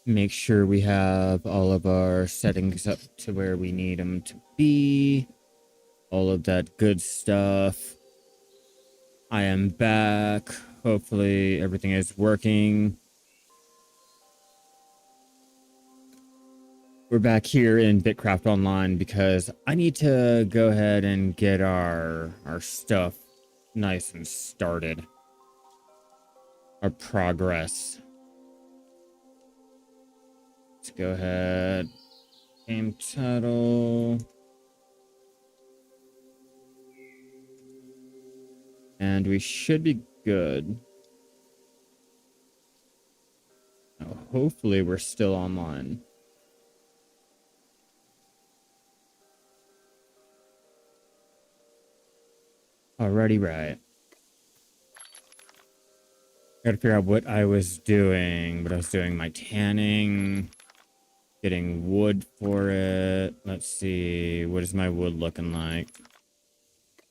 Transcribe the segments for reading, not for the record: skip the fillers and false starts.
make sure we have all of our settings up to where we need them to be. All of that good stuff. I am back. Hopefully everything is working. We're back here in Bitcraft Online because I need to go ahead and get our stuff nice and started. Our progress. Let's go ahead. Game title. And we should be good. Now, hopefully we're still online. Alrighty, right. Gotta figure out what I was doing. My tanning. Getting wood for it. Let's see. What is my wood looking like?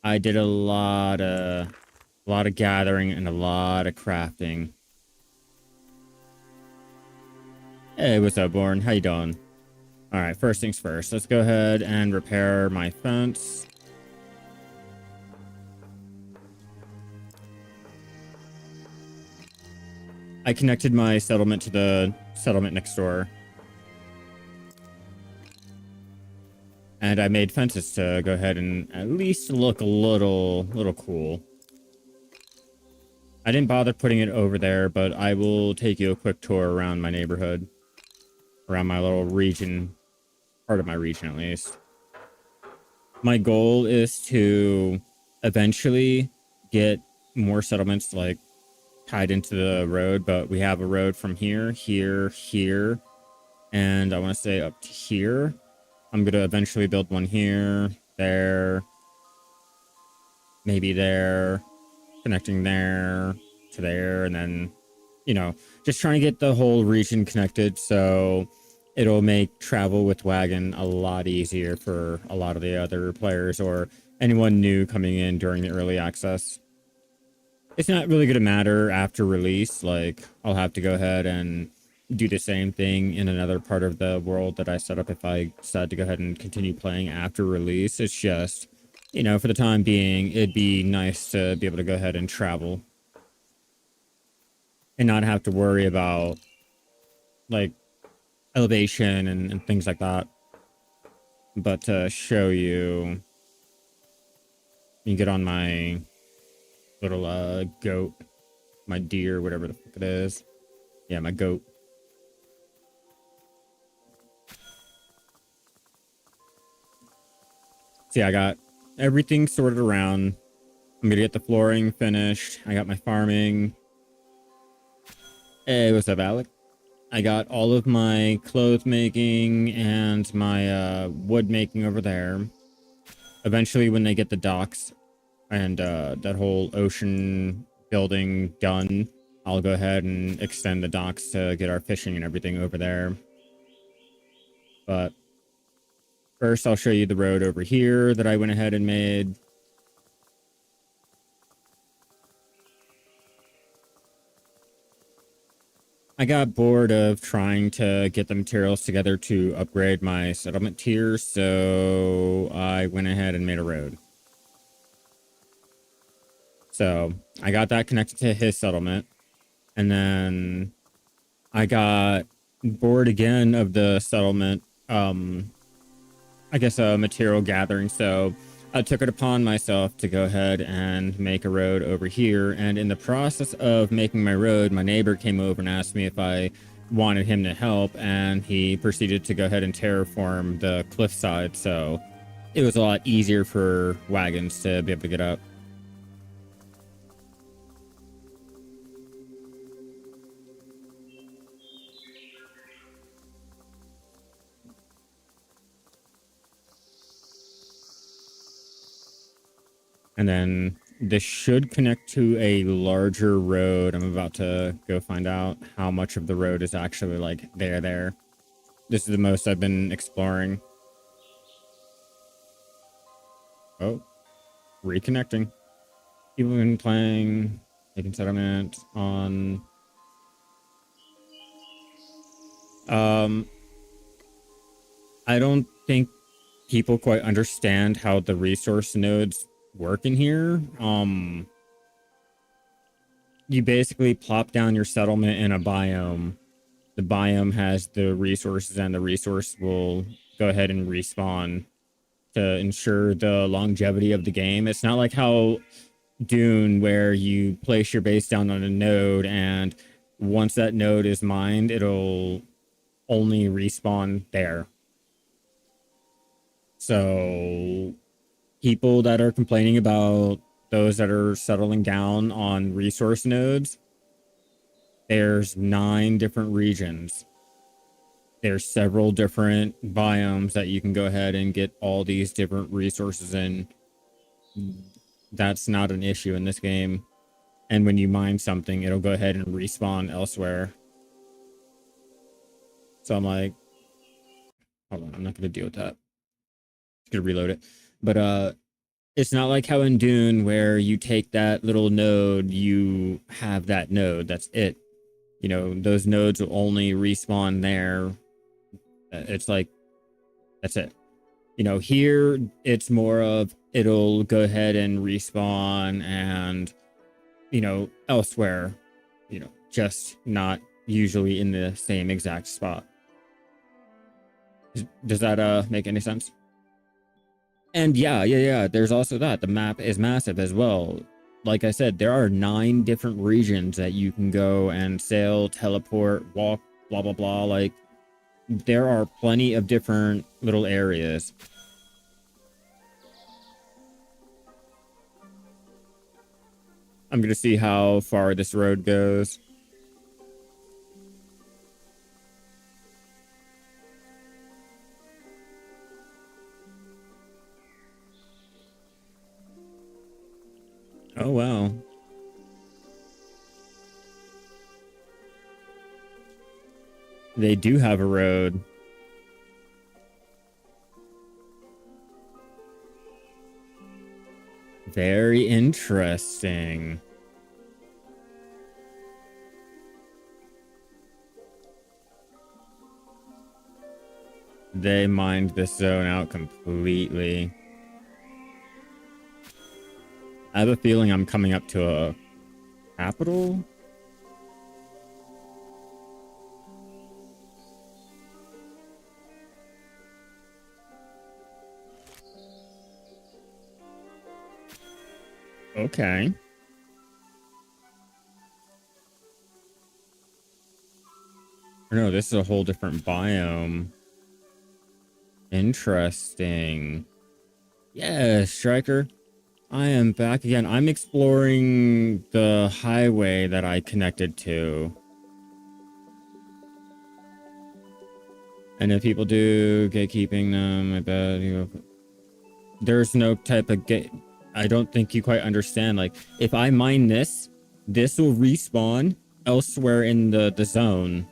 I did a lot of gathering and a lot of crafting. Hey, what's up, Born? How you doing? All right, first things first. Let's go ahead and repair my fence. I connected my settlement to the settlement next door. And I made fences to go ahead and at least look a little cool. I didn't bother putting it over there, but I will take you a quick tour around my neighborhood. Around my little region. Part of my region, at least. My goal is to eventually get more settlements, like, tied into the road, but we have a road from here, here, and I want to say up to here. I'm going to eventually build one here, there, maybe there, connecting there to there, and then, you know, just trying to get the whole region connected so it'll make travel with wagon a lot easier for a lot of the other players or anyone new coming in during the early access. It's not really going to matter after release. Like, I'll have to go ahead and do the same thing in another part of the world that I set up if I decide to go ahead and continue playing after release. It's just, you know, for the time being, it'd be nice to be able to go ahead and travel and not have to worry about, like, elevation and things like that. But to show you, you get on my little goat, my deer, whatever the fuck it is. Yeah, my goat. See, I got everything sorted around. I'm gonna get the flooring finished. I got my farming. Hey, what's up, Alec? I got all of my clothes making and my wood making over there. Eventually, when they get the docks and that whole ocean building done, I'll go ahead and extend the docks to get our fishing and everything over there. But first, I'll show you the road over here that I went ahead and made. I got bored of trying to get the materials together to upgrade my settlement tier, so I went ahead and made a road. So I got that connected to his settlement, and then I got bored again of the settlement, I guess material gathering, so I took it upon myself to go ahead and make a road over here, and in the process of making my road, my neighbor came over and asked me if I wanted him to help, and he proceeded to go ahead and terraform the cliffside, so it was a lot easier for wagons to be able to get up. And then this should connect to a larger road. I'm about to go find out how much of the road is actually like there. This is the most I've been exploring. Oh, reconnecting. People have been playing, making settlement on. Um, I don't think people quite understand how the resource nodes work in here. You basically plop down your settlement in a biome. The biome has the resources, and the resource will go ahead and respawn to ensure the longevity of the game. It's not like how Dune, where you place your base down on a node, and once that node is mined, it'll only respawn there. So people that are complaining about those that are settling down on resource nodes, there's 9 different regions. There's several different biomes that you can go ahead and get all these different resources in. That's not an issue in this game. And when you mine something, it'll go ahead and respawn elsewhere. So I'm like, hold on, I'm not going to deal with that. Just going to reload it. But it's not like how in Dune, where you take that little node, you have that node, that's it. You know, those nodes will only respawn there. It's like, that's it. You know, here it's more of, it'll go ahead and respawn and, you know, elsewhere, you know, just not usually in the same exact spot. Does that make any sense? And yeah, there's also that. The map is massive as well. Like I said, there are 9 different regions that you can go and sail, teleport, walk, blah, blah, blah. Like, there are plenty of different little areas. I'm going to see how far this road goes. Oh, wow. They do have a road. Very interesting. They mined this zone out completely. I have a feeling I'm coming up to a capital. Okay. No, this is a whole different biome. Interesting. Yeah, Striker. I am back again. I'm exploring the highway that I connected to. And if people do gatekeeping them, I bet there's no type of gate. I don't think you quite understand. Like, if I mine this, this will respawn elsewhere in the zone.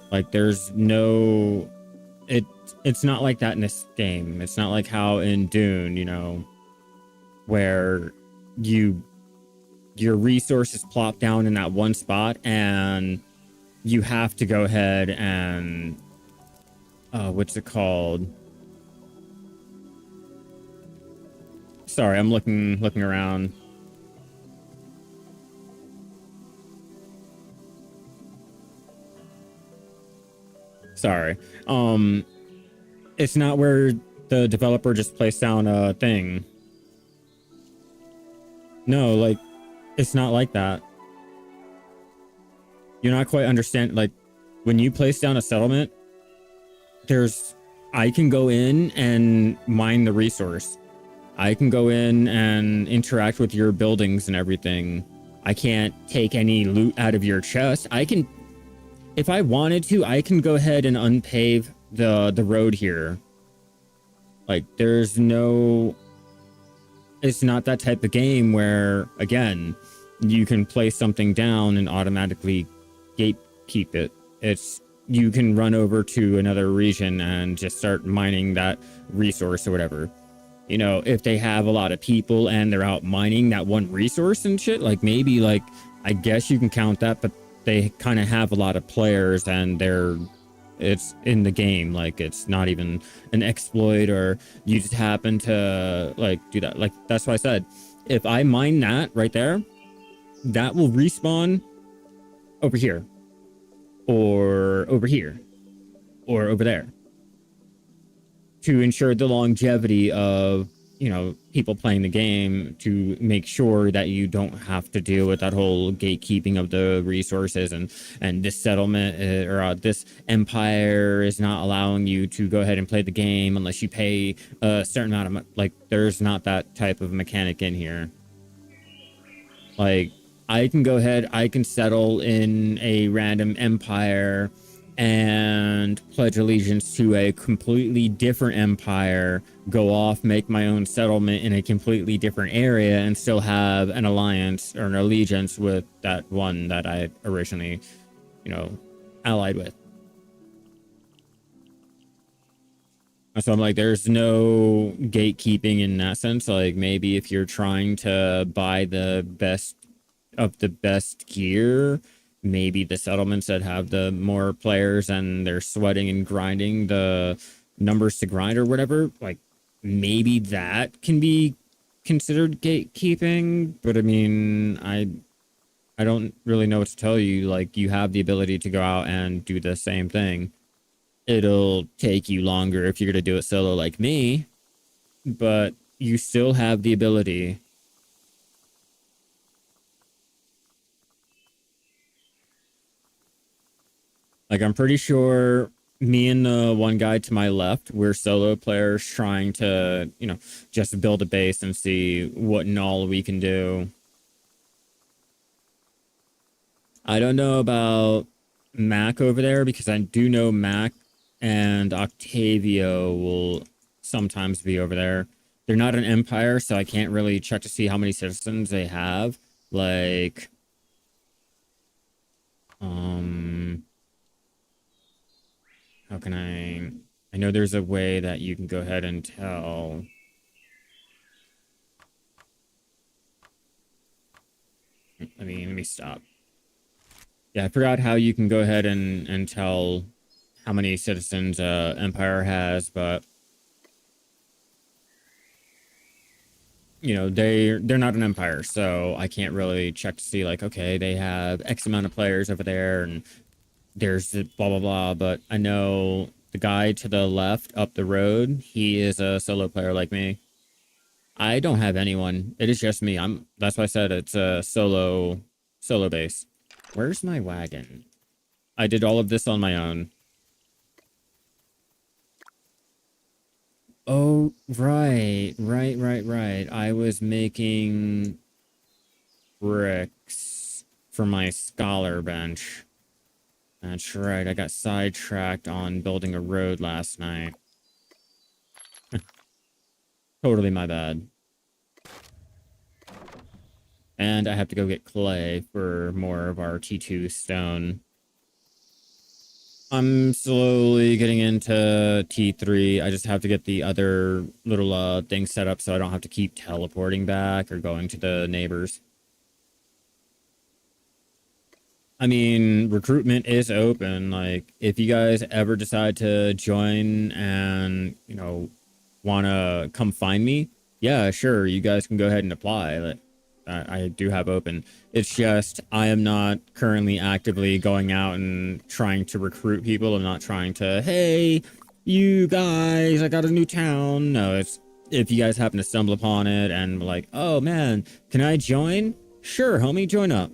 Like, there's no... It's not like that in this game. It's not like how in Dune, you know, where your resources plop down in that one spot and you have to go ahead and what's it called? Sorry, I'm looking around. Sorry. It's not where the developer just placed down a thing. No, like, it's not like that. You're not quite understand. Like, when you place down a settlement, I can go in and mine the resource. I can go in and interact with your buildings and everything. I can't take any loot out of your chest. If I wanted to, I can go ahead and unpave the road here. Like, it's not that type of game where, again, you can place something down and automatically gatekeep it. You can run over to another region and just start mining that resource or whatever. You know, if they have a lot of people and they're out mining that one resource and shit, like, maybe, like, I guess you can count that, but they kind of have a lot of players and they're It's in the game. Like, it's not even an exploit or you just happen to like do that. Like, that's why I said, if I mine that right there, that will respawn over here or over here or over there to ensure the longevity of, you know, people playing the game, to make sure that you don't have to deal with that whole gatekeeping of the resources, and this settlement or this empire is not allowing you to go ahead and play the game unless you pay a certain amount of like, there's not that type of mechanic in here. Like, I can go ahead, I can settle in a random empire and pledge allegiance to a completely different empire, go off, make my own settlement in a completely different area, and still have an alliance or an allegiance with that one that I originally, you know, allied with. So I'm like, there's no gatekeeping in that sense. Like, maybe if you're trying to buy the best of the best gear, maybe the settlements that have the more players and they're sweating and grinding the numbers to grind or whatever, like, maybe that can be considered gatekeeping. But I mean, I don't really know what to tell you. Like, you have the ability to go out and do the same thing. It'll take you longer if you're going to do it solo like me, but you still have the ability. Like, I'm pretty sure me and the one guy to my left, we're solo players trying to, you know, just build a base and see what and all we can do. I don't know about Mac over there, because I do know Mac and Octavio will sometimes be over there. They're not an empire, so I can't really check to see how many citizens they have. Like, how can I know there's a way that you can go ahead and tell. Let me stop. Yeah, I forgot how you can go ahead and tell how many citizens Empire has, but you know, they're not an empire, so I can't really check to see like, okay, they have X amount of players over there and there's blah blah blah. But I know the guy to the left up the road, he is a solo player like me. I don't have anyone. It is just me. That's why I said it's a solo base. Where's my wagon? I did all of this on my own. Oh, right. I was making bricks for my scholar bench. That's right. I got sidetracked on building a road last night. Totally my bad. And I have to go get clay for more of our T2 stone. I'm slowly getting into T3. I just have to get the other little things set up so I don't have to keep teleporting back or going to the neighbors. I mean, recruitment is open. Like, if you guys ever decide to join and, you know, want to come find me, yeah, sure, you guys can go ahead and apply. Like, I do have open. It's just I am not currently actively going out and trying to recruit people. I'm not trying to, hey, you guys, I got a new town. No, it's if you guys happen to stumble upon it and like, oh man, can I join? Sure, homie, join up.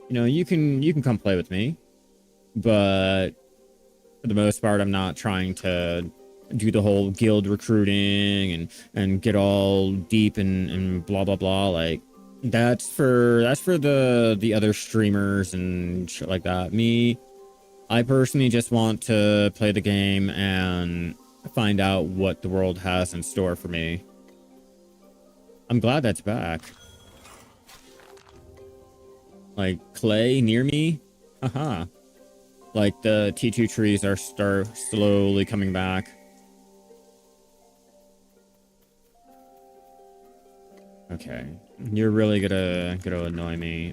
You know, you can come play with me. But for the most part, I'm not trying to do the whole guild recruiting and get all deep and blah blah blah. Like, that's for the other streamers and shit like that. Me, I personally just want to play the game and find out what the world has in store for me. I'm glad that's back. Like, clay near me? Haha. Like, the T2 trees are slowly coming back. Okay. You're really gonna annoy me.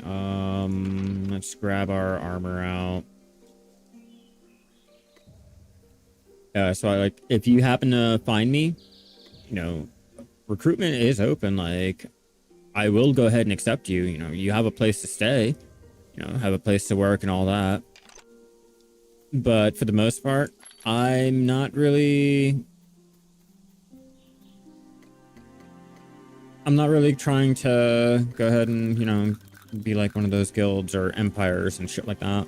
Let's grab our armor out. So I like, if you happen to find me, you know, recruitment is open. Like, I will go ahead and accept you. You know, you have a place to stay, you know, have a place to work and all that. But for the most part, I'm not really, I'm not really trying to go ahead and, you know, be like one of those guilds or empires and shit like that.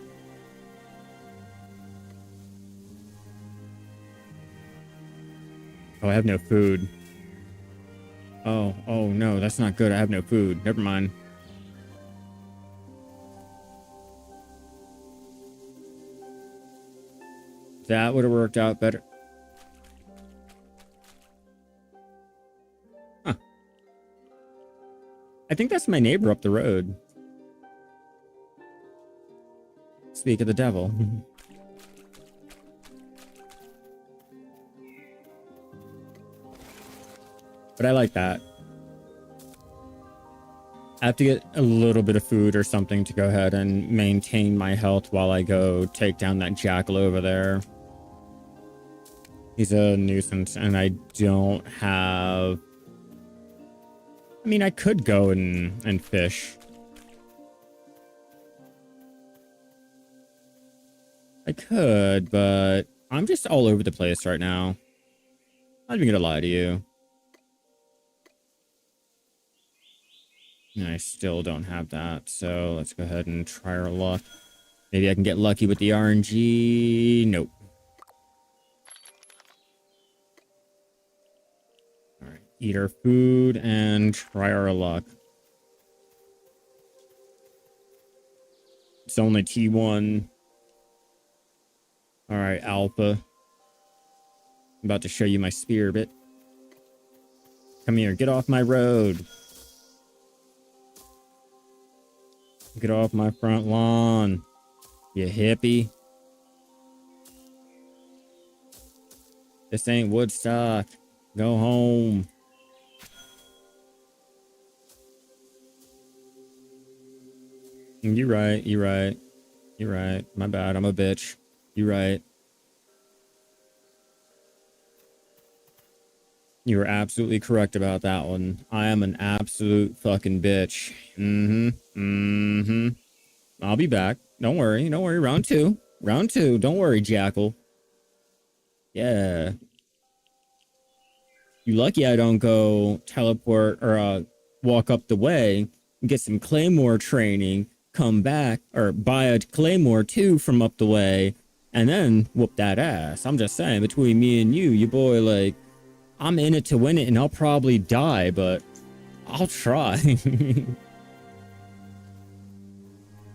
Oh, I have no food. Oh no, that's not good. I have no food. Never mind. That would have worked out better. Huh. I think that's my neighbor up the road. Speak of the devil. But I like that. I have to get a little bit of food or something to go ahead and maintain my health while I go take down that jackal over there. He's a nuisance, and I don't have... I mean, I could go and fish. I could, but I'm just all over the place right now. I'm not even gonna lie to you. And I still don't have that, so let's go ahead and try our luck. Maybe I can get lucky with the RNG. Nope. All right, eat our food and try our luck. It's only T1. All right, Alpha. I'm about to show you my spear bit. Come here, get off my road. Get off my front lawn, you hippie. This ain't Woodstock. Go home. You're right, you're right. You're right. My bad, I'm a bitch. You're right. You were absolutely correct about that one. I am an absolute fucking bitch. I'll be back. Don't worry. Don't worry. Round two. Round two. Don't worry, Jackal. Yeah. You lucky I don't go teleport or walk up the way, get some Claymore training, come back, or buy a Claymore too from up the way, and then whoop that ass. I'm just saying, between me and you boy, like, I'm in it to win it, and I'll probably die, but I'll try.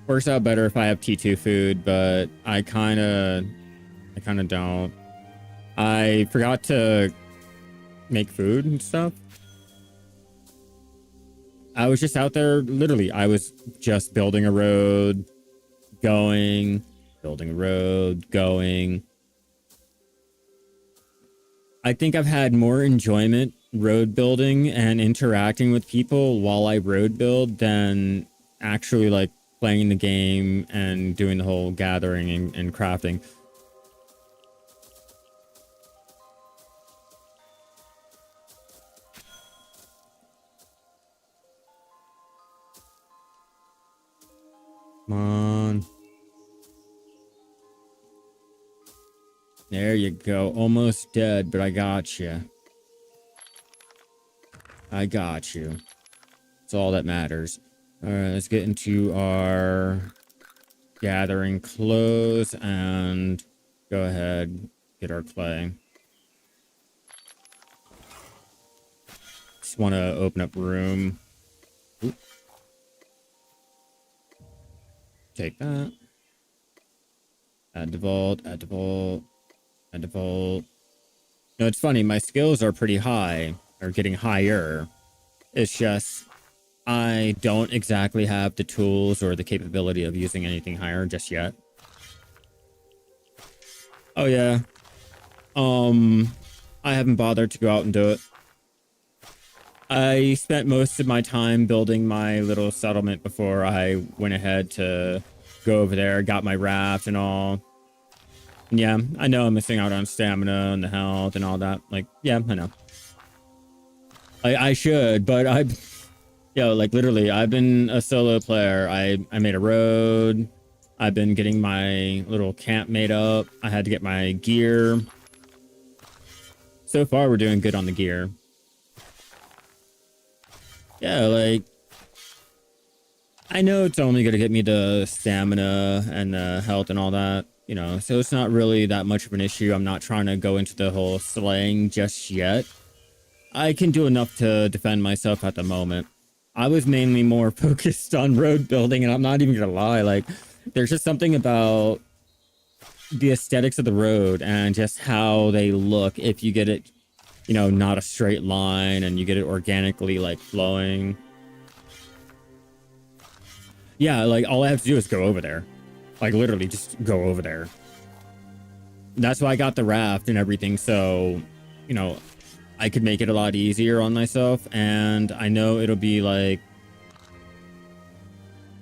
Works out better if I have T2 food, but I kind of don't. I forgot to make food and stuff. I was just out there, literally, I was just building a road, going, building a road, going. I think I've had more enjoyment road building and interacting with people while I road build than actually like playing the game and doing the whole gathering and crafting. Come on. There you go. Almost dead, but I got you. I got you. That's all that matters. All right, let's get into our gathering clothes and go ahead, get our clay. Just want to open up room. Oop. Take that. Add to vault, add to vault, add to vault. No, it's funny, my skills are pretty high, or getting higher. It's just, I don't exactly have the tools or the capability of using anything higher just yet. Oh yeah. I haven't bothered to go out and do it. I spent most of my time building my little settlement before I went ahead to go over there, got my raft and all. Yeah, I know I'm missing out on stamina and the health and all that. Like, yeah, I know. I should, but yo, like literally, I've been a solo player. I made a road. I've been getting my little camp made up. I had to get my gear. So far, we're doing good on the gear. Yeah, like I know it's only gonna get me the stamina and the health and all that, you know, so it's not really that much of an issue. I'm not trying to go into the whole slaying just yet. I can do enough to defend myself at the moment. I was mainly more focused on road building, and I'm not even gonna lie, like, there's just something about the aesthetics of the road and just how they look if you get it, you know, not a straight line and you get it organically, like, flowing. Yeah, like, all I have to do is go over there. Like, literally, just go over there. That's why I got the raft and everything, so, you know, I could make it a lot easier on myself, and I know it'll be, like,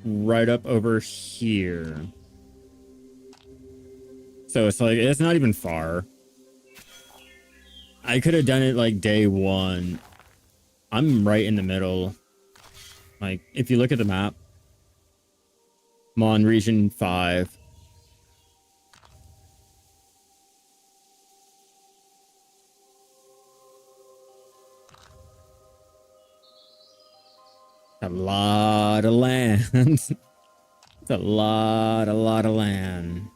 right up over here. So it's like, it's not even far. I could have done it, like, day one. I'm right in the middle. Like, if you look at the map, I'm on region 5. A lot of land. It's a lot of land.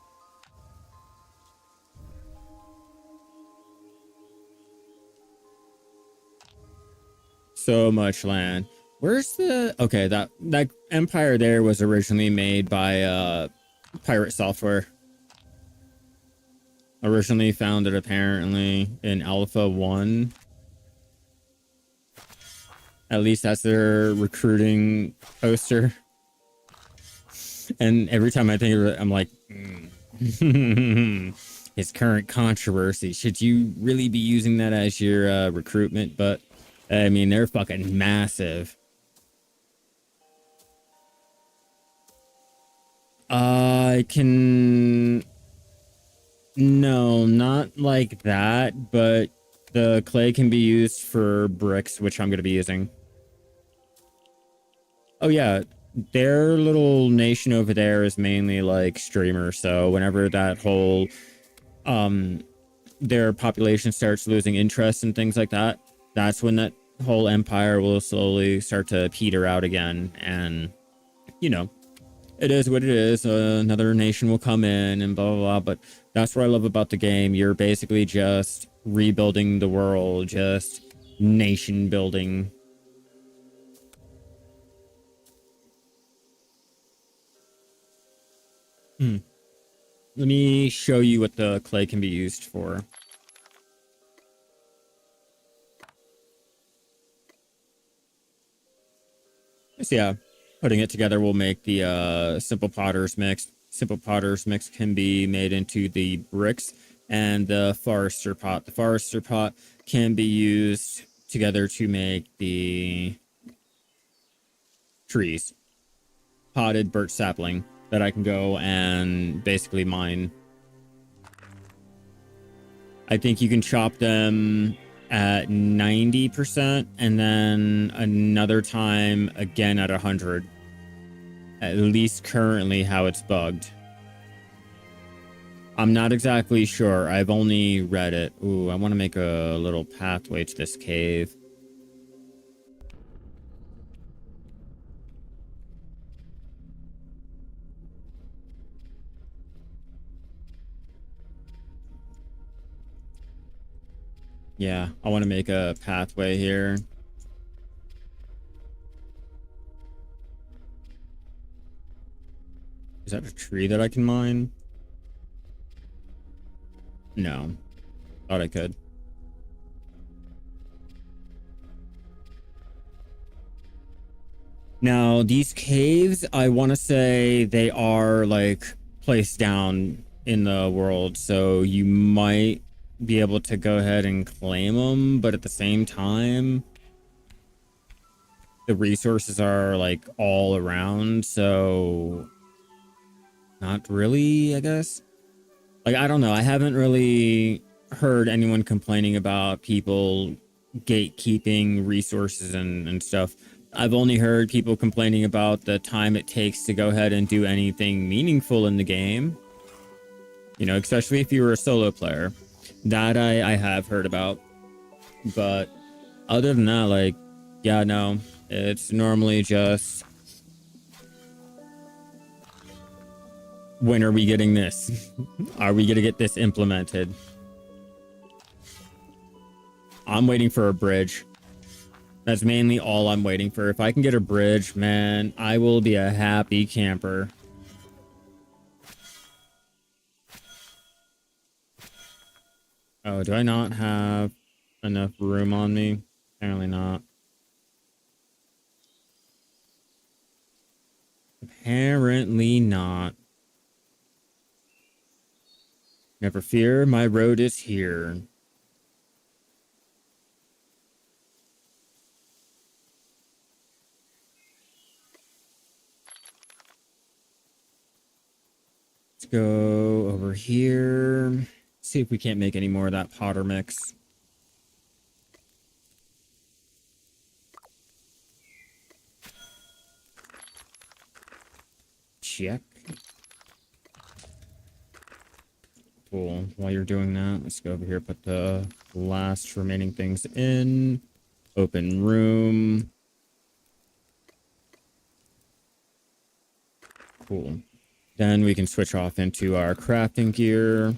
So much land. Where's the... Okay, that empire there was originally made by pirate software. Originally founded apparently in Alpha 1. At least that's their recruiting poster. And every time I think of it, I'm like, his current controversy. Should you really be using that as your recruitment? But I mean, they're fucking massive. I can... No, not like that, but the clay can be used for bricks, which I'm going to be using. Oh, yeah. Their little nation over there is mainly like streamers. So whenever that whole, their population starts losing interest and things like that, that's when that whole empire will slowly start to peter out again. And, you know, it is what it is. Another nation will come in and blah, blah, blah. But that's what I love about the game. You're basically just rebuilding the world, just nation building. Let me show you what the clay can be used for. So yeah, putting it together will make the simple potter's mix. Simple potter's mix can be made into the bricks and the forester pot. The forester pot can be used together to make the trees. Potted birch sapling that I can go and basically mine. I think you can chop them at 90% and then another time again at 100. At least currently how it's bugged. I'm not exactly sure. I've only read it. Ooh, I want to make a little pathway to this cave. Yeah, I want to make a pathway here. Is that a tree that I can mine? No. Thought I could. Now, these caves, I want to say they are like placed down in the world, so you might be able to go ahead and claim them, but at the same time, the resources are like all around, so not really, I guess. Like, I don't know. I haven't really heard anyone complaining about people gatekeeping resources and stuff. I've only heard people complaining about the time it takes to go ahead and do anything meaningful in the game. You know, especially if you were a solo player. That I have heard about. But other than that, like, yeah, no. It's normally just, when are we getting this? Are we gonna get this implemented? I'm waiting for a bridge. That's mainly all I'm waiting for. If I can get a bridge, man, I will be a happy camper. Oh, do I not have enough room on me? Apparently not. Apparently not. Never fear, my road is here. Let's go over here. See if we can't make any more of that powder mix. Check. Cool. While you're doing that, let's go over here, put the last remaining things in. Open room. Cool. Then we can switch off into our crafting gear.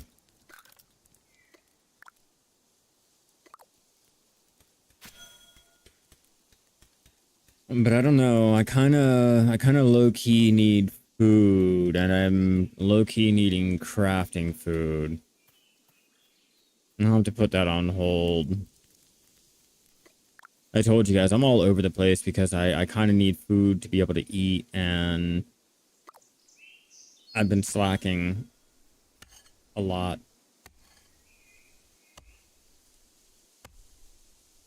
But I don't know. I kind of low-key need food, and I'm low-key needing crafting food. I'll have to put that on hold. I told you guys, I'm all over the place because I kind of need food to be able to eat, and I've been slacking a lot.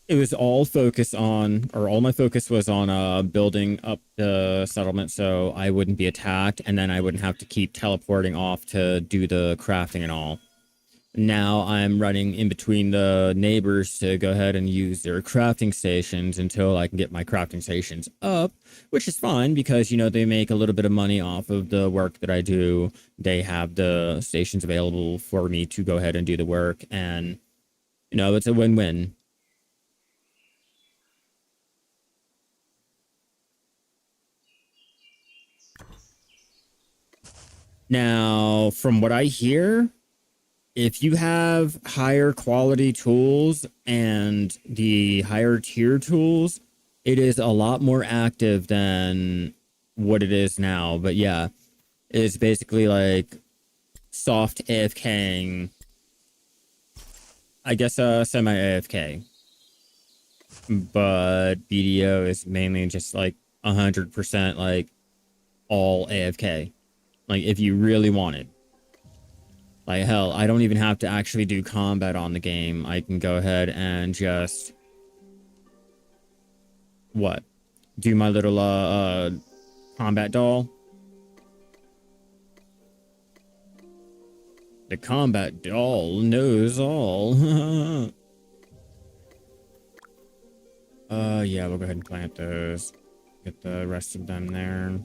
It was all focused on, or all my focus was on building up the settlement so I wouldn't be attacked, and then I wouldn't have to keep teleporting off to do the crafting and all. Now I'm running in between the neighbors to go ahead and use their crafting stations until I can get my crafting stations up, which is fine because, you know, they make a little bit of money off of the work that I do. They have the stations available for me to go ahead and do the work, and, you know, it's a win-win. Now, from what I hear, if you have higher quality tools and the higher tier tools, it is a lot more active than what it is now. But yeah, it's basically like soft AFKing. I guess semi AFK. But BDO is mainly just like 100% like all AFK. Like if you really wanted. Like, hell, I don't even have to actually do combat on the game. I can go ahead and just... What? Do my little, combat doll? The combat doll knows all. Yeah, we'll go ahead and plant those. Get the rest of them there.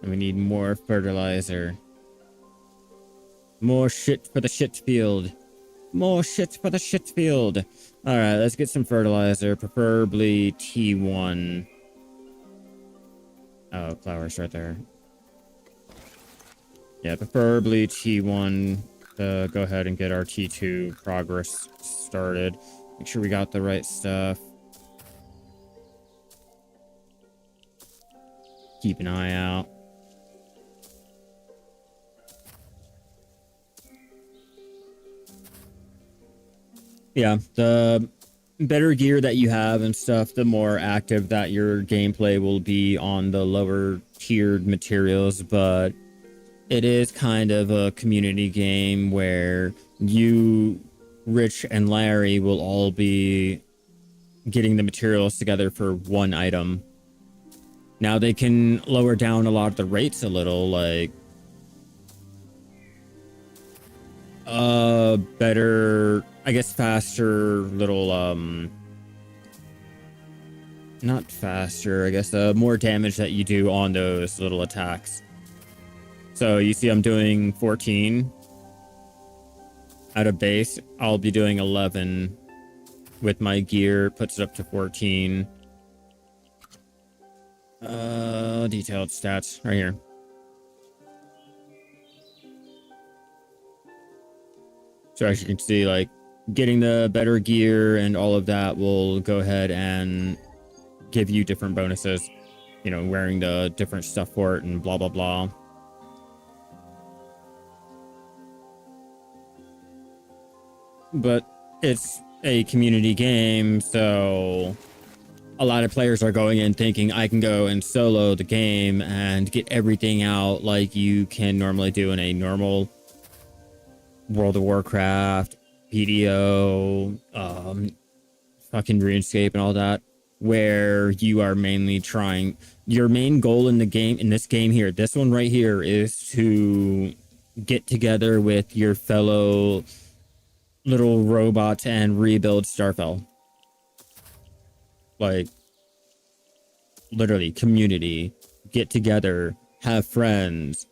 And we need more fertilizer. More shit for the shit field. More shit for the shit field. Alright, let's get some fertilizer. Preferably T1. Oh, flowers right there. Yeah, preferably T1 to go ahead and get our T2 progress started. Make sure we got the right stuff. Keep an eye out. Yeah, the better gear that you have and stuff, the more active that your gameplay will be on the lower tiered materials, but it is kind of a community game where you, Rich, and Larry will all be getting the materials together for one item. Now they can lower down a lot of the rates a little, like better, I guess, faster little, not faster, I guess, more damage that you do on those little attacks. So you see I'm doing 14 at a base. I'll be doing 11 with my gear, puts it up to 14. Detailed stats right here. So as you can see, like, getting the better gear and all of that will go ahead and give you different bonuses. You know, wearing the different stuff for it and blah, blah, blah. But it's a community game, so a lot of players are going in thinking I can go and solo the game and get everything out like you can normally do in a normal World of Warcraft, PDO, fucking RuneScape and all that, where you are mainly trying, your main goal in the game, in this game here, this one right here, is to get together with your fellow little robots and rebuild Starfell. Like, literally, community, get together, have friends,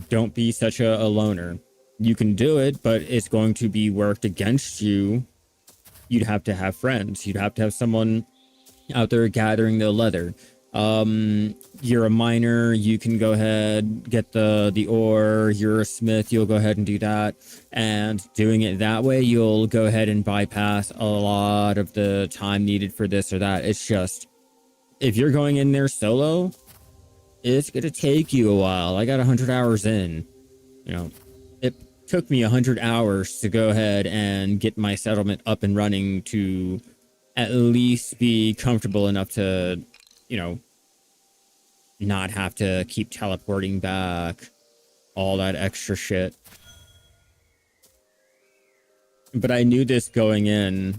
don't be such a loner. You can do it, but it's going to be worked against you. You'd have to have friends. You'd have to have someone out there gathering the leather. You're a miner, you can go ahead, get the ore. You're a smith, you'll go ahead and do that. And doing it that way, you'll go ahead and bypass a lot of the time needed for this or that. It's just, if you're going in there solo, it's gonna take you a while. I got 100 hours in. You know, it took me 100 hours to go ahead and get my settlement up and running to at least be comfortable enough to, you know, not have to keep teleporting back, all that extra shit. But I knew this going in.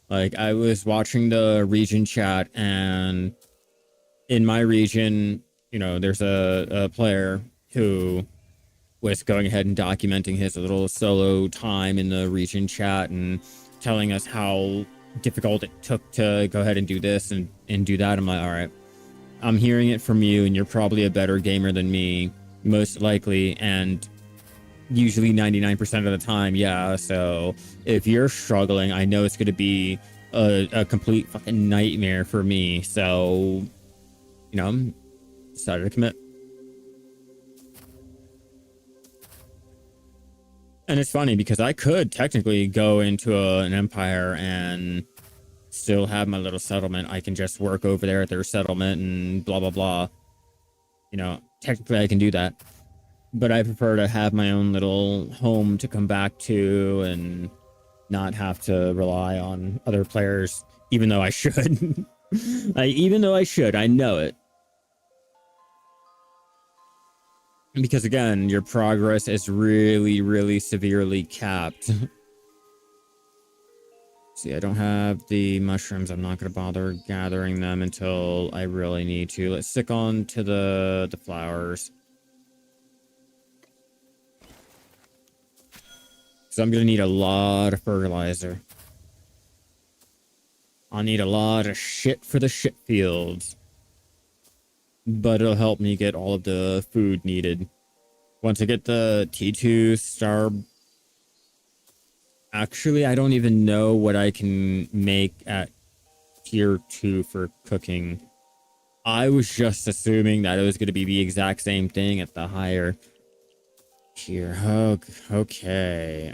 Like, I was watching the region chat, and in my region, you know, there's a player who was going ahead and documenting his little solo time in the region chat and telling us how difficult it took to go ahead and do this and do that. I'm like, all right, I'm hearing it from you, and you're probably a better gamer than me, most likely, and usually 99% of the time, yeah. So if you're struggling, I know it's going to be a complete fucking nightmare for me. So, you know, I'm decided to commit. And it's funny because I could technically go into an empire and still have my little settlement. I can just work over there at their settlement and blah, blah, blah. You know, technically I can do that. But I prefer to have my own little home to come back to and not have to rely on other players, even though I should. Even though I should, I know it. Because again, your progress is really, really severely capped. See, I don't have the mushrooms. I'm not going to bother gathering them until I really need to. Let's stick on to the flowers. So I'm going to need a lot of fertilizer. I'll need a lot of shit for the shit fields. But it'll help me get all of the food needed. Once I get the T2 star... Actually, I don't even know what I can make at tier 2 for cooking. I was just assuming that it was going to be the exact same thing at the higher tier. Oh, okay.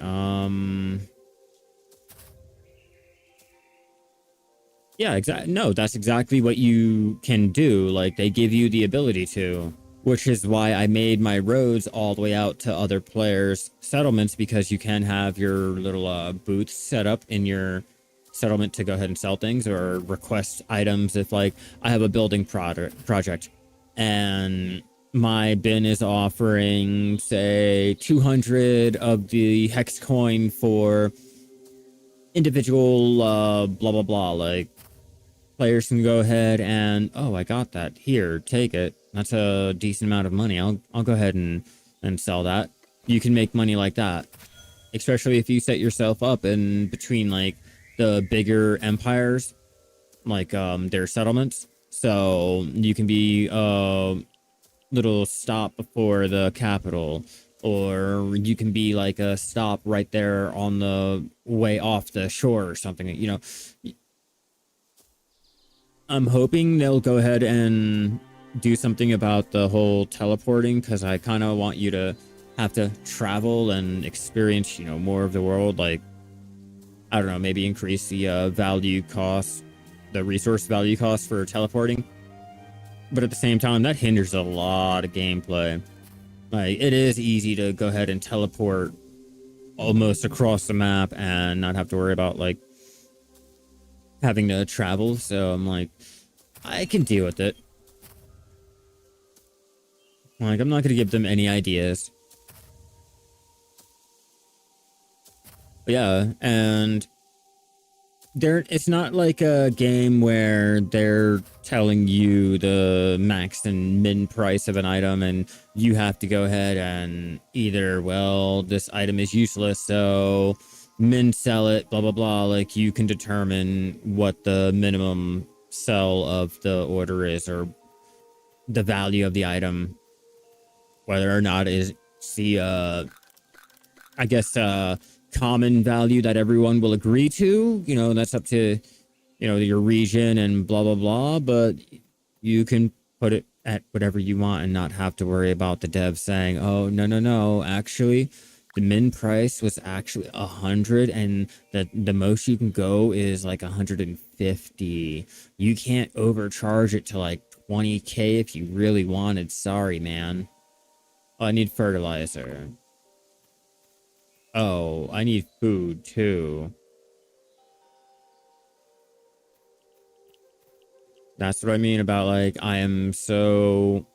Yeah, exactly. No, that's exactly what you can do. Like, they give you the ability to. Which is why I made my roads all the way out to other players' settlements, because you can have your little booths set up in your settlement to go ahead and sell things or request items. If, like, I have a building project and my bin is offering, say, 200 of the hex coin for individual blah, blah, blah. Like, players can go ahead and, oh, I got that. Here, take it. That's a decent amount of money. I'll go ahead and sell that. you can make money like that, especially if you set yourself up in between like the bigger empires, like their settlements. So you can be little stop before the capital, or you can be like a stop right there on the way off the shore or something. You know, I'm hoping they'll go ahead and do something about the whole teleporting, because I kind of want you to have to travel and experience, you know, more of the world. Like, I don't know, maybe increase the value cost, the resource value cost for teleporting. But at the same time, that hinders a lot of gameplay. Like, it is easy to go ahead and teleport almost across the map and not have to worry about like having to travel. So I'm like, I can deal with it. Like, I'm not gonna give them any ideas. But yeah, and it's not like a game where they're telling you the max and min price of an item and you have to go ahead and either, well, this item is useless, so min sell it, blah blah blah. Like, you can determine what the minimum sell of the order is, or the value of the item, whether or not is the I guess common value that everyone will agree to. You know, that's up to, you know, your region and blah blah blah, but you can put it at whatever you want and not have to worry about the dev saying, oh no no no, actually the min price was actually 100 and the most you can go is like 150. You can't overcharge it to like 20k if you really wanted. Sorry, man. Oh, I need fertilizer. Oh, I need food too. That's what I mean about like, I am so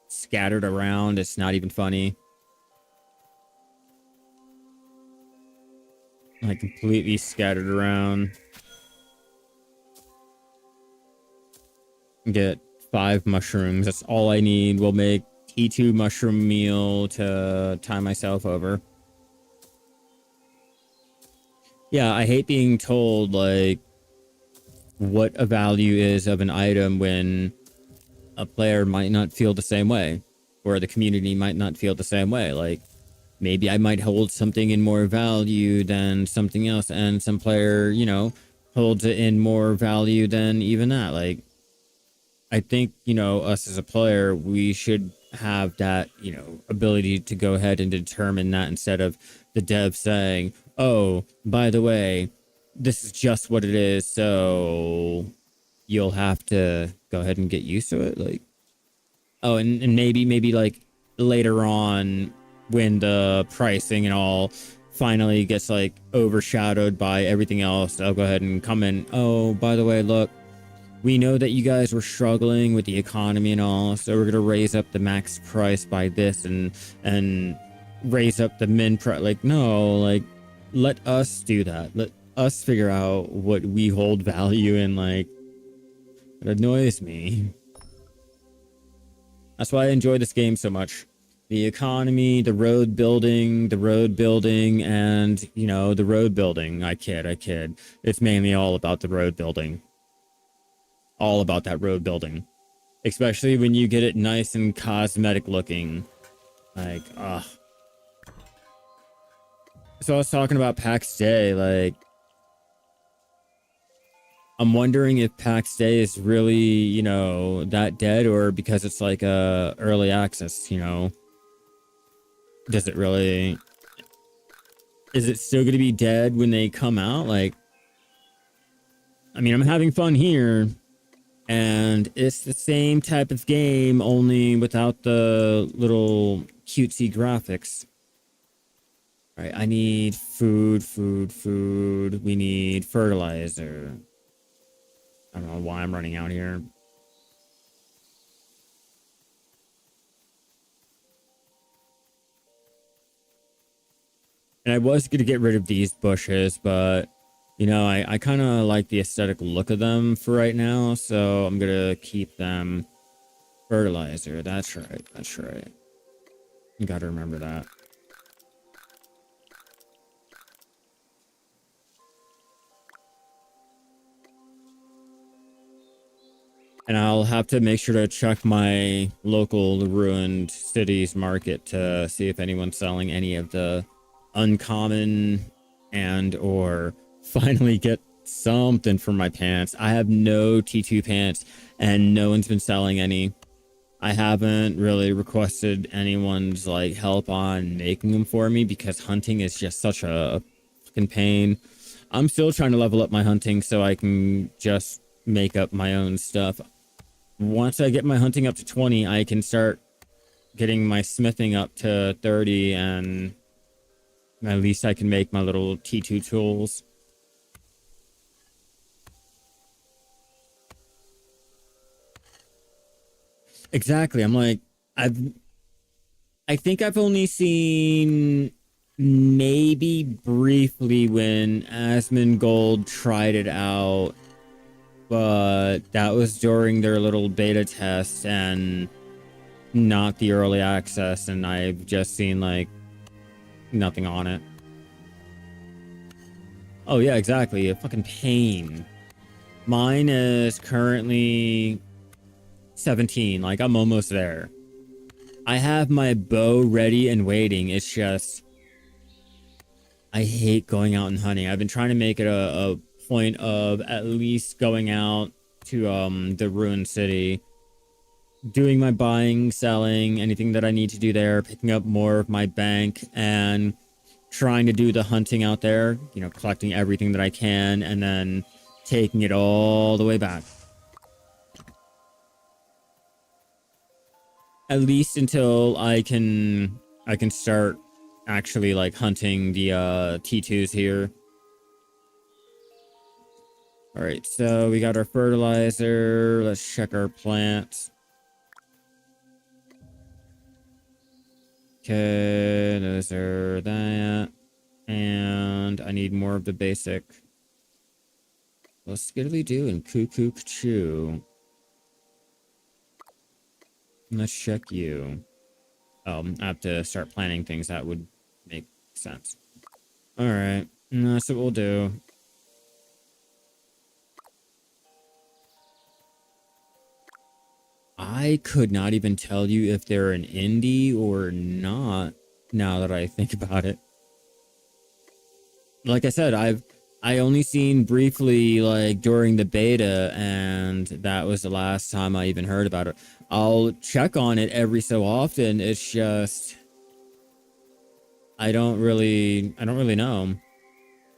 scattered around, it's not even funny. Like, completely scattered around. Get 5 mushrooms. That's all I need. We'll make T2 mushroom meal to tie myself over. Yeah, I hate being told like what a value is of an item when a player might not feel the same way, or the community might not feel the same way. Like, maybe I might hold something in more value than something else, and some player, you know, holds it in more value than even that. Like, I think, you know, us as a player, we should have that, you know, ability to go ahead and determine that, instead of the dev saying, oh, by the way, this is just what it is, so you'll have to go ahead and get used to it. Like, oh, and maybe like later on, when the pricing and all finally gets like overshadowed by everything else, I'll go ahead and come in. Oh, by the way, look, we know that you guys were struggling with the economy and all, so we're gonna raise up the max price by this and raise up the min price. Like, no, like, let us do that. Let us figure out what we hold value in. Like, it annoys me. That's why I enjoy this game so much. The economy, the road building, and, you know, the road building. I kid. It's mainly all about the road building. All about that road building. Especially when you get it nice and cosmetic looking. Like, ugh. So I was talking about PAX Day, like, I'm wondering if PAX Day is really, you know, that dead, or because it's like a early access, you know, does it really, is it still going to be dead when they come out? Like, I mean, I'm having fun here, and it's the same type of game, only without the little cutesy graphics. All right, I need food. We need fertilizer. I don't know why I'm running out here. And I was going to get rid of these bushes, but, you know, I kind of like the aesthetic look of them for right now, so I'm going to keep them. Fertilizer, that's right. You got to remember that. And I'll have to make sure to check my local ruined cities market to see if anyone's selling any of the uncommon and or finally get something for my pants. I have no T2 pants and no one's been selling any. I haven't really requested anyone's like help on making them for me because hunting is just such a fucking pain. I'm still trying to level up my hunting so I can just make up my own stuff. Once I get my hunting up to 20, I can start getting my smithing up to 30 and at least I can make my little T2 tools. Exactly. I'm like, I think I've only seen maybe briefly when Asmongold tried it out, but that was during their little beta test and not the early access, and I've just seen like nothing on it. Oh yeah, exactly. A fucking pain. Mine is currently 17. Like I'm almost there. I have my bow ready and waiting. It's just I hate going out and hunting. I've been trying to make it a point of at least going out to the ruined city, doing my buying, selling, anything that I need to do there, picking up more of my bank, and trying to do the hunting out there, you know, collecting everything that I can, and then taking it all the way back. At least until I can start actually like hunting the T2s here. All right, so we got our fertilizer. Let's check our plants. Okay, those are that. And I need more of the basic. What's skiddly do and cuckoo chew? Let's check you. I have to start planning things that would make sense. All right, that's what we'll do. I could not even tell you if they're an indie or not, now that I think about it. Like I said, I only seen briefly like during the beta, and that was the last time I even heard about it. I'll check on it every so often. It's just I don't really know.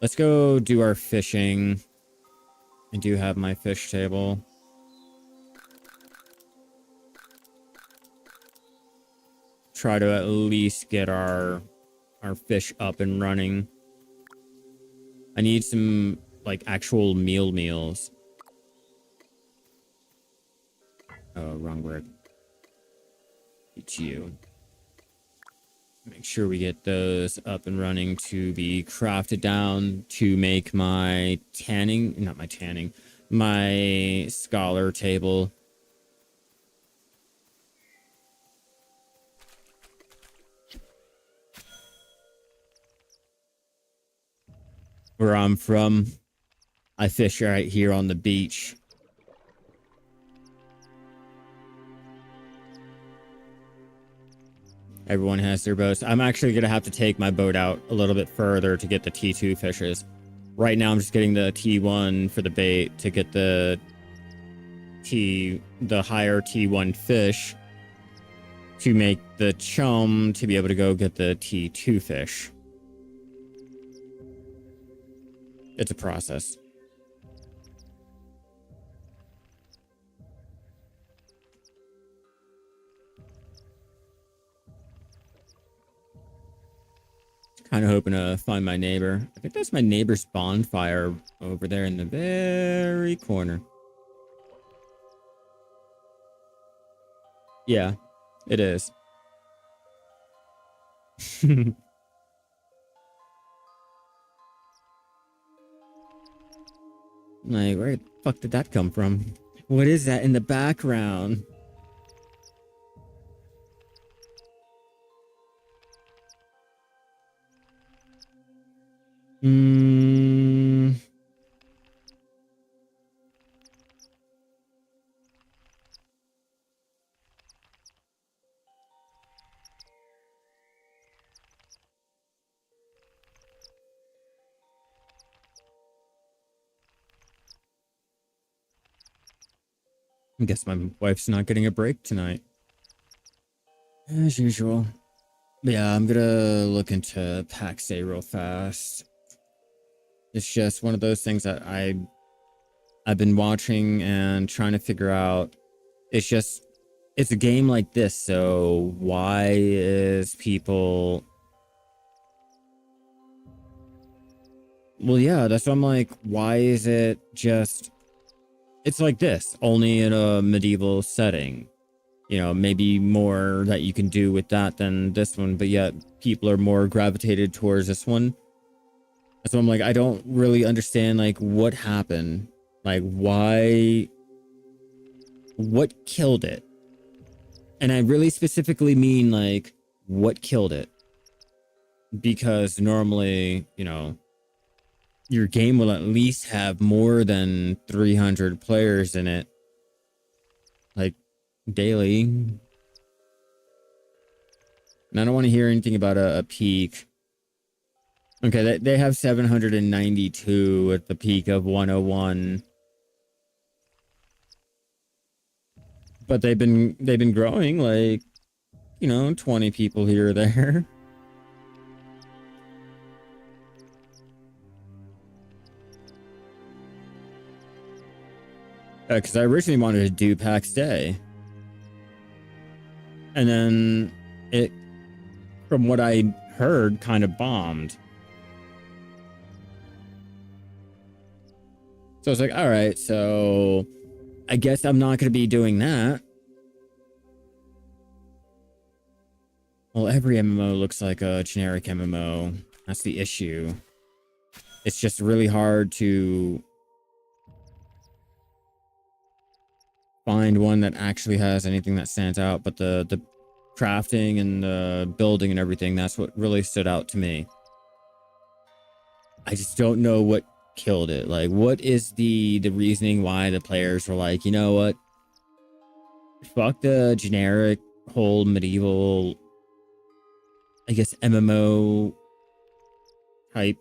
Let's go do our fishing. I do have my fish table. Try to at least get our fish up and running. I need some like actual meals. Oh, wrong word. It's you. Make sure we get those up and running to be crafted down to make my my scholar table. Where I'm from, I fish right here on the beach. Everyone has their boats. I'm actually going to have to take my boat out a little bit further to get the T2 fishes. Right now, I'm just getting the T1 for the bait to get the higher T1 fish to make the chum to be able to go get the T2 fish. It's a process. Kind of hoping to find my neighbor. I think that's my neighbor's bonfire over there in the very corner. Yeah, it is. Like, where the fuck did that come from? What is that in the background? Hmm. I guess my wife's not getting a break tonight. As usual. But yeah, I'm gonna look into Pax Day real fast. It's just one of those things that I've been watching and trying to figure out. It's a game like this, so why is people... Well, yeah, that's what I'm like, why is it just... It's like this, only in a medieval setting. You know, maybe more that you can do with that than this one, but yet people are more gravitated towards this one. So I'm like, I don't really understand, like, what happened. Like, why... What killed it? And I really specifically mean, like, what killed it? Because normally, you know, your game will at least have more than 300 players in it. Like, daily. And I don't want to hear anything about a peak. Okay, they have 792 at the peak of 101. But they've been growing, like, you know, 20 people here or there. Because I originally wanted to do PAX Day. And then it, from what I heard, kind of bombed. So I was like, all right, so I guess I'm not going to be doing that. Well, every MMO looks like a generic MMO. That's the issue. It's just really hard to find one that actually has anything that stands out, but the crafting and the building and everything, that's what really stood out to me. I just don't know what killed it. Like, what is the reasoning why the players were like, you know what? Fuck the generic whole medieval, I guess, MMO type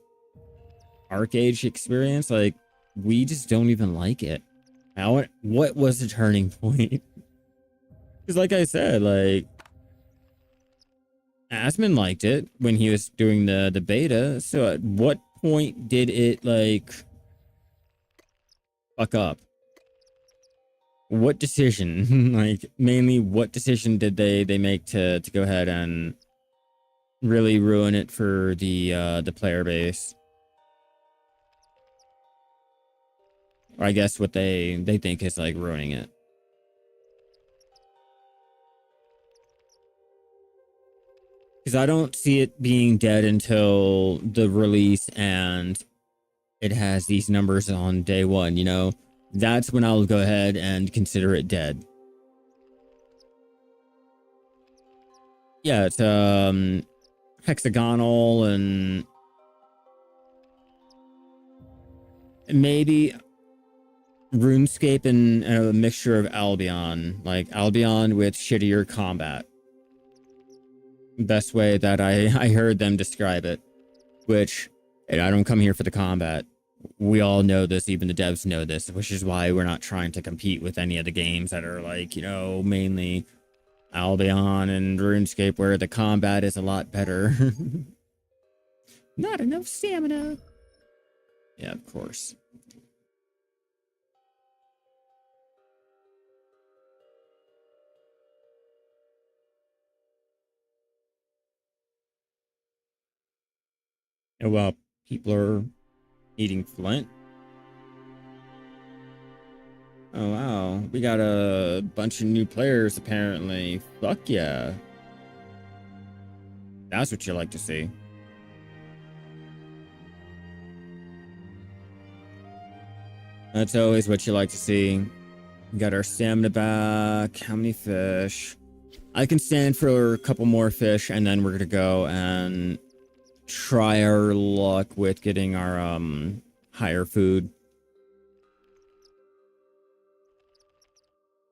arcade experience. Like, we just don't even like it. What was the turning point? Because like I said, like, Asmon liked it when he was doing the beta. So at what point did it, like, fuck up? What decision? Like, mainly what decision did they make to go ahead and really ruin it for the player base? Or I guess what they think is, like, ruining it. Because I don't see it being dead until the release and it has these numbers on day one, you know? That's when I'll go ahead and consider it dead. Yeah, it's hexagonal and maybe RuneScape and a mixture of Albion, like Albion with shittier combat. Best way that I heard them describe it, which, and I don't come here for the combat. We all know this, even the devs know this, which is why we're not trying to compete with any of the games that are, like, you know, mainly Albion and RuneScape, where the combat is a lot better. Not enough stamina. Yeah, of course. And while people are eating flint. Oh, wow. We got a bunch of new players, apparently. Fuck yeah. That's what you like to see. That's always what you like to see. We got our stamina back. How many fish? I can stand for a couple more fish, and then we're gonna go and try our luck with getting our higher food.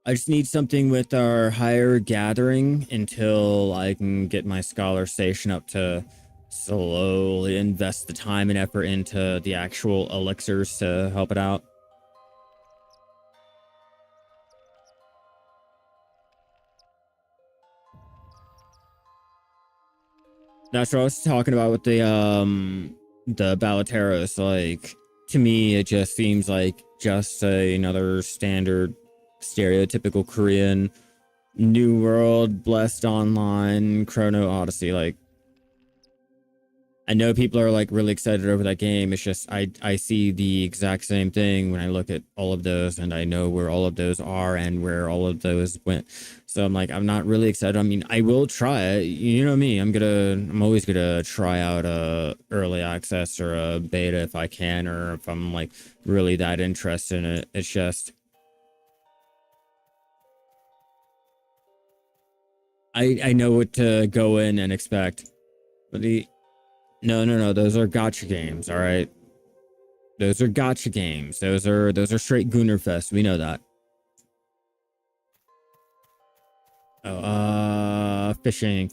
I just need something with our higher gathering until I can get my scholar station up to slowly invest the time and effort into the actual elixirs to help it out. That's what I was talking about with the Balateros. Like, to me, it just seems like just another standard, stereotypical Korean New World, Blessed Online, Chrono Odyssey. Like, I know people are like really excited over that game. It's just I see the exact same thing when I look at all of those, and I know where all of those are and where all of those went. So I'm like, I'm not really excited. I mean, I will try it. You know me. I'm always gonna try out a early access or a beta if I can, or if I'm like really that interested in it. It's just I know what to go in and expect. But no, those are gotcha games, all right? Those are gotcha games. Those are straight Goonerfest. We know that. Oh, fishing.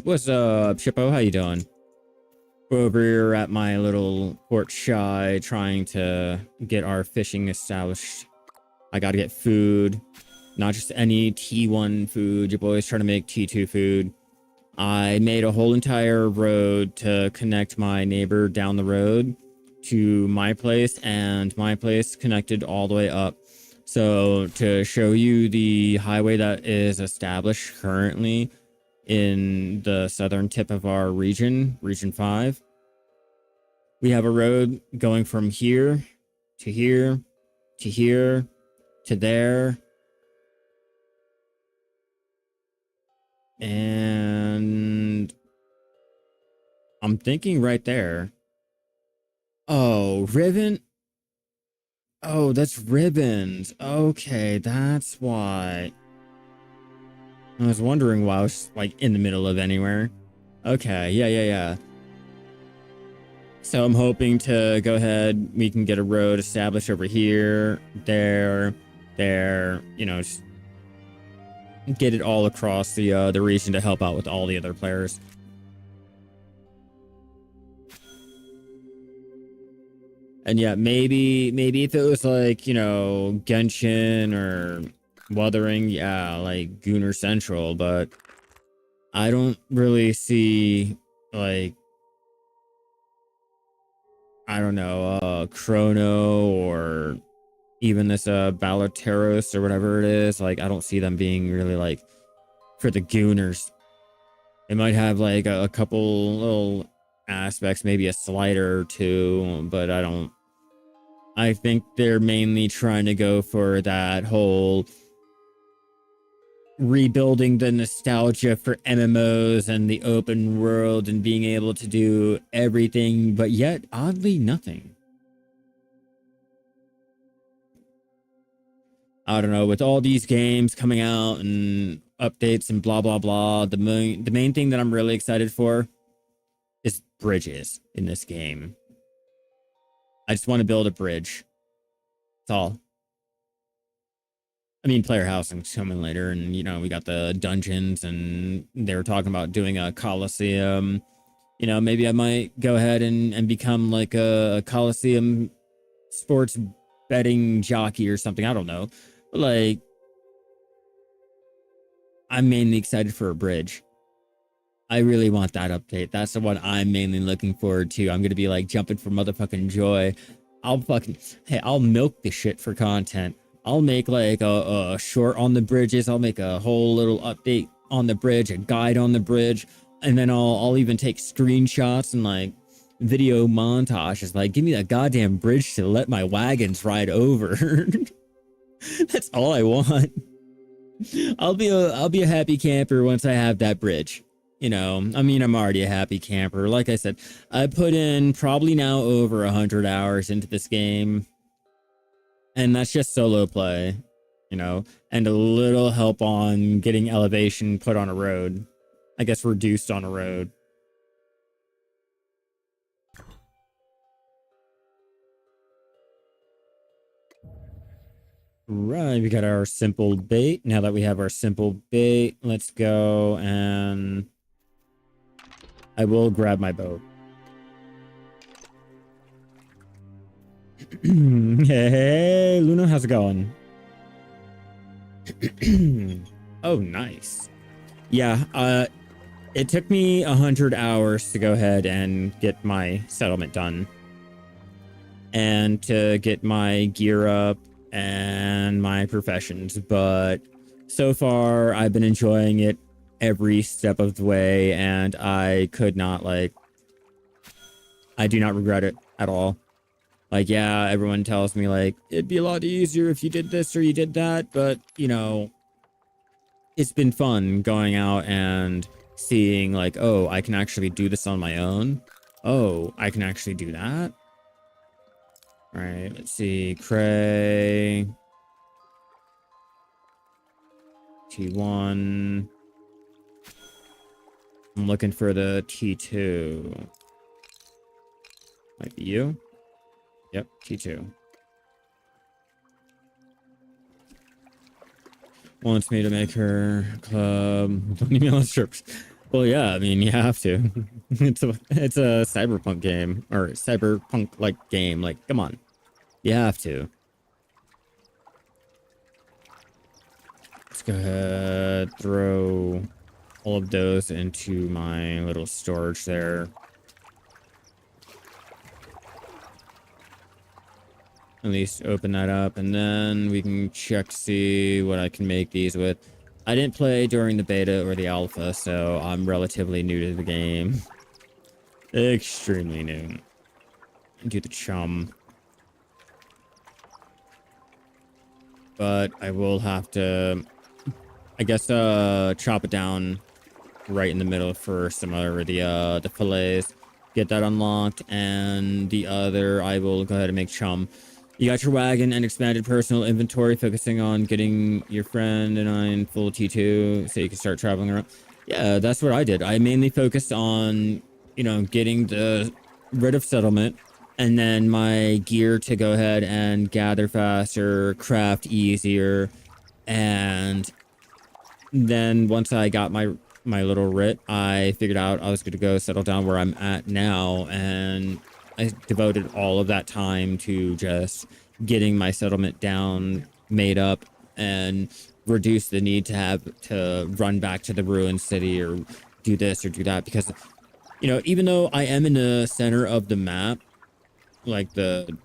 What's up, Shippo? How you doing? We're over here at my little port Shaii trying to get our fishing established. I gotta get food. Not just any T1 food. Your boy's trying to make T2 food. I made a whole entire road to connect my neighbor down the road to my place, and my place connected all the way up. So to show you the highway that is established currently in the southern tip of our region, Region 5, we have a road going from here to here to here to there. And I'm thinking right there. Oh, Ribbon. Oh, that's ribbons. Okay, that's why. I was wondering why I was like in the middle of anywhere. Okay, yeah. So I'm hoping to go ahead. We can get a road established over here, there, you know, just get it all across the region to help out with all the other players. And yeah, maybe if it was like, you know, Genshin or Wuthering, yeah, like Gooner Central, but I don't really see like, I don't know, Chrono or even this Balateros or whatever it is. Like, I don't see them being really like for the Gooners. It might have like a couple little aspects, maybe a slider or two, but I think they're mainly trying to go for that whole rebuilding the nostalgia for MMOs and the open world and being able to do everything, but yet oddly nothing. I don't know, with all these games coming out and updates and blah blah blah, the main thing that I'm really excited for is bridges in this game. I just want to build a bridge. That's all. I mean, player housing's coming later, and you know, we got the dungeons, and they were talking about doing a Coliseum. You know, maybe I might go ahead and become like a Coliseum sports betting jockey or something. I don't know. But like, I'm mainly excited for a bridge. I really want that update. That's the one I'm mainly looking forward to. I'm gonna be like jumping for motherfucking joy. I'll milk this shit for content. I'll make like a short on the bridges. I'll make a whole little update on the bridge, a guide on the bridge, and then I'll even take screenshots and like video montages. Like, give me that goddamn bridge to let my wagons ride over. That's all I want. I'll be a happy camper once I have that bridge. You know, I mean, I'm already a happy camper. Like I said, I put in probably now over 100 hours into this game. And that's just solo play, you know, and a little help on getting elevation put on a road. I guess reduced on a road. Right, we got our simple bait. Now that we have our simple bait, let's go and I will grab my boat. Hey, Luna, how's it going? Oh, nice. Yeah, It took me 100 hours to go ahead and get my settlement done and to get my gear up and my professions. But so far, I've been enjoying it every step of the way, and I could not, like, I do not regret it at all. Like, yeah, everyone tells me, like, it'd be a lot easier if you did this or you did that, but, you know, it's been fun going out and seeing, like, oh, I can actually do this on my own. Oh, I can actually do that. All right, let's see. Cray. T1. I'm looking for the T2. Might be you. Yep, T2. Wants me to make her club 20 million strips. Well, yeah, I mean, you have to. It's a cyberpunk game, or cyberpunk like game. Like, come on, you have to. Let's go ahead, throw all of those into my little storage there. At least open that up, and then we can check to see what I can make these with. I didn't play during the beta or the alpha, so I'm relatively new to the game. Extremely new. Do the chum. But I will have to, I guess, chop it down right in the middle for some other the fillets. Get that unlocked, and the other I will go ahead and make chum. You got your wagon and expanded personal inventory, focusing on getting your friend and I in full T2 so you can start traveling around. Yeah, that's what I did. I mainly focused on, you know, getting the rid of settlement and then my gear to go ahead and gather faster, craft easier, and then once I got my little writ, I figured out I was going to go settle down where I'm at now, and I devoted all of that time to just getting my settlement down, made up, and reduce the need to have to run back to the ruined city or do this or do that. Because, you know, even though I am in the center of the map, like the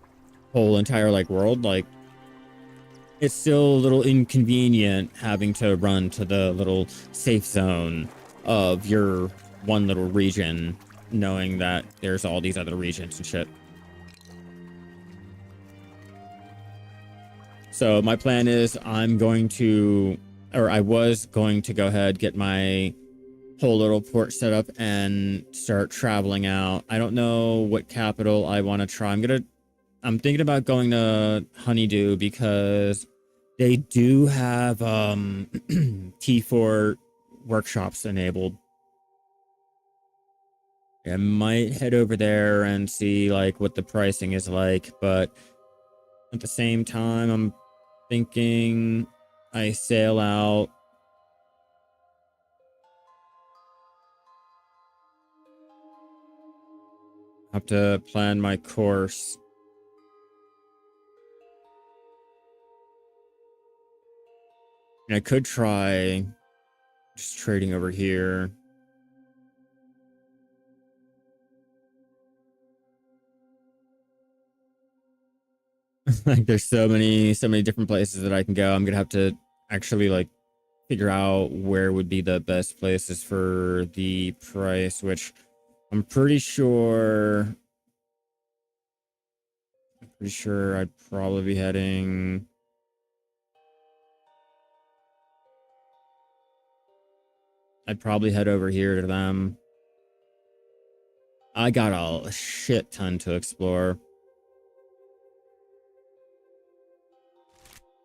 whole entire like world, like it's still a little inconvenient having to run to the little safe zone of your one little region, knowing that there's all these other regions and shit. So my plan is I'm going to, or I was going to go ahead, get my whole little port set up and start traveling out. I don't know what capital I want to try. I'm thinking about going to Honeydew because they do have T4 workshops enabled. I might head over there and see like what the pricing is like, but at the same time, I'm thinking I sail out. Have to plan my course. And I could try just trading over here. Like there's so many different places that I can go. I'm gonna have to actually like figure out where would be the best places for the price, which I'm pretty sure I'd probably be heading. I'd probably head over here to them. I got a shit ton to explore.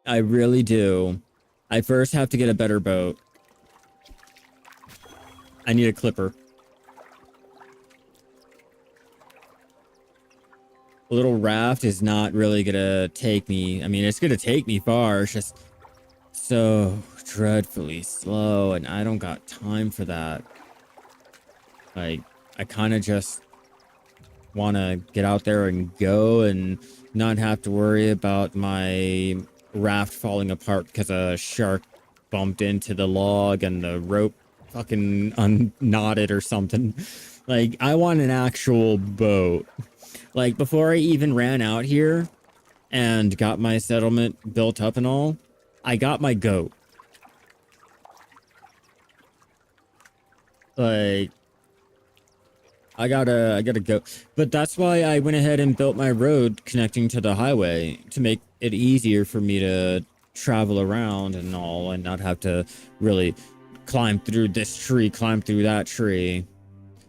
I really do. I first have to get a better boat. I need a clipper. A little raft is not really gonna take me. I mean, it's gonna take me far. It's just so dreadfully slow, and I don't got time for that. Like, I kind of just want to get out there and go and not have to worry about my raft falling apart because a shark bumped into the log and the rope fucking unknotted or something. Like, I want an actual boat. Like, before I even ran out here and got my settlement built up and all, I got my goat. Like, I gotta go. But that's why I went ahead and built my road connecting to the highway to make it easier for me to travel around and all and not have to really climb through this tree, climb through that tree.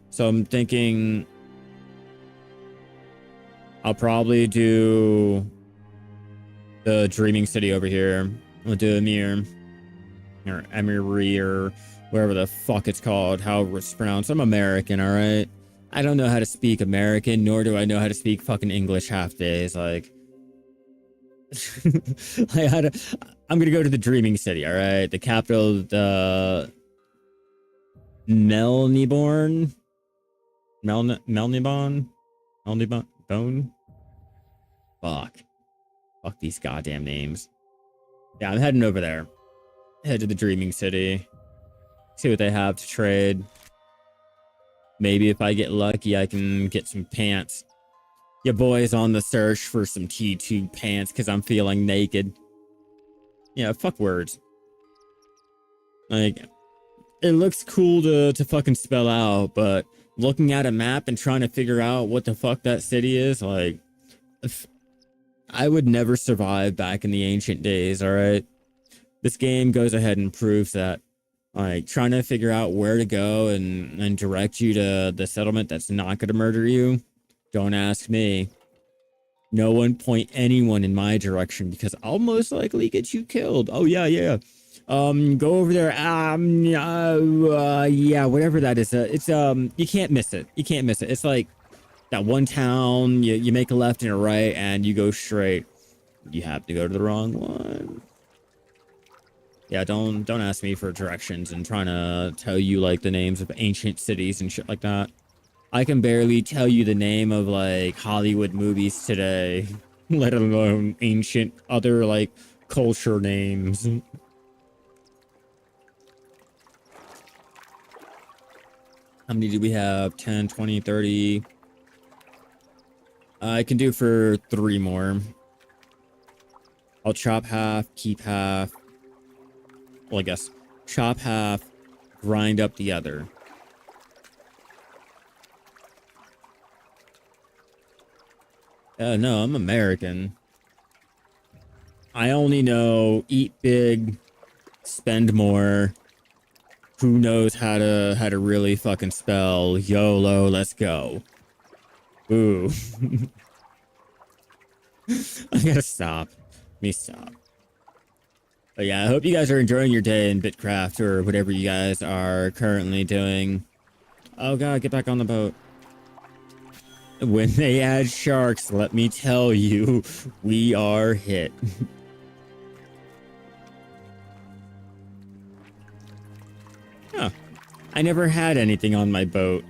So I'm thinking I'll probably do the Dreaming City over here. I'll do Emir or Emery or wherever the fuck it's called, however it's pronounced. I'm American, all right? I don't know how to speak American, nor do I know how to speak fucking English half days. Like, I'm gonna go to the Dreaming City, all right? The capital of the Melniborn? Melnibon? Melnibon? Fuck. Fuck these goddamn names. Yeah, I'm heading over there. Head to the Dreaming City. See what they have to trade. Maybe if I get lucky, I can get some pants. Your boy's on the search for some T2 pants because I'm feeling naked. Yeah, fuck words. Like, it looks cool to fucking spell out, but looking at a map and trying to figure out what the fuck that city is, like, I would never survive back in the ancient days, alright? This game goes ahead and proves that. Like, trying to figure out where to go and direct you to the settlement that's not going to murder you. Don't ask me. No one point anyone in my direction because I'll most likely get you killed. Oh, yeah, yeah. Go over there. Yeah, whatever that is. It's, you can't miss it. You can't miss it. It's like that one town, you make a left and a right and you go straight. You have to go to the wrong one. Yeah, don't ask me for directions and trying to tell you like the names of ancient cities and shit like that. I can barely tell you the name of like Hollywood movies today, let alone ancient other like culture names. How many do we have? 10, 20, 30. I can do for 3 more. I'll chop half, keep half. Well, I guess chop half, grind up the other. No, I'm American. I only know eat big, spend more. Who knows how to really fucking spell YOLO? Let's go. Ooh. I gotta stop. Let me stop. But yeah, I hope you guys are enjoying your day in Bitcraft or whatever you guys are currently doing. Oh god, get back on the boat. When they add sharks, let me tell you, we are hit. Huh. I never had anything on my boat,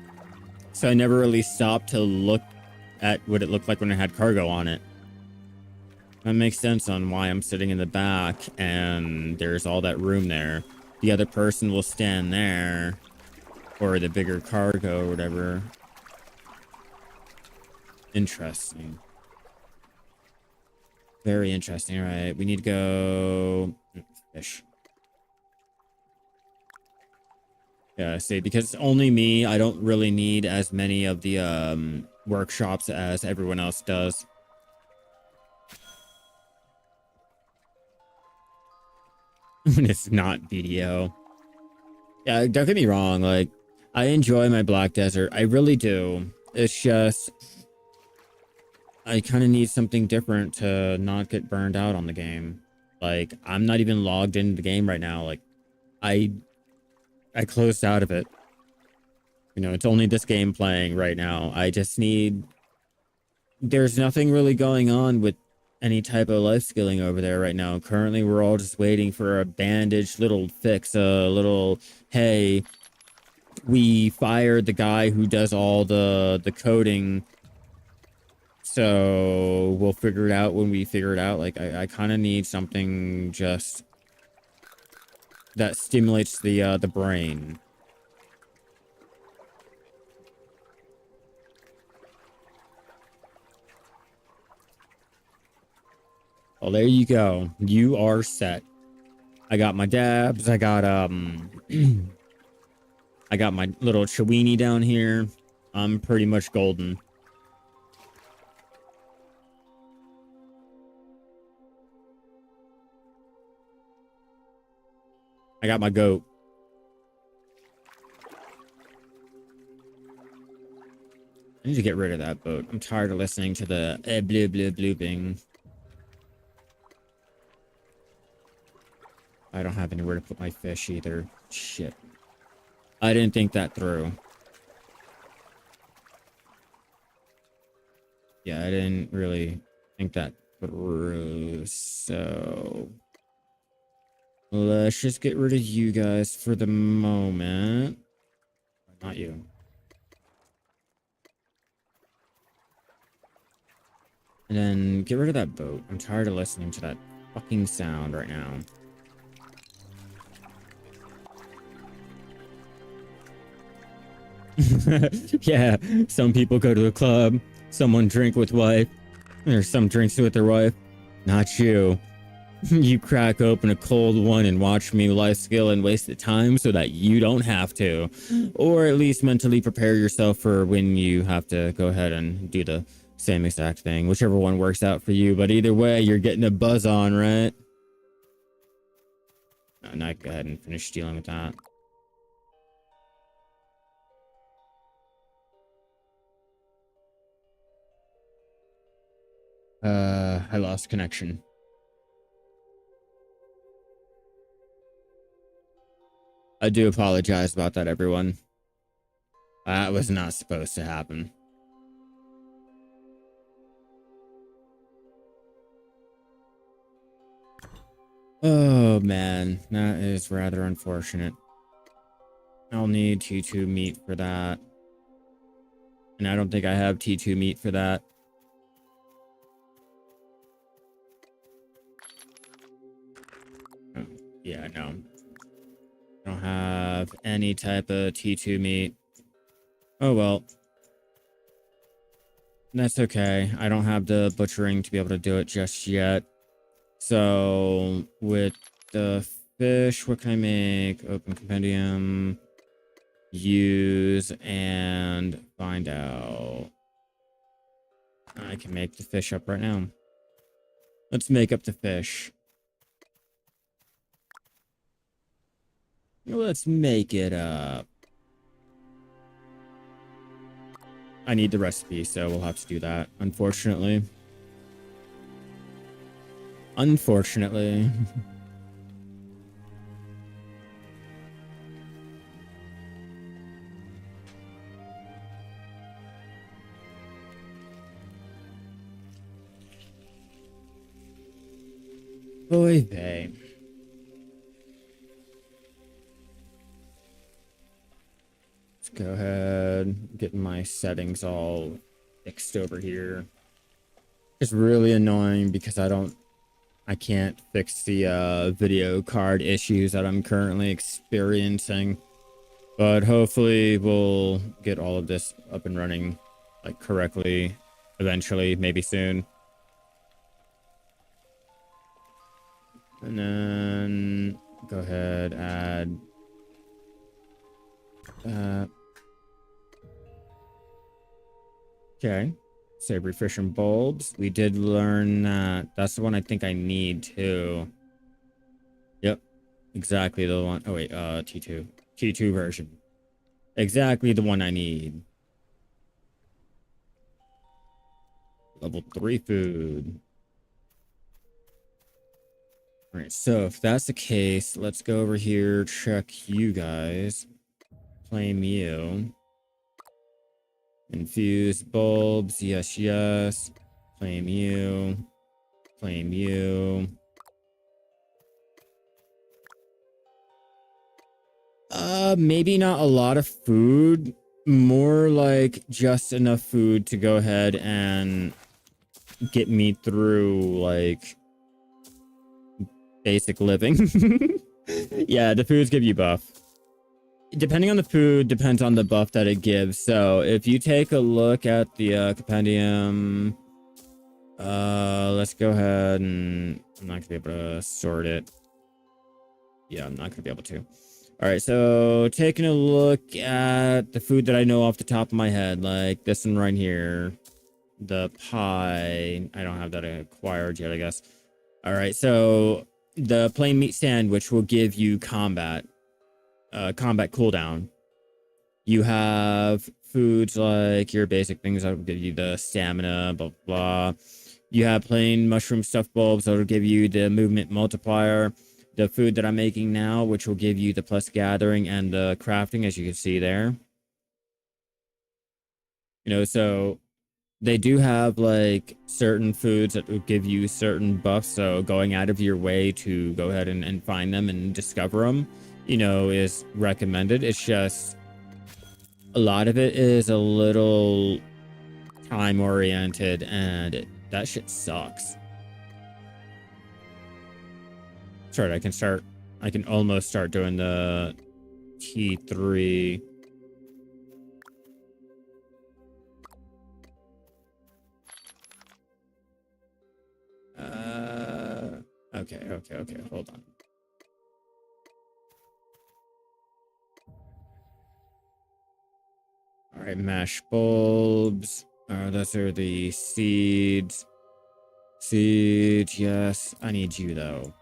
so I never really stopped to look at what it looked like when I had cargo on it. That makes sense on why I'm sitting in the back and there's all that room there. The other person will stand there for the bigger cargo or whatever. Interesting. Very interesting. All right, we need to go fish. Yeah, see, because it's only me, I don't really need as many of the workshops as everyone else does. When it's not video. Yeah, don't get me wrong, like, I enjoy my Black Desert. I really do. It's just I kind of need something different to not get burned out on the game. Like, I'm not even logged into the game right now. Like, I closed out of it. You know, it's only this game playing right now. I just need... There's nothing really going on with any type of life skilling over there right now. Currently, we're all just waiting for a bandaged little fix, a little, hey, we fired the guy who does all the coding, so we'll figure it out when we figure it out. Like, I kind of need something just that stimulates the brain. Well, there you go. You are set. I got my dabs. I got I got my little Shaii down here. I'm pretty much golden. I got my goat. I need to get rid of that boat. I'm tired of listening to the blue blue blooping. I don't have anywhere to put my fish either. Shit. I didn't think that through. Yeah, I didn't really think that through. So let's just get rid of you guys for the moment. Not you. And then get rid of that boat. I'm tired of listening to that fucking sound right now. Yeah, some people go to the club. Someone drink with wife. There's some drinks with their wife. Not you. You crack open a cold one and watch me life skill and waste the time so that you don't have to. Or at least mentally prepare yourself for when you have to go ahead and do the same exact thing. Whichever one works out for you. But either way, you're getting a buzz on, right? Now I can go ahead and finish dealing with that. I lost connection. I do apologize about that, everyone. That was not supposed to happen. Oh, man. That is rather unfortunate. I'll need T2 meat for that. And I don't think I have T2 meat for that. Oh, yeah, no. I don't have any type of T2 meat. Oh, well. That's okay. I don't have the butchering to be able to do it just yet. So, with the fish, what can I make? Open compendium. Use and find out. I can make the fish up right now. Let's make up the fish. Let's make it up. I need the recipe, so we'll have to do that, unfortunately. Unfortunately. Boy, they. Let's go ahead, get my settings all fixed over here. It's really annoying because I can't fix the video card issues that I'm currently experiencing. But hopefully we'll get all of this up and running like correctly eventually, maybe soon. And then go ahead, add that. Okay. Savory fish and bulbs. We did learn that. That's the one I think I need too. Yep. Exactly the one. Oh wait, T2. T2 version. Exactly the one I need. Level 3 food. Alright, so if that's the case, let's go over here, check you guys. Claim you. Infused bulbs, yes, yes. Claim you. Claim you. Maybe not a lot of food. More like just enough food to go ahead and get me through, like, basic living. Yeah, the foods give you buff. Depending on the food, depends on the buff that it gives. So if you take a look at the compendium, Let's go ahead and I'm not gonna be able to sort it. Yeah, I'm not gonna be able to. All right, so taking a look at the food that I know off the top of my head, like this one right here, the pie. I don't have that acquired yet, I guess. All right, so the plain meat sandwich will give you combat cooldown. You have foods like your basic things that will give you the stamina, blah, blah. You have plain mushroom stuffed bulbs that will give you the movement multiplier. The food that I'm making now, which will give you the plus gathering and the crafting, as you can see there. You know, so they do have like certain foods that will give you certain buffs. So going out of your way to go ahead and find them and discover them, you know, is recommended. It's just a lot of it is a little time oriented and that shit sucks. Sorry, I can almost start doing the T3. Okay, hold on. All right, mash bulbs. Those are the seeds. Seeds, yes. I need you, though.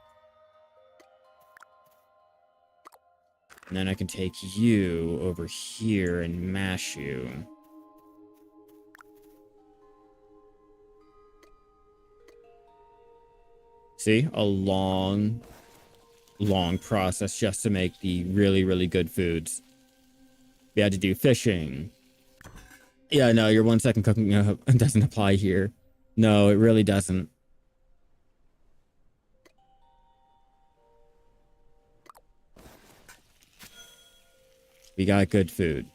And then I can take you over here and mash you. See? A long process just to make the really, really good foods. We had to do fishing. Yeah, no, your 1 second cooking doesn't apply here. No, it really doesn't. We got good food.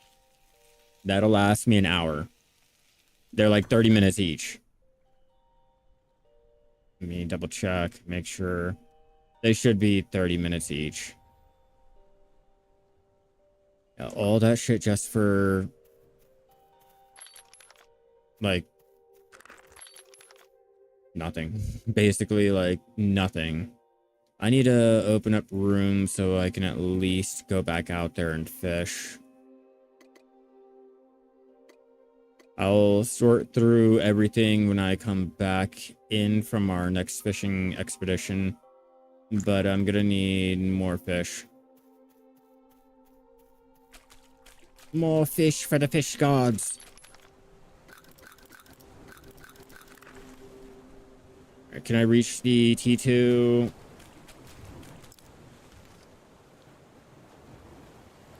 That'll last me an hour. They're like 30 minutes each. Let me double check, make sure. They should be 30 minutes each. Yeah, all that shit just for like nothing. Basically like nothing. I need to open up rooms so I can at least go back out there and fish. I'll sort through everything when I come back in from our next fishing expedition, but I'm gonna need more fish. More fish for the fish gods. Right, can I reach the T2?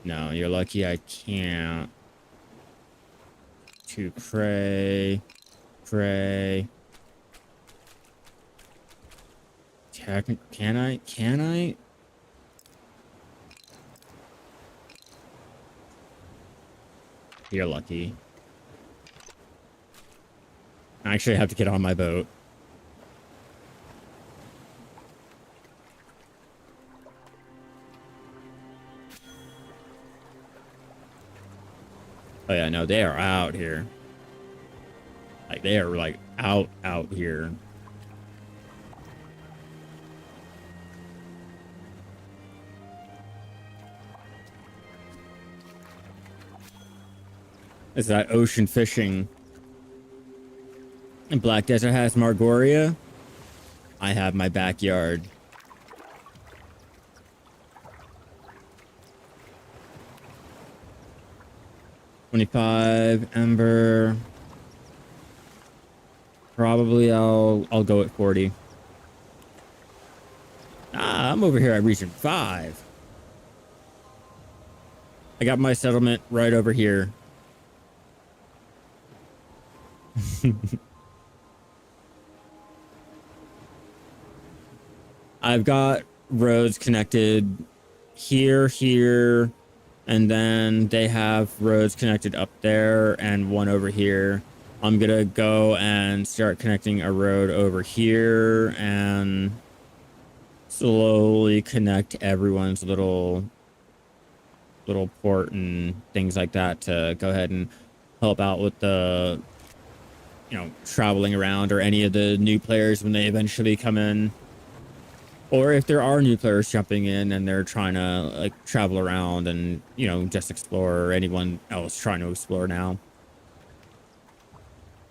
No, you're lucky I can't. To pray. Can I? You're lucky. I actually have to get on my boat. Oh yeah, no, they are out here. Like they are like out here. Is that ocean fishing? And Black Desert has Margoria. I have my backyard. $25 Ember. Probably I'll go at 40. Ah, I'm over here at region 5. I got my settlement right over here. I've got roads connected here, and then they have roads connected up there and one over here. I'm gonna go and start connecting a road over here and slowly connect everyone's little port and things like that to go ahead and help out with the traveling around, or any of the new players when they eventually come in. Or if there are new players jumping in and they're trying to like travel around and, just explore, or anyone else trying to explore now.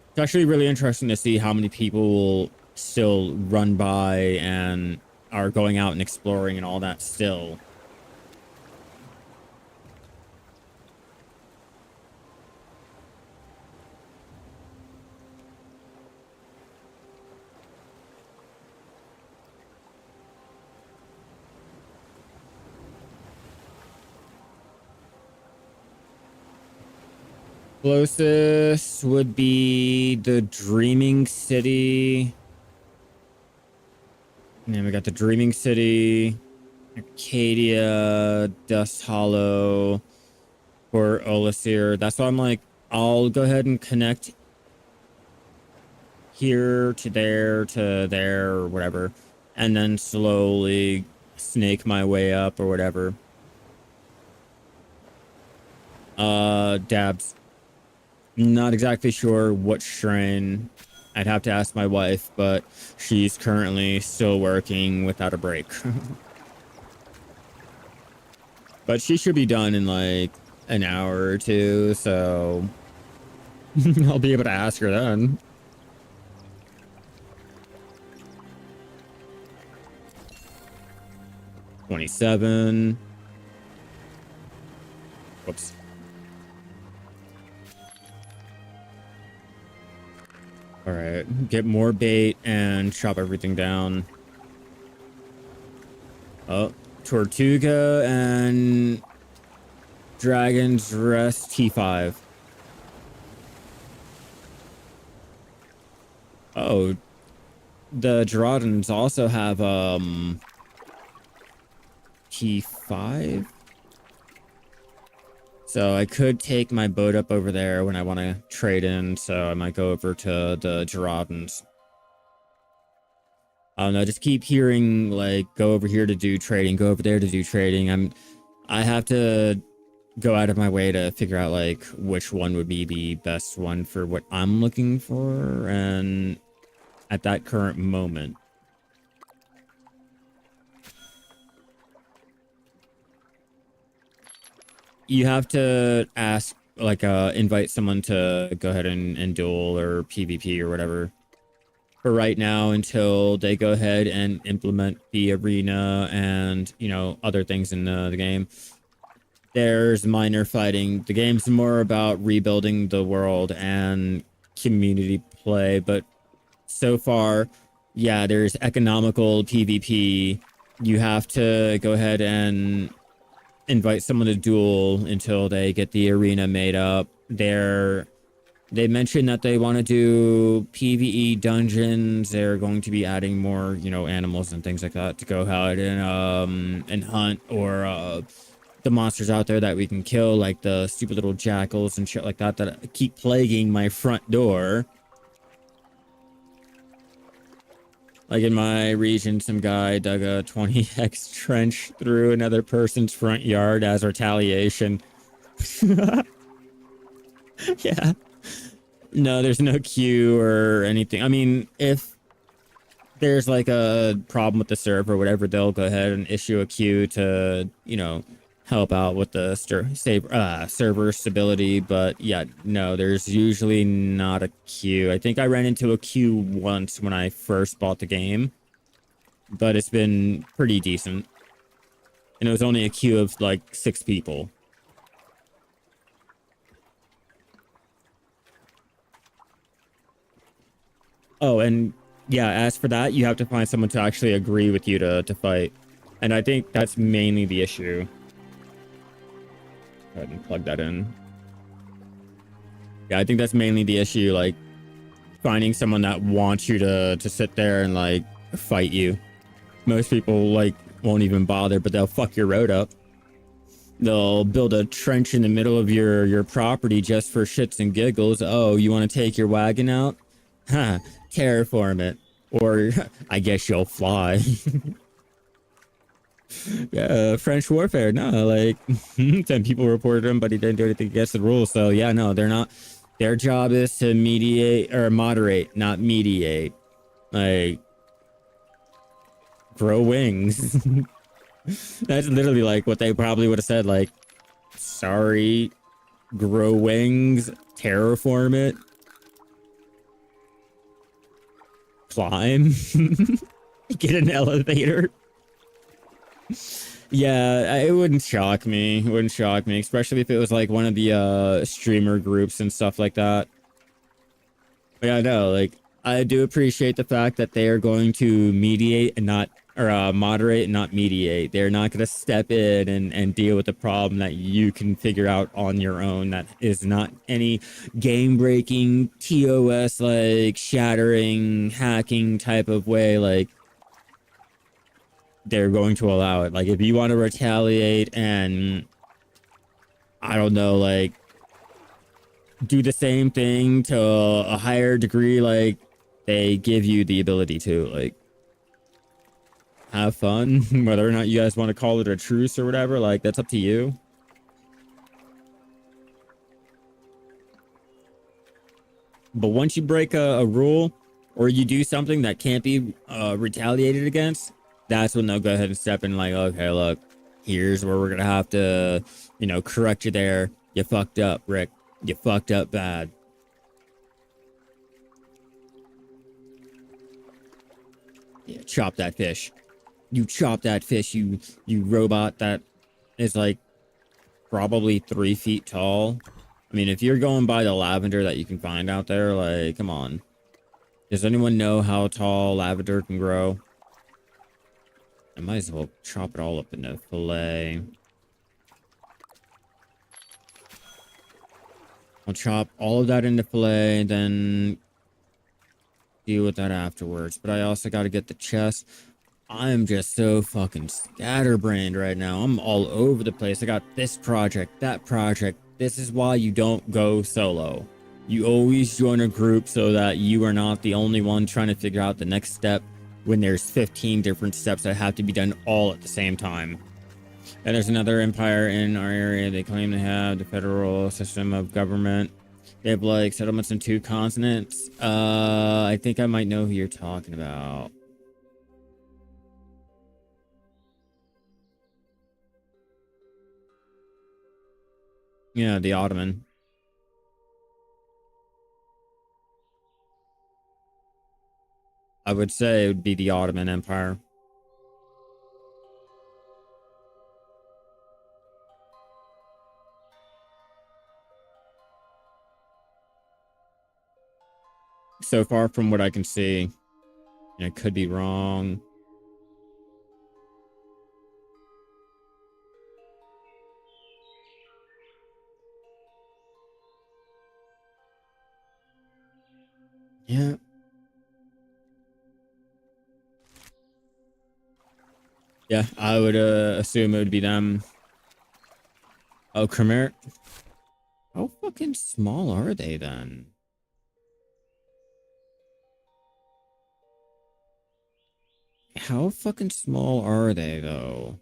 It's actually really interesting to see how many people will still run by and are going out and exploring and all that still. Closest would be the Dreaming City. And then we got the Dreaming City, Arcadia, Dust Hollow, or Olisir. That's why I'm like, I'll go ahead and connect here to there, or whatever, and then slowly snake my way up or whatever. Dabs. Not exactly sure what shrine. I'd have to ask my wife, but she's currently still working without a break. But she should be done in like an hour or two, so I'll be able to ask her then. $27. Whoops. All right, get more bait and chop everything down. Oh, Tortuga and Dragon's Rest T5. Oh, the Gerardins also have T5. So I could take my boat up over there when I want to trade in, so I might go over to the Gerardins. I don't know, just keep hearing, like, go over here to do trading, go over there to do trading. I have to go out of my way to figure out, like, which one would be the best one for what I'm looking for, and at that current moment. You have to ask, like, invite someone to go ahead and duel or PvP or whatever. For right now, until they go ahead and implement the arena and, other things in the game. There's minor fighting. The game's more about rebuilding the world and community play, but so far, yeah, there's economical PvP. You have to go ahead and invite someone to duel until they get the arena made up. They mentioned that they want to do PvE dungeons. They're going to be adding more, animals and things like that to go out and hunt, or the monsters out there that we can kill, like the stupid little jackals and shit like that that keep plaguing my front door. Like in my region, some guy dug a 20x trench through another person's front yard as retaliation. Yeah. No, there's no queue or anything. I mean, if there's like a problem with the server or whatever, they'll go ahead and issue a queue to, help out with the server stability. But yeah, no, there's usually not a queue. I think I ran into a queue once when I first bought the game, but it's been pretty decent. And it was only a queue of like 6 people. Oh, and yeah, as for that, you have to find someone to actually agree with you to fight. And I think that's mainly the issue. Go ahead and plug that in. Yeah, I think that's mainly the issue, like finding someone that wants you to sit there and like fight you. Most people like won't even bother, but they'll fuck your road up. They'll build a trench in the middle of your property just for shits and giggles. Oh, you want to take your wagon out? Ha, terraform it. Or I guess you'll fly. Yeah, French warfare. No, like 10 people reported him, but he didn't do anything against the rules. So yeah, no, they're not. Their job is to mediate or moderate, not mediate. Like, grow wings. That's literally like what they probably would have said. Like, sorry, grow wings, terraform it, climb, get an elevator. Yeah, it wouldn't shock me. It wouldn't shock me, especially if it was like one of the streamer groups and stuff like that. But yeah, no, like I do appreciate the fact that they are going to mediate and not or moderate and not mediate. They're not going to step in and deal with the problem that you can figure out on your own. That is not any game breaking, TOS like shattering, hacking type of way. Like they're going to allow it. Like if you want to retaliate and I don't know, like do the same thing to a higher degree, like they give you the ability to like have fun. Whether or not you guys want to call it a truce or whatever, like that's up to you. But once you break a rule or you do something that can't be retaliated against, that's when they'll go ahead and step in like, okay, look, here's where we're gonna have to, you know, correct you there. You fucked up, Rick. You fucked up bad. Yeah, chop that fish. You chop that fish, you robot that is like probably 3 feet tall. I mean, if you're going by the lavender that you can find out there, like, come on. Does anyone know how tall lavender can grow? I might as well chop it all up into fillet. I'll chop all of that into fillet, and then deal with that afterwards. But I also got to get the chest. I'm just so fucking scatterbrained right now. I'm all over the place. I got this project, that project. This is why you don't go solo. You always join a group so that you are not the only one trying to figure out the next step when there's 15 different steps that have to be done all at the same time. And there's another empire in our area. They claim to have the federal system of government. They have like settlements in 2 continents. I think I might know who you're talking about. Yeah, the Ottoman. I would say it would be the Ottoman Empire. So far from what I can see, and I could be wrong. Yeah. Yeah, I would assume it would be them. Oh, Khmer. How fucking small are they then? How fucking small are they though?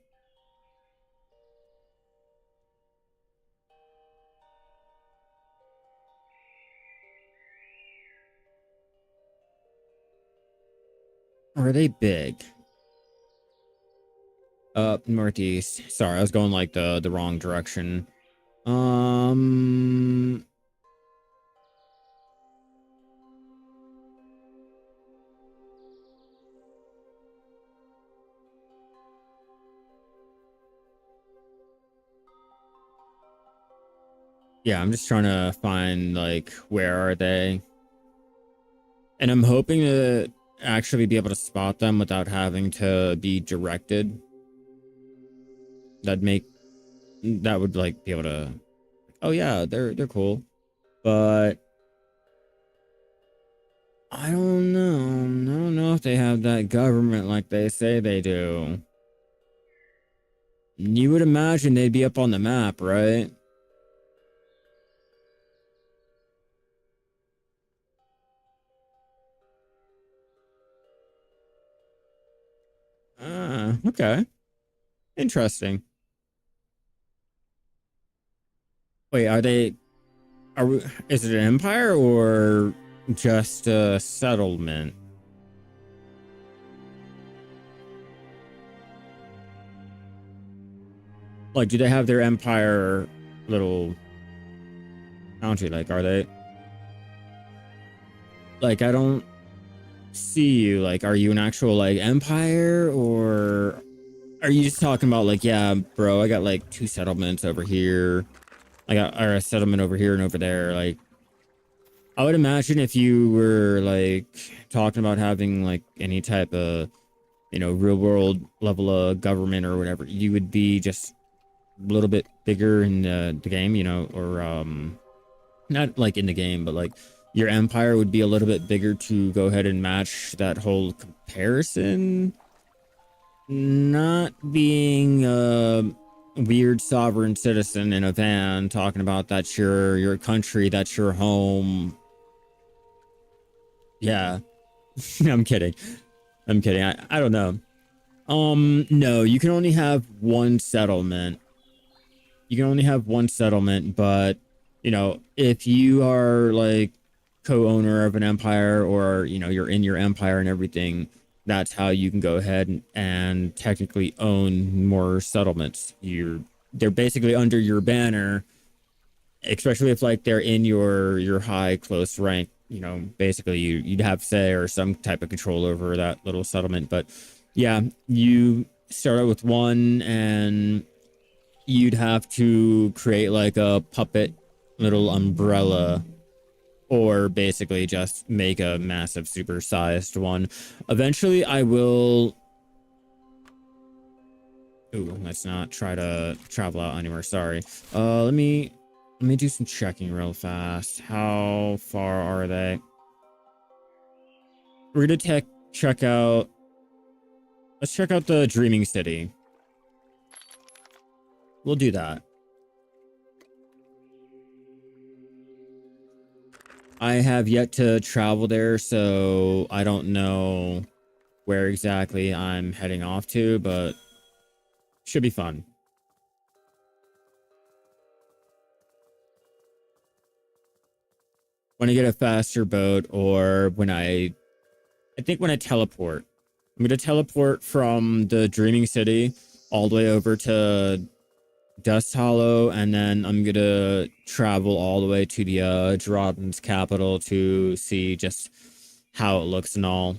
Or are they big? Northeast. Sorry, I was going like the wrong direction. Um, yeah, I'm just trying to find like where are they? And I'm hoping to actually be able to spot them without having to be directed. That'd make that would like be able to, oh yeah, they're cool. But I don't know. I don't know if they have that government like they say they do. You would imagine they'd be up on the map, right? Ah, okay. Interesting. Wait, are they? Is it an empire or just a settlement? Like, do they have their empire little boundary? Like, are they like, I don't see you. Like, are you an actual like empire, or are you just talking about like, yeah, bro, I got like 2 settlements over here. I got or a settlement over here and over there. Like, I would imagine if you were like talking about having like any type of, you know, real world level of government or whatever, you would be just a little bit bigger in the game, you know, or not like in the game, but like your empire would be a little bit bigger to go ahead and match that whole comparison. Not being a weird sovereign citizen in a van talking about that's your country, that's your home. Yeah. I'm kidding. I'm kidding. I don't know. No, you can only have one settlement. You can only have one settlement, but you know, if you are like co-owner of an empire, or you know, you're in your empire and everything, that's how you can go ahead and technically own more settlements. They're basically under your banner, especially if like they're in your high close rank. You know, basically you'd have say or some type of control over that little settlement. But yeah, you start out with one, and you'd have to create like a puppet little umbrella, or basically just make a massive supersized one. Eventually I will. Ooh, let's not try to travel out anywhere. Sorry. Let me do some checking real fast. How far are they? We're gonna check out. Let's check out the Dreaming City. We'll do that. I have yet to travel there, so I don't know where exactly I'm heading off to, but should be fun. When I get a faster boat, or when I think when I teleport, I'm going to teleport from the Dreaming City all the way over to Dust Hollow, and then I'm going to travel all the way to the Drawden's capital to see just how it looks and all.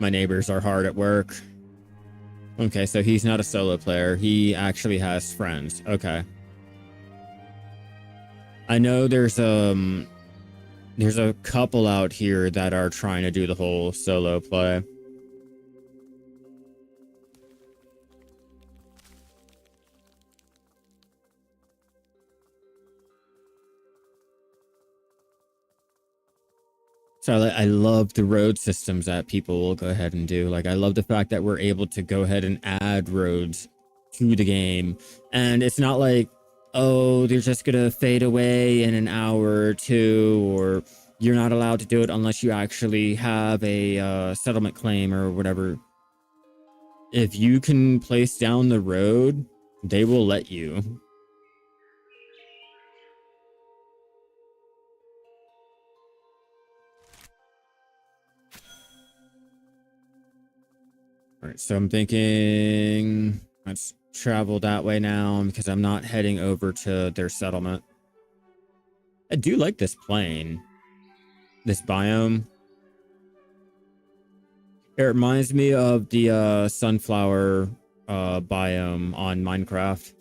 My neighbors are hard at work. Okay, so he's not a solo player. He actually has friends. Okay. I know there's a couple out here that are trying to do the whole solo play. So I love the road systems that people will go ahead and do. Like, I love the fact that we're able to go ahead and add roads to the game. And it's not like, oh, they're just going to fade away in an hour or two, or you're not allowed to do it unless you actually have a settlement claim or whatever. If you can place down the road, they will let you. All right, so I'm thinking let's travel that way now, because I'm not heading over to their settlement. I do like this plane, this biome. It reminds me of the sunflower biome on Minecraft.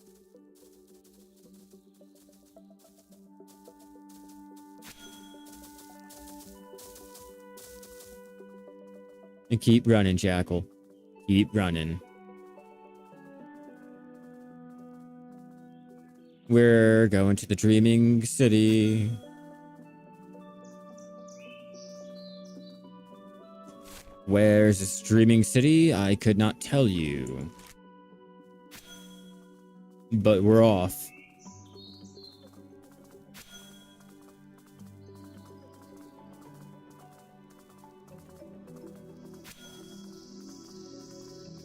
And keep running, Jackal. Keep running. We're going to the Dreaming City. Where's this Dreaming City? I could not tell you. But we're off.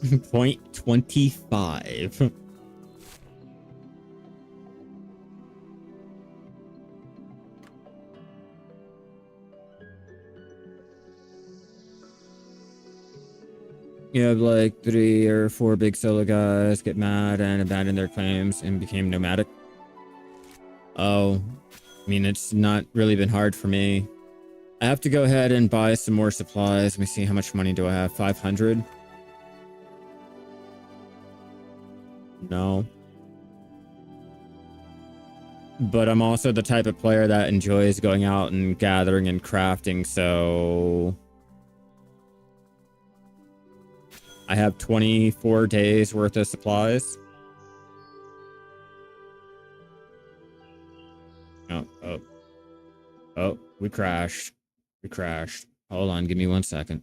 0.25. You have like 3 or 4 big solo guys get mad and abandon their claims and became nomadic. Oh, I mean, it's not really been hard for me. I have to go ahead and buy some more supplies. Let me see, how much money do I have? 500? No. But I'm also the type of player that enjoys going out and gathering and crafting, so I have 24 days worth of supplies. Oh, we crashed. We crashed. Hold on, give me 1 second.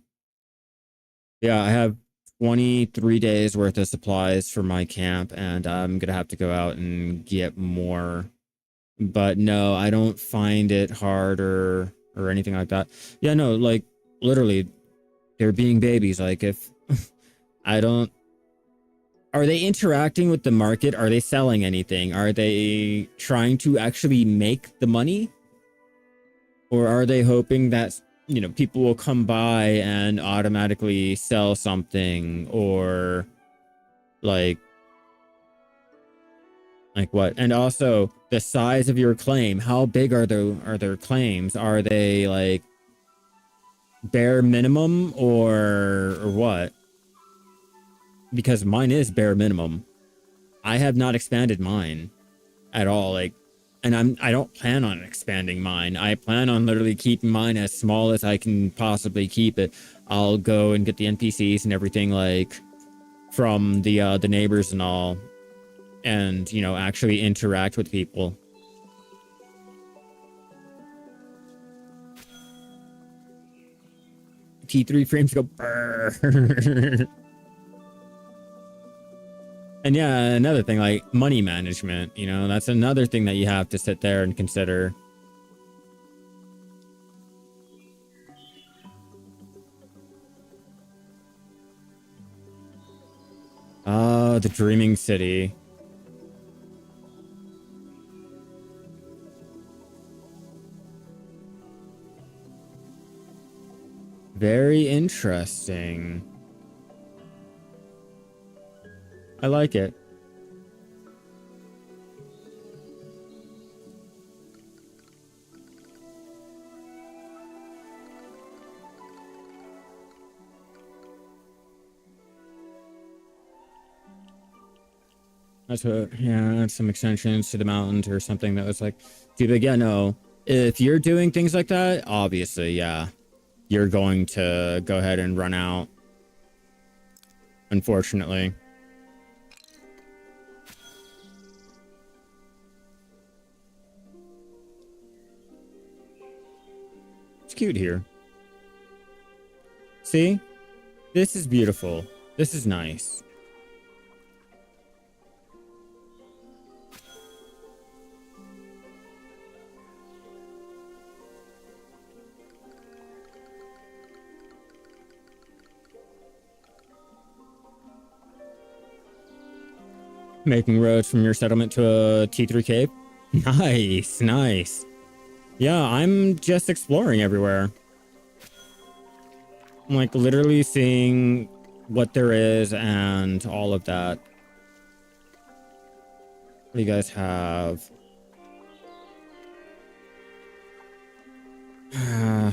Yeah, I have 23 days worth of supplies for my camp, and I'm gonna have to go out and get more. But no, I don't find it hard or anything like that. Yeah, no, like literally, they're being babies. Like if I don't, are they interacting with the market? Are they selling anything? Are they trying to actually make the money? Or are they hoping that, you know, people will come by and automatically sell something, or like what? And also the size of your claim. How big are their claims? Are they like bare minimum or what? Because mine is bare minimum. I have not expanded mine at all. Like, and I don't plan on expanding mine. I plan on literally keeping mine as small as I can possibly keep it. I'll go and get the NPCs and everything, like from the neighbors and all, and you know, actually interact with people. T3 frames go brrr. And yeah, another thing, like money management, you know, that's another thing that you have to sit there and consider. The Dreaming City. Very interesting. I like it. That's what, yeah, some extensions to the mountains or something that was like too big. Yeah, no. If you're doing things like that, obviously, yeah, you're going to go ahead and run out. Unfortunately. It's cute here. See? This is beautiful. This is nice. Making roads from your settlement to a T3 cave. Nice, nice. Yeah, I'm just exploring everywhere. I'm like literally seeing what there is and all of that. What do you guys have?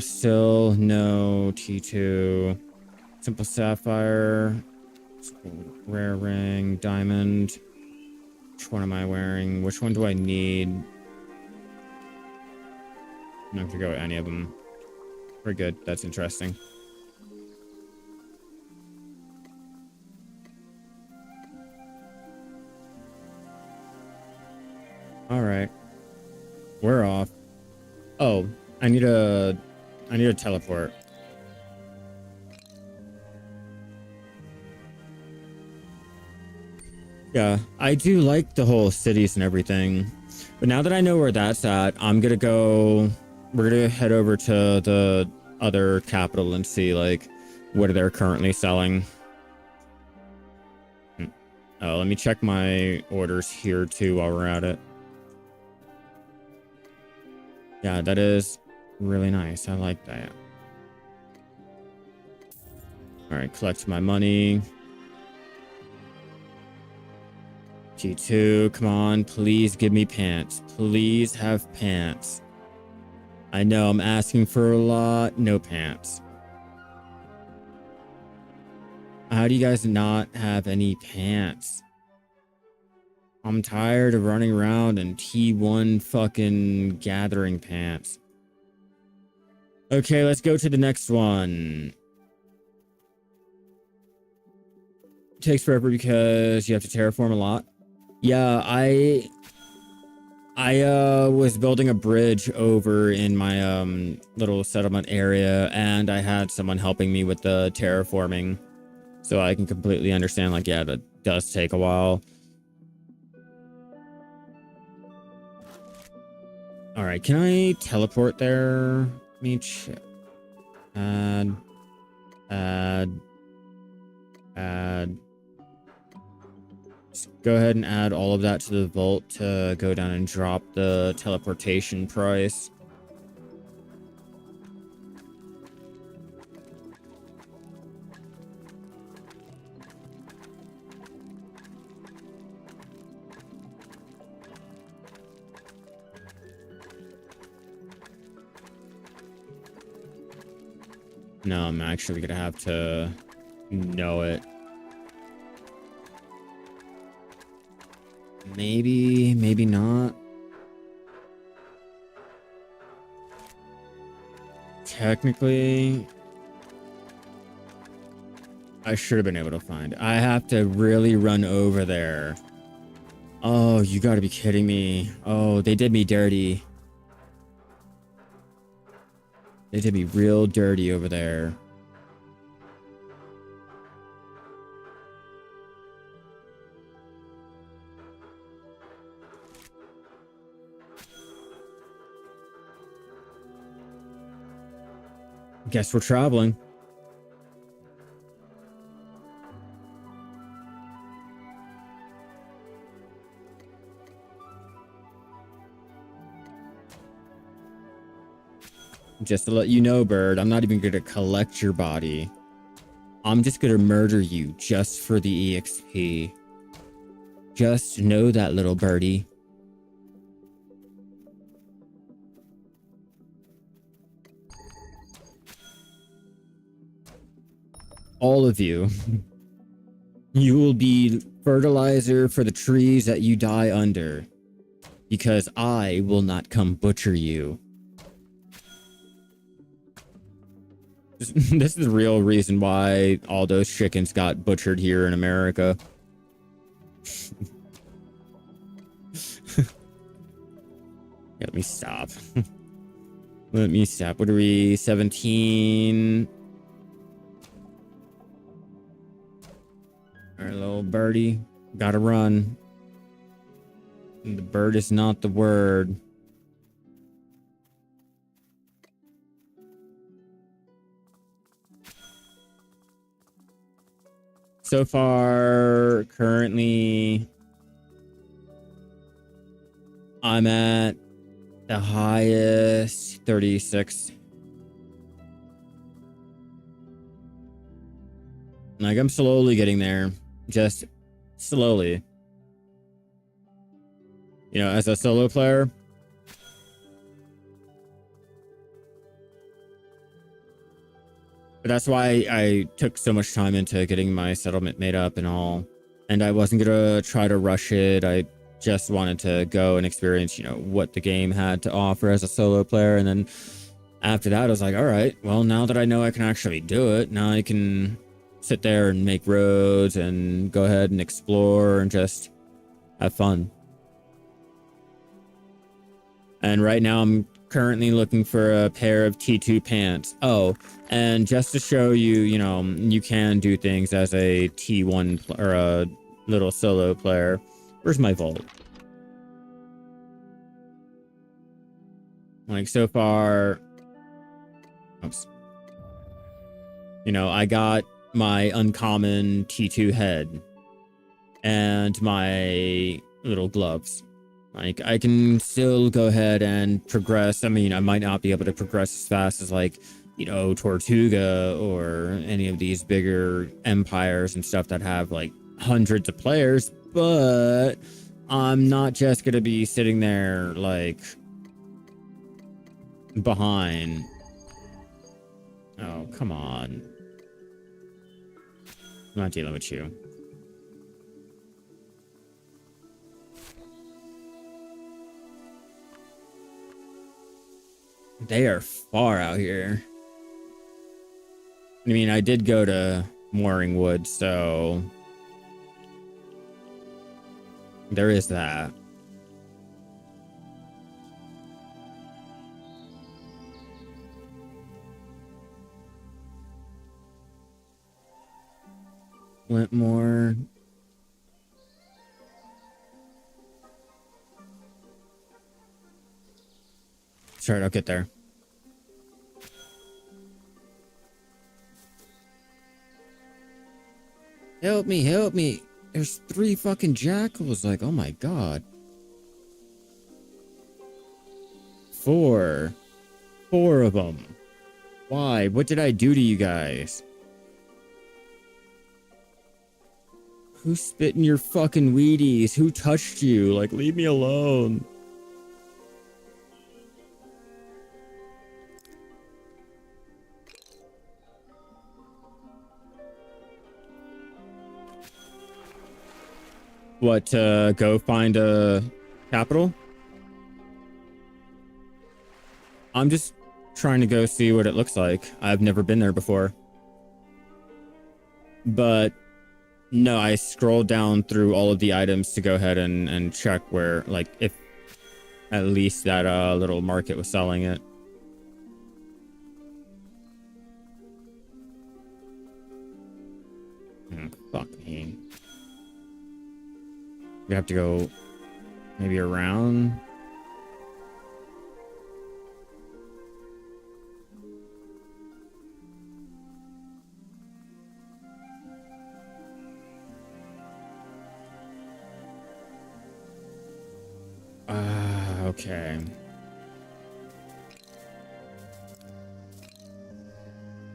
Still no T2. Simple sapphire. Rare ring. Diamond. Which one am I wearing? Which one do I need? I'm not gonna go with any of them. We're good. That's interesting. All right. We're off. Oh, I need a teleport. Yeah, I do like the whole cities and everything. But now that I know where that's at, we're gonna head over to the other capital and see like what they're currently selling. Oh, let me check my orders here too while we're at it. Yeah, that is really nice. I like that. All right, collect my money. G2, come on, please give me pants. Please have pants. I know I'm asking for a lot. No pants. How do you guys not have any pants? I'm tired of running around in T1 fucking gathering pants. Okay, let's go to the next one. It takes forever because you have to terraform a lot. Yeah, I was building a bridge over in my little settlement area, and I had someone helping me with the terraforming. So I can completely understand, like, yeah, that does take a while. All right, can I teleport there? Let me check. Add. Just go ahead and add all of that to the vault to go down and drop the teleportation price. No, I'm actually gonna have to know it. Maybe, maybe not. Technically, I should have been able to find it. I have to really run over there. Oh, you gotta be kidding me. Oh, they did me dirty. They did me real dirty over there. Guess we're traveling. Just to let you know, bird, I'm not even gonna collect your body. I'm just gonna murder you just for the EXP. Just know that, little birdie. All of you. You will be fertilizer for the trees that you die under. Because I will not come butcher you. This is the real reason why all those chickens got butchered here in America. Yeah, let me stop. Let me stop. What are we? 17. All right, little birdie. Gotta run. The bird is not the word. So far, currently, I'm at the highest 36. Like, I'm slowly getting there. Just slowly. You know, as a solo player. But that's why I took so much time into getting my settlement made up and all. And I wasn't gonna try to rush it. I just wanted to go and experience, you know, what the game had to offer as a solo player. And then after that, I was like, all right, well, now that I know I can actually do it, now I can sit there and make roads and go ahead and explore and just have fun. And right now I'm currently looking for a pair of T2 pants. Oh, and just to show you, you know, you can do things as a T1 or a little solo player. Where's my vault? Like, so far, oops. You know, I got my uncommon T2 head. and my little gloves. Like, I can still go ahead and progress. I mean, I might not be able to progress as fast as, like, you know, Tortuga or any of these bigger empires and stuff that have, like, hundreds of players, but I'm not just gonna be sitting there, like, behind. Oh, come on. I'm not dealing with you. They are far out here. I mean, I did go to Mooring Wood, so there is that. Wentmore. Sure, I'll get there. Help me, help me. There's 3 fucking jackals. Like, oh my god. 4. 4 of them. Why? What did I do to you guys? Who spit in your fucking Wheaties? Who touched you? Like, leave me alone. What, go find a capital? I'm just trying to go see what it looks like. I've never been there before. But no, I scrolled down through all of the items to go ahead and check where, like, if at least that little market was selling it. Oh, fuck me. We have to go maybe around. Okay.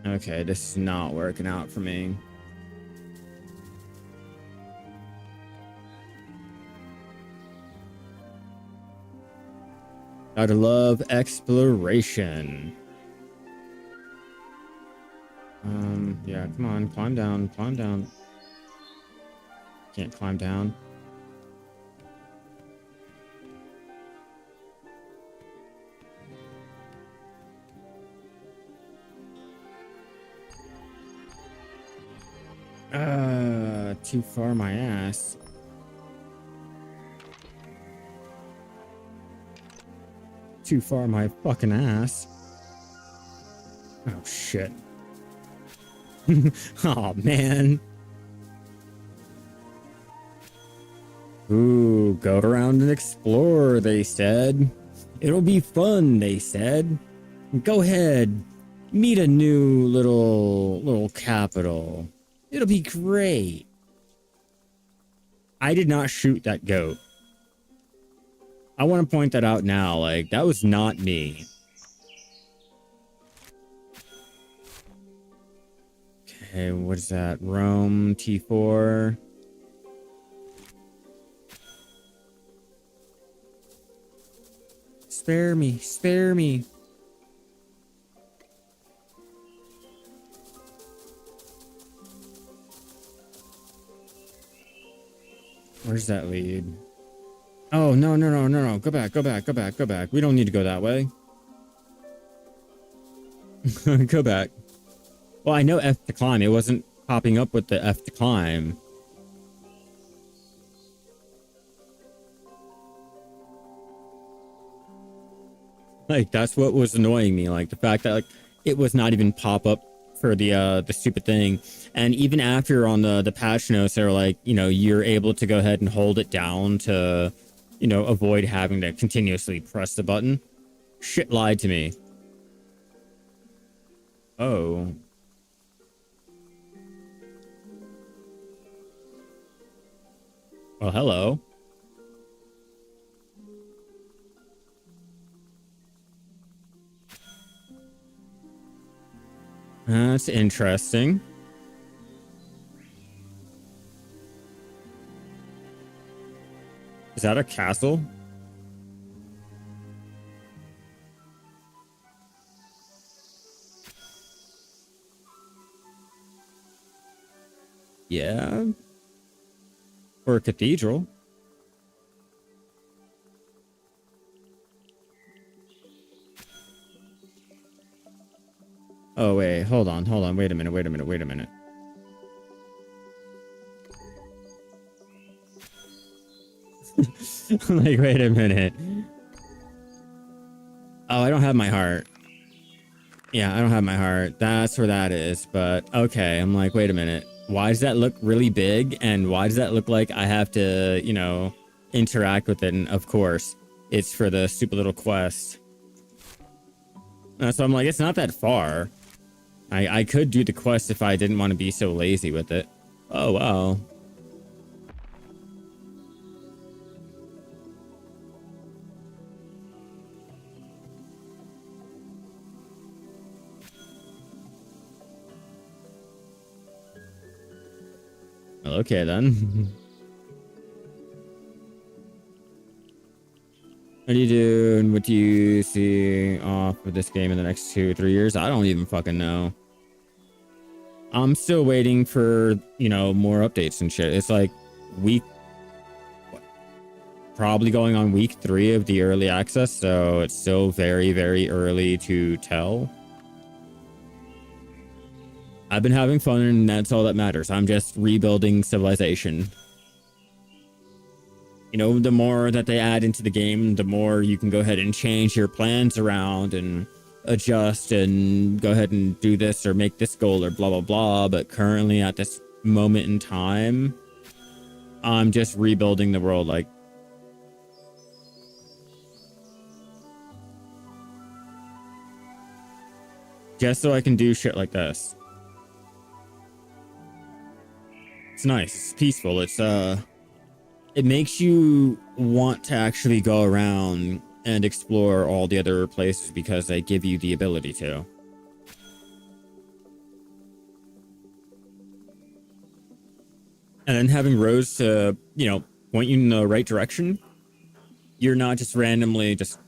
Okay, this is not working out for me. Gotta love exploration. Yeah, come on, climb down, climb down. Can't climb down. Too far my ass. Too far my fucking ass. Oh shit. Oh man. Ooh, go around and explore, they said. It'll be fun, they said. Go ahead. Meet a new little capital. It'll be great. I did not shoot that goat. I want to point that out now. Like, that was not me. Okay, what is that? Rome, T4. Spare me, spare me. Where's that lead? Oh, no, no, no, no, no. Go back, go back, go back, go back. We don't need to go that way. Go back. Well, I know F to climb. It wasn't popping up with the F to climb. Like, that's what was annoying me. Like, the fact that, like, it was not even pop up for the stupid thing. And even after on the patch notes, they're like, you know, you're able to go ahead and hold it down to, you know, avoid having to continuously press the button. Shit lied to me. Oh. Well, hello. That's interesting. Is that a castle? Yeah. Or a cathedral? Oh, wait. Hold on. Hold on. Wait a minute. Wait a minute. Wait a minute. Like, wait a minute. Oh, I don't have my heart. Yeah, I don't have my heart. That's where that is. But okay, I'm like, wait a minute. Why does that look really big? And why does that look like I have to, you know, interact with it? And of course, it's for the stupid little quest. So I'm like, it's not that far. I could do the quest if I didn't want to be so lazy with it. Oh, wow. Well, okay, then. What do you do and what do you see off of this game in the next 2 or 3 years? I don't even fucking know. I'm still waiting for, you know, more updates and shit. It's like week, probably going on week 3 of the early access, so it's still very, very early to tell. I've been having fun and that's all that matters. I'm just rebuilding civilization. You know, the more that they add into the game, the more you can go ahead and change your plans around and adjust and go ahead and do this or make this goal or blah, blah, blah. But currently at this moment in time, I'm just rebuilding the world like just so I can do shit like this. It's nice. It's peaceful. It makes you want to actually go around and explore all the other places because they give you the ability to. And then having roads to, you know, point you in the right direction. You're not just randomly just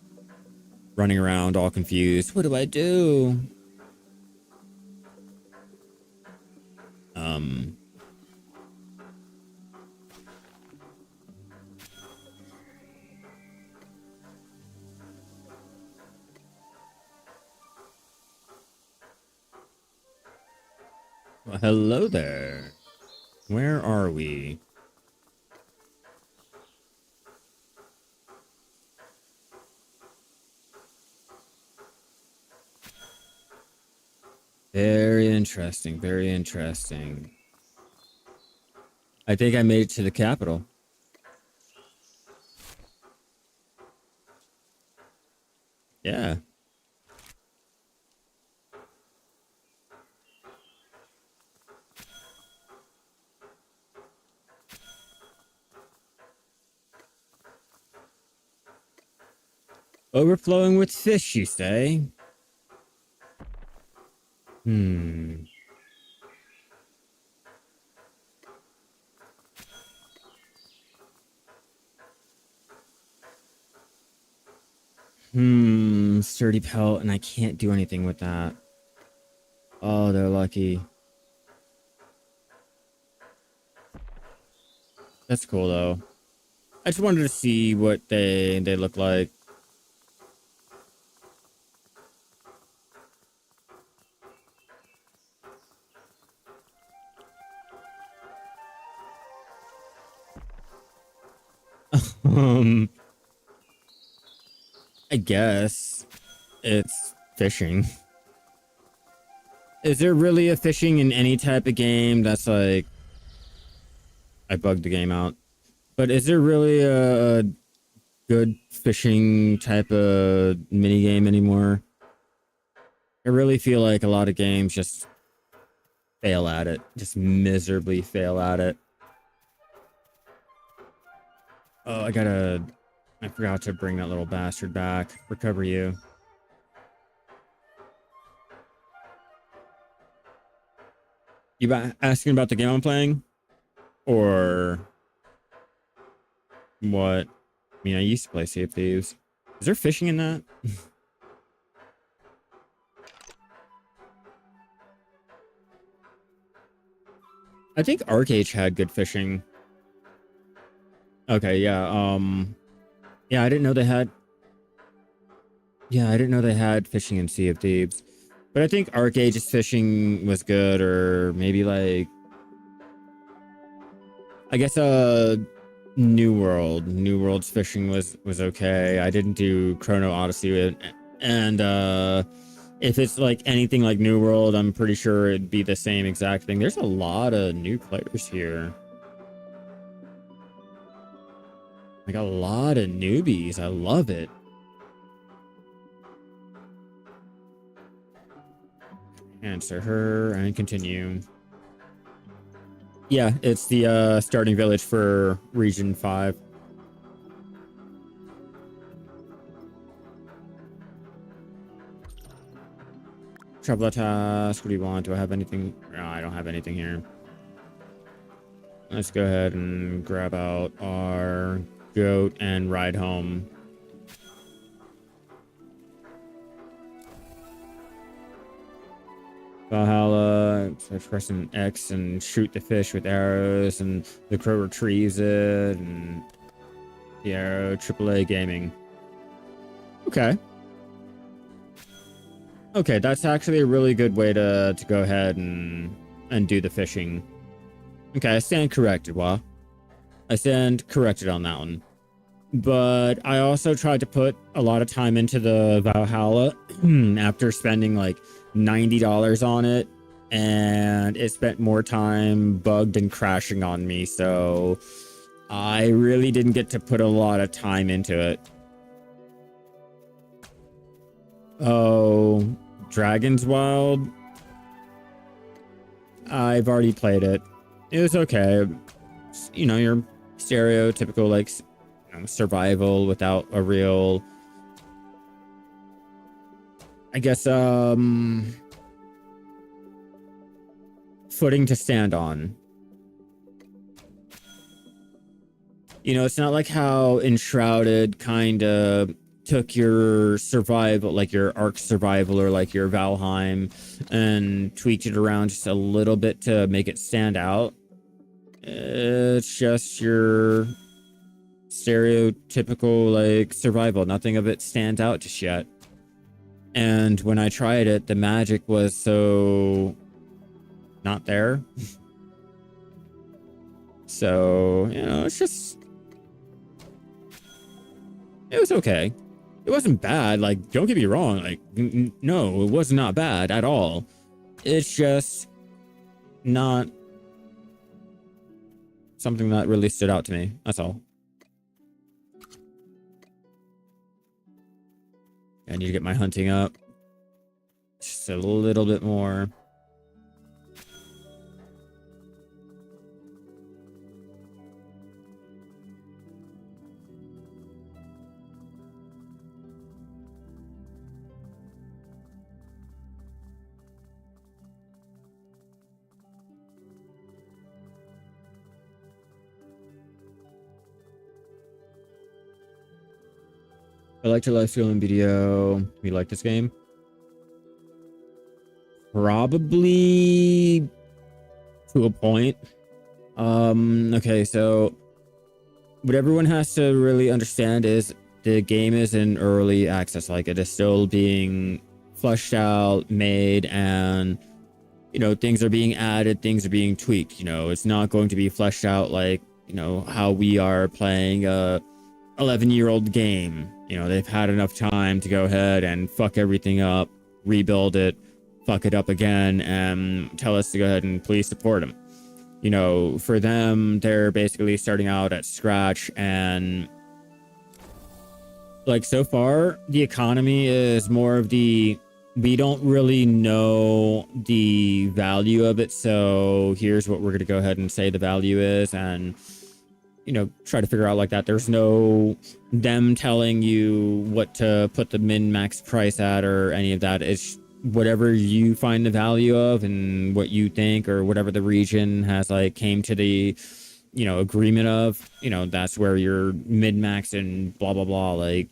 running around all confused. What do I do? Um, well, hello there. Where are we? Very interesting. Very interesting. I think I made it to the capital. Yeah. Overflowing with fish, you say? Hmm. Sturdy pelt, and I can't do anything with that. Oh, they're lucky. That's cool, though. I just wanted to see what they look like. Um, I guess it's fishing. Is there really a fishing in any type of game that's like... I bugged the game out. But is there really a good fishing type of mini game anymore? I really feel like a lot of games just fail at it. Just miserably fail at it. Oh, I forgot to bring that little bastard back. Recover you. You asking about the game I'm playing? Or what? I mean, I used to play Sea of Thieves. Is there fishing in that? I think Arcade had good fishing. Okay, yeah. Yeah, I didn't know they had. Yeah, I didn't know they had fishing in Sea of Thieves. But I think Arcade's fishing was good, or maybe like, I guess New World. New World's fishing was okay. I didn't do Chrono Odyssey with, and if it's like anything like New World, I'm pretty sure it'd be the same exact thing. There's a lot of new players here. Like a lot of newbies. I love it. Answer her and continue. Yeah, it's the starting village for Region 5. Travel task. What do you want? Do I have anything? No, I don't have anything here. Let's go ahead and grab out our goat and ride home. Valhalla, so press an X and shoot the fish with arrows, and the crow retrieves it, and the arrow, AAA gaming. Okay. Okay, that's actually a really good way to go ahead and do the fishing. Okay, I stand corrected, Wa. I stand corrected on that one. But I also tried to put a lot of time into the Valhalla after spending like $90 on it, and it spent more time bugged and crashing on me, so I really didn't get to put a lot of time into it. Oh, Dragon's Wild? I've already played it. It was okay. You know, your stereotypical like survival without a real, I guess, footing to stand on. You know, it's not like how Enshrouded kind of took your survival, like your Ark survival or like your Valheim, and tweaked it around just a little bit to make it stand out. It's just your stereotypical like survival. Nothing of it stands out just yet. And when I tried it, the magic was so not there. So, you know, it's just, it was okay. It wasn't bad. Like, don't get me wrong. Like, no, it was not bad at all. It's just not something that really stood out to me. That's all. I need to get my hunting up just a little bit more. I like to live stream video. You like this game? Probably to a point. Okay, so what everyone has to really understand is the game is in early access. Like, it is still being fleshed out, made, and, you know, things are being added, things are being tweaked. You know, it's not going to be fleshed out like, you know, how we are playing a 11-year-old game. You know, they've had enough time to go ahead and fuck everything up, rebuild it, fuck it up again, and tell us to go ahead and please support them. You know, for them, they're basically starting out at scratch, and like, so far the economy is more of the, we don't really know the value of it, so here's what we're going to go ahead and say the value is. And try to figure out like that. There's no them telling you what to put the min-max price at or any of that. It's whatever you find the value of and what you think, or whatever the region has like came to the agreement of, that's where your min-max and blah blah blah. Like,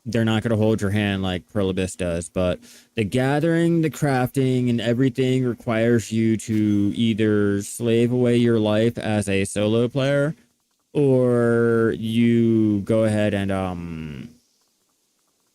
they're not going to hold your hand like Prolibus does, but the gathering, the crafting, and everything requires you to either slave away your life as a solo player, or you go ahead and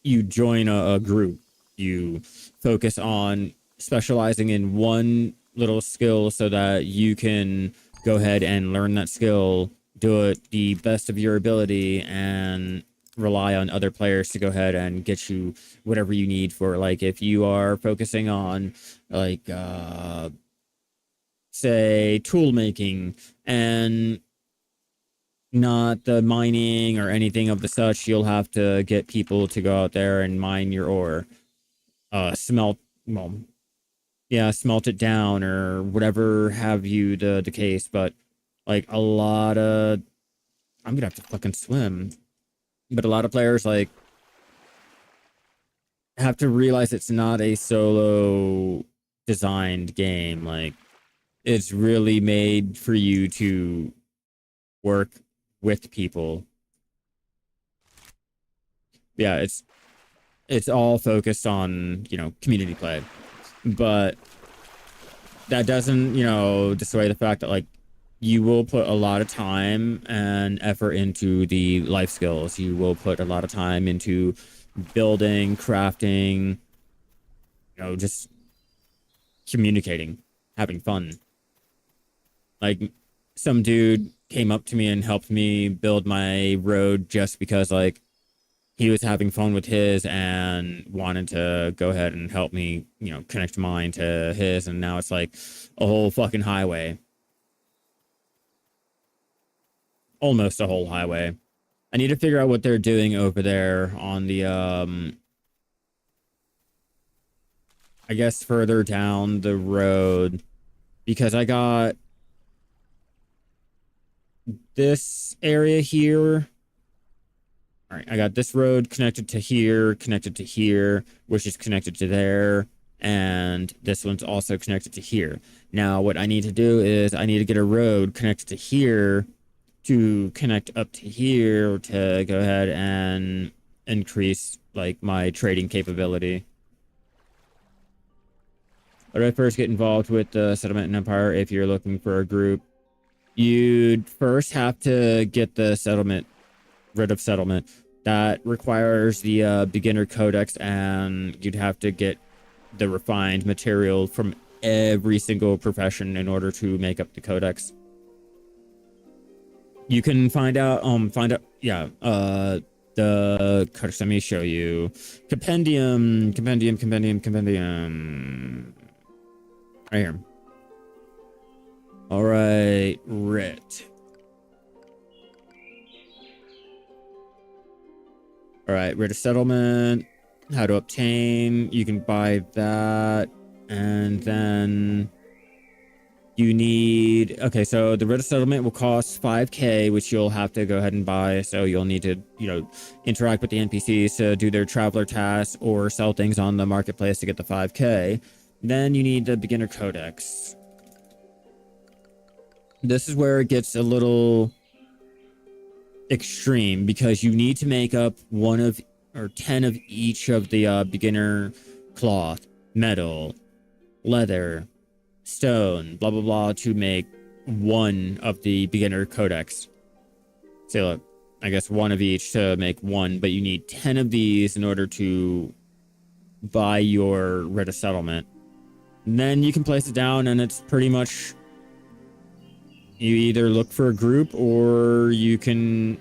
you join a group. You focus on specializing in one little skill so that you can go ahead and learn that skill, do it the best of your ability, and rely on other players to go ahead and get you whatever you need for, like, if you are focusing on like say tool making and not the mining or anything of the such, you'll have to get people to go out there and mine your ore, smelt well yeah, smelt it down or whatever have you the case. But like a lot of, I'm gonna have to fucking swim. But a lot of players like have to realize it's not a solo designed game. Like, it's really made for you to work with people. Yeah, it's all focused on, community play. But that doesn't, dissuade the fact that like you will put a lot of time and effort into the life skills. You will put a lot of time into building, crafting, just communicating, having fun. Like, some dude came up to me and helped me build my road just because like he was having fun with his and wanted to go ahead and help me, connect mine to his, and now it's like a whole fucking highway. Almost a whole highway. I need to figure out what they're doing over there on the I guess further down the road, because I got this area here. All right, I got this road connected to here, which is connected to there, and this one's also connected to here. Now, what I need to do is I need to get a road connected to here to connect up to here to go ahead and increase like my trading capability. But I first get involved with the settlement and empire. If you're looking for a group, you'd first have to get the settlement, rid of settlement. That requires the beginner codex, and you'd have to get the refined material from every single profession in order to make up the codex. You can find out, yeah, the codex. Let me show you. Compendium. Right here. All right, writ. All right, writ of settlement. How to obtain. You can buy that, and then you need, okay, so the writ of settlement will cost 5k, which you'll have to go ahead and buy. So you'll need to, interact with the NPCs to do their traveler tasks or sell things on the marketplace to get the 5k. Then you need the beginner codex. This is where it gets a little extreme, because you need to make up 10 of each of the beginner cloth, metal, leather, stone, blah blah blah, to make one of the beginner codex. So look, I guess one of each to make one, but you need 10 of these in order to buy your writ of settlement. And then you can place it down, and it's pretty much, you either look for a group or you can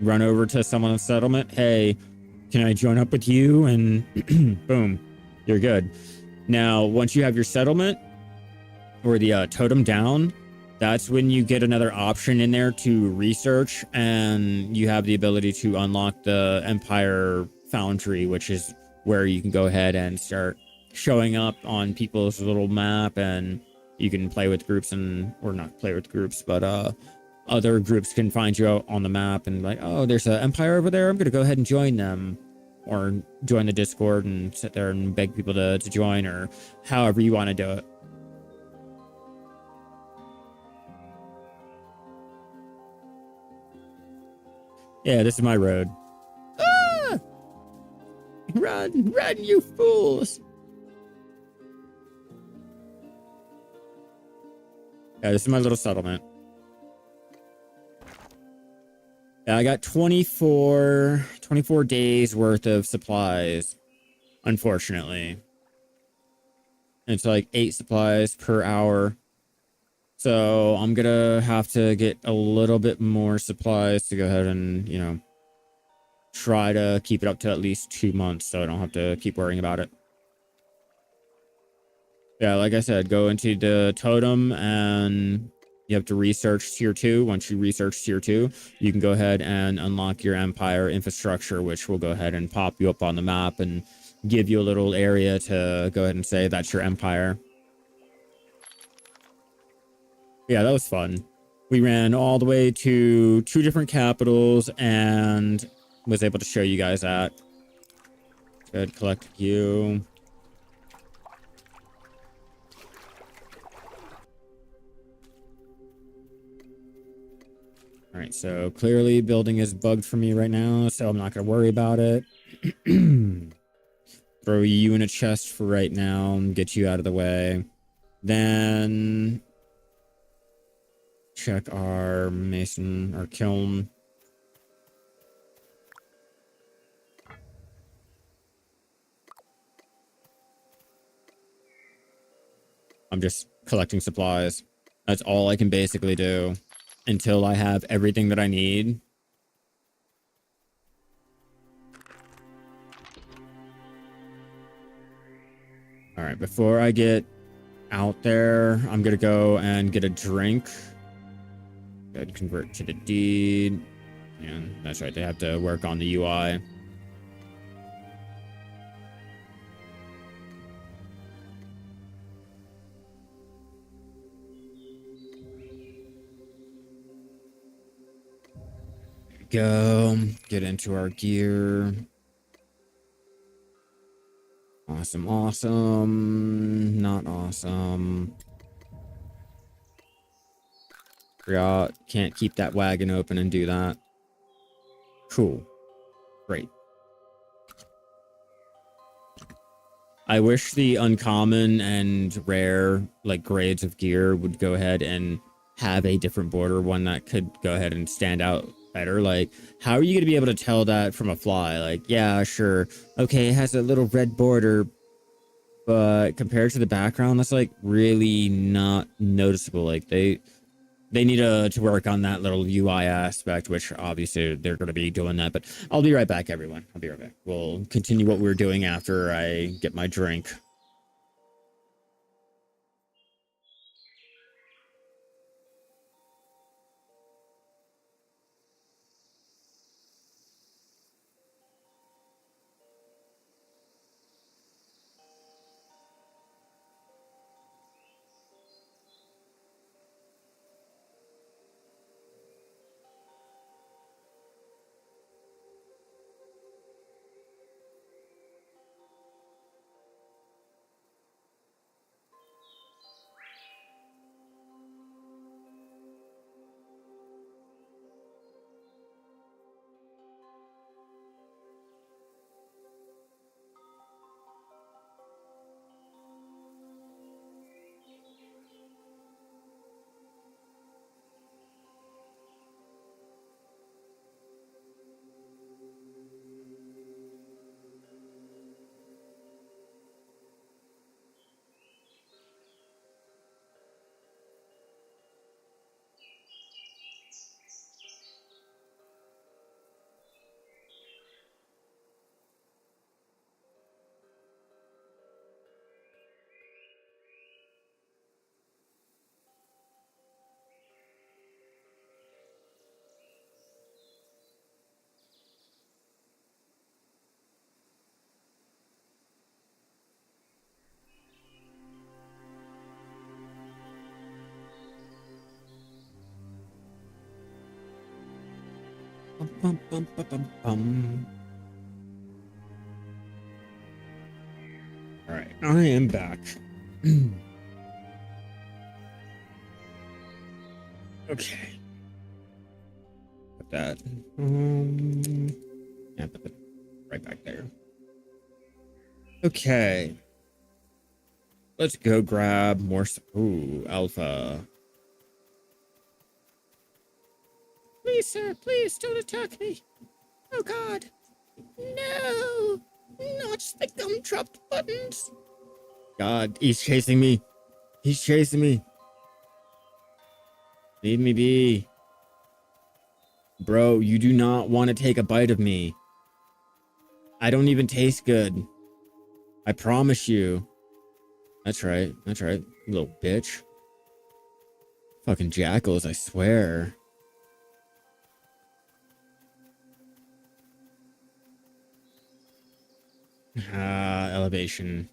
run over to someone's settlement. Hey, can I join up with you? And boom, you're good. Now, once you have your settlement or the totem down, that's when you get another option in there to research, and you have the ability to unlock the Empire Foundry, which is where you can go ahead and start showing up on people's little map, and you can play with groups, and or not play with groups, but other groups can find you out on the map and like, oh, there's an empire over there. I'm going to go ahead and join them, or join the Discord and sit there and beg people to join, or however you want to do it. Yeah, this is my road. Ah! Run, run, you fools! Yeah, this is my little settlement. Yeah, I got 24 days worth of supplies, unfortunately. It's like 8 supplies per hour. So I'm gonna have to get a little bit more supplies to go ahead and, you know, try to keep it up to at least 2 months so I don't have to keep worrying about it. Yeah, like I said, go into the totem and you have to research tier 2. Once you research tier 2, you can go ahead and unlock your empire infrastructure, which will go ahead and pop you up on the map and give you a little area to go ahead and say that's your empire. Yeah, that was fun. We ran all the way to 2 different capitals and was able to show you guys that. Good, collect you. All right, so clearly building is bugged for me right now, so I'm not going to worry about it. Throw you in a chest for right now and get you out of the way. Then check our mason, our kiln. I'm just collecting supplies. That's all I can basically do until I have everything that I need. All right, before I get out there, I'm going to go and get a drink. Good, convert to the deed. Yeah, that's right. They have to work on the UI. Go get into our gear. Awesome, awesome. Not awesome. Forgot. Can't keep that wagon open and do that. Cool. Great. I wish the uncommon and rare like grades of gear would go ahead and have a different border, one that could go ahead and stand out better. Like, how are you going to be able to tell that from a fly? Like, yeah, sure. Okay, it has a little red border, but compared to the background, that's like really not noticeable. Like they need to work on that little UI aspect, which obviously they're going to be doing that. But I'll be right back, everyone. I'll be right back. We'll continue what we're doing after I get my drink. Bum, bum, bum, bum, bum. All right, I am back. Okay. Put that. Yeah, put that right back there. Okay. Let's go grab more. Ooh, alpha. Please, sir, please don't attack me. Oh, God. No. Not the gumdropped buttons. God, he's chasing me. He's chasing me. Leave me be. Bro, you do not want to take a bite of me. I don't even taste good. I promise you. That's right. That's right. You little bitch. Fucking jackals, I swear. Elevation.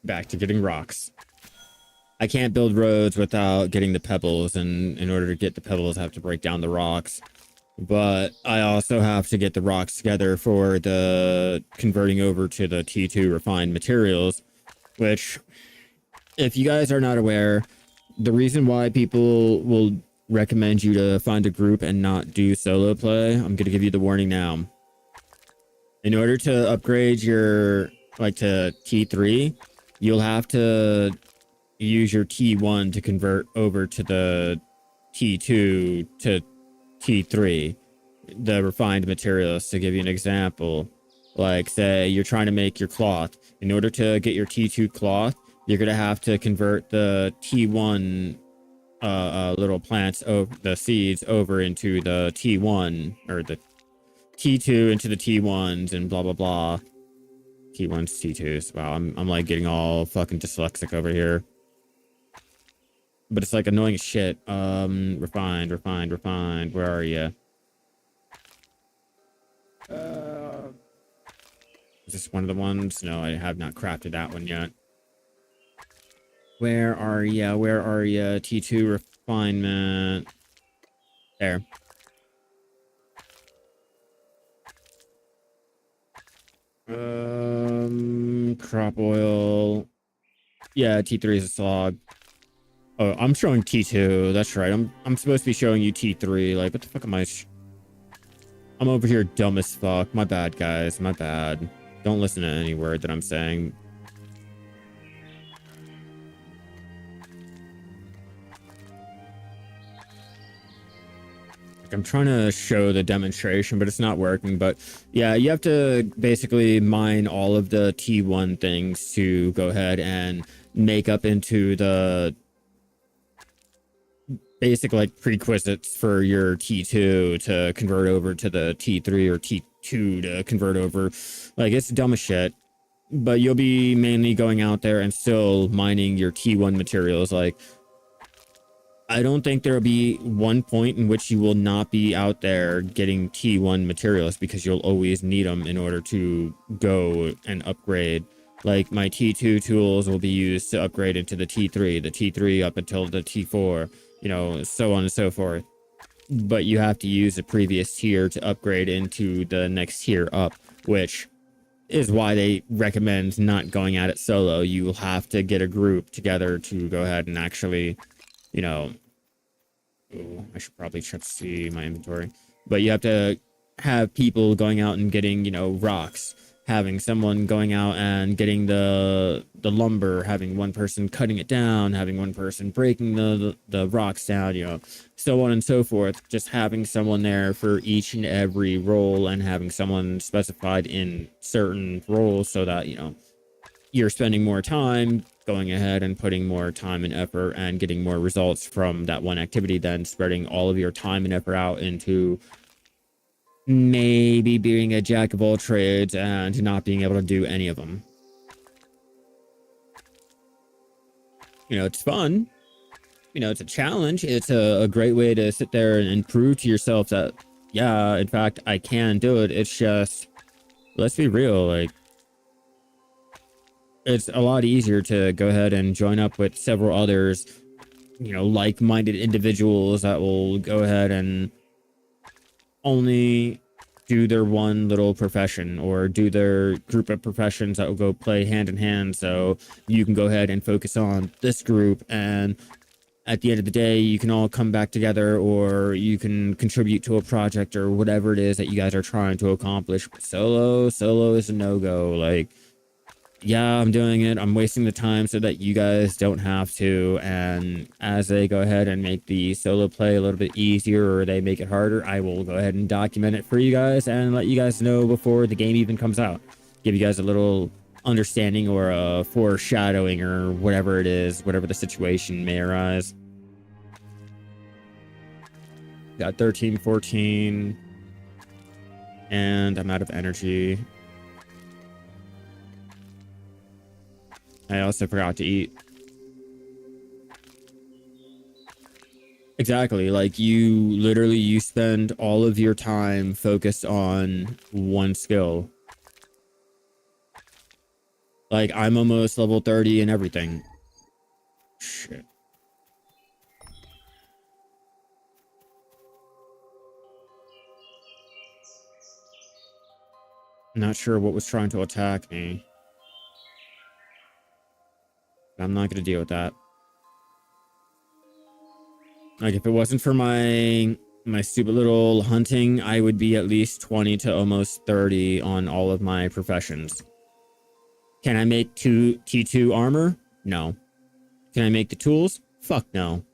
Back to getting rocks. I can't build roads without getting the pebbles, and in order to get the pebbles, I have to break down the rocks. But I also have to get the rocks together for the converting over to the T2 refined materials, which, if you guys are not aware, the reason why people will recommend you to find a group and not do solo play, I'm going to give you the warning now. In order to upgrade your, like, to T3, you'll have to use your T1 to convert over to the T2 to T3, the refined materials. To give you an example, like, say you're trying to make your cloth. In order to get your T2 cloth, you're going to have to convert the T1 little plants, over the seeds, over into the T1, or the T2 into the T1s, and blah blah blah. T1s, T2s. Wow, I'm like getting all fucking dyslexic over here. But it's like annoying as shit. Refined. Where are you? Is this one of the ones? No, I have not crafted that one yet. Where are ya? T2 refinement. There. Crop oil. Yeah, T3 is a slog. Oh, I'm showing T2. That's right. I'm supposed to be showing you T3. Like, what the fuck am I? I'm over here dumb as fuck. My bad, guys. My bad. Don't listen to any word that I'm saying. Like, I'm trying to show the demonstration, but it's not working. But yeah, you have to basically mine all of the T1 things to go ahead and make up into the basic, like, prerequisites for your T2 to convert over to the T3, or T2 to convert over. Like, it's dumb as shit. But you'll be mainly going out there and still mining your T1 materials. Like, I don't think there'll be one point in which you will not be out there getting T1 materials, because you'll always need them in order to go and upgrade. Like, my T2 tools will be used to upgrade into the T3 up until the T4, you know, so on and so forth. But you have to use the previous tier to upgrade into the next tier up, which is why they recommend not going at it solo. You will have to get a group together to go ahead and actually, you know... Ooh, I should probably check to see my inventory. But you have to have people going out and getting, you know, rocks. Having someone going out and getting the lumber, having one person cutting it down, having one person breaking the rocks down, you know, so on and so forth. Just having someone there for each and every role, and having someone specified in certain roles, so that, you know, you're spending more time going ahead and putting more time and effort and getting more results from that one activity than spreading all of your time and effort out into maybe being a jack of all trades and not being able to do any of them. You know, it's fun. You know, it's a challenge. It's a great way to sit there and prove to yourself that, yeah, in fact, I can do it. It's just, let's be real, like, it's a lot easier to go ahead and join up with several others you know, like-minded individuals that will go ahead and only do their one little profession or do their group of professions that will go play hand in hand. So you can go ahead and focus on this group, and at the end of the day, you can all come back together, or you can contribute to a project or whatever it is that you guys are trying to accomplish. But solo is a no-go. Like, yeah, I'm doing it. I'm wasting the time so that you guys don't have to. And as they go ahead and make the solo play a little bit easier, or they make it harder, I will go ahead and document it for you guys and let you guys know before the game even comes out. Give you guys a little understanding or a foreshadowing or whatever it is, whatever the situation may arise. Got 13, 14, and I'm out of energy. I also forgot to eat. Exactly. Like, you spend all of your time focused on one skill. Like, I'm almost level 30 and everything. Shit. Not sure what was trying to attack me. I'm not going to deal with that. Like, if it wasn't for my stupid little hunting, I would be at least 20 to almost 30 on all of my professions. Can I make T2 armor? No. Can I make the tools? Fuck no.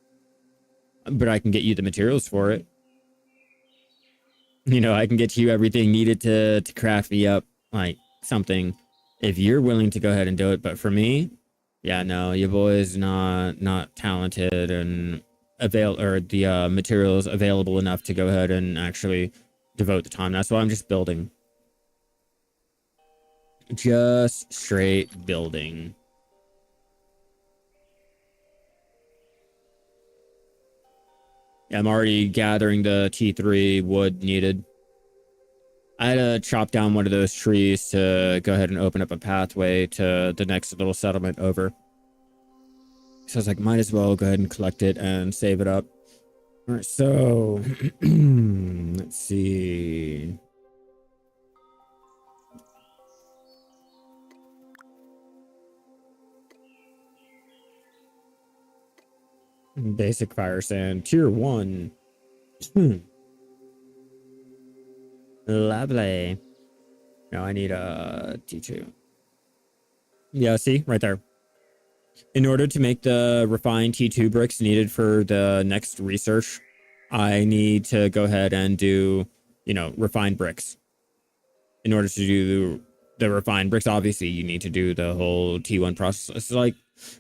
But I can get you the materials for it. You know, I can get you everything needed to craft me up, like, something, if you're willing to go ahead and do it. But for me, yeah, no, your boy's not talented and the materials available enough to go ahead and actually devote the time. That's why I'm just building. Just straight building. Yeah, I'm already gathering the T3 wood needed. I had to chop down one of those trees to go ahead and open up a pathway to the next little settlement over. So I was like, might as well go ahead and collect it and save it up. All right, so let's see. Basic fire sand, tier 1. Lovely. No, I need a T2. Yeah, see, right there. In order to make the refined T2 bricks needed for the next research, I need to go ahead and do, you know, refined bricks. In order to do the refined bricks, obviously, you need to do the whole T1 process. It's like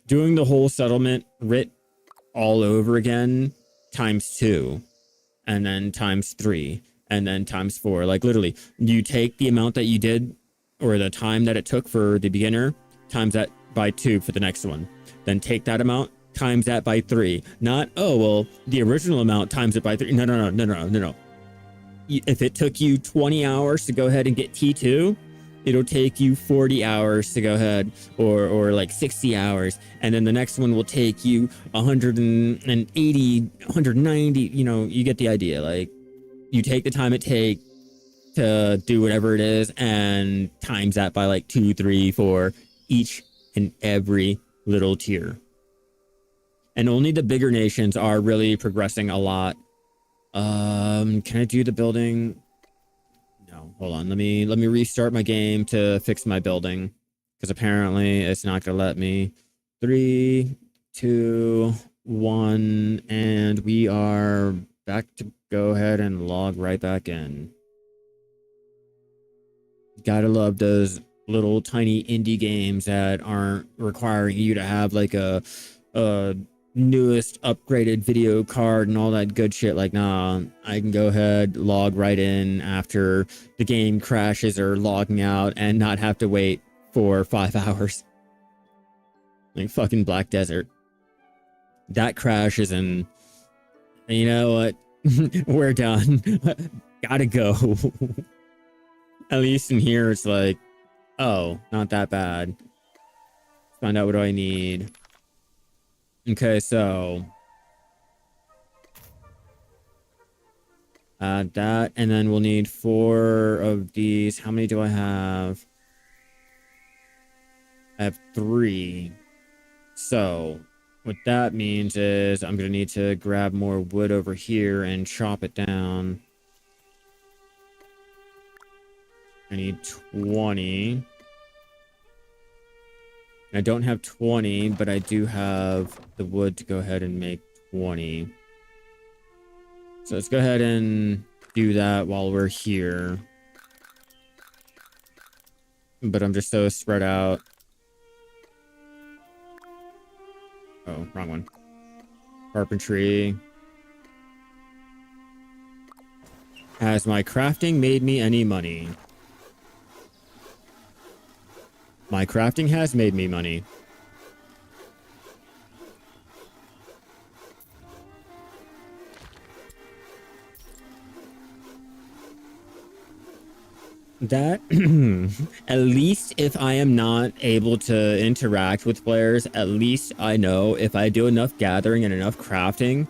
doing the whole settlement writ all over again ×2, and then ×3, and then ×4. Like, literally, you take the amount that you did, or the time that it took for the beginner, times that by 2 for the next one. Then take that amount, times that by 3. Not, oh, well, the original amount times it by 3. No. If it took you 20 hours to go ahead and get T2, it'll take you 40 hours to go ahead, or like 60 hours. And then the next one will take you 180, 190, you know, you get the idea. Like, you take the time it takes to do whatever it is and times that by like 2, 3, 4, each and every little tier. And only the bigger nations are really progressing a lot. Can I do the building? No, hold on. Let me restart my game to fix my building, because apparently it's not gonna let me. 3, 2, 1, and we are back to go ahead and log right back in. Gotta love those little tiny indie games that aren't requiring you to have like a newest upgraded video card and all that good shit. Like, nah, I can go ahead, log right in after the game crashes or logging out and not have to wait for 5 hours. Like fucking Black Desert. That crashes and you know what? We're done. Gotta go. At least in here it's like, oh, not that bad. Find out what do I need. Okay, so Add that, and then we'll need 4 of these. How many do I have? I have 3. So what that means is I'm gonna need to grab more wood over here and chop it down. I need 20. I don't have 20, but I do have the wood to go ahead and make 20. So let's go ahead and do that while we're here. But I'm just so spread out. Oh, wrong one. Carpentry. Has my crafting made me any money? My crafting has made me money. That, at least if I am not able to interact with players, at least I know if I do enough gathering and enough crafting,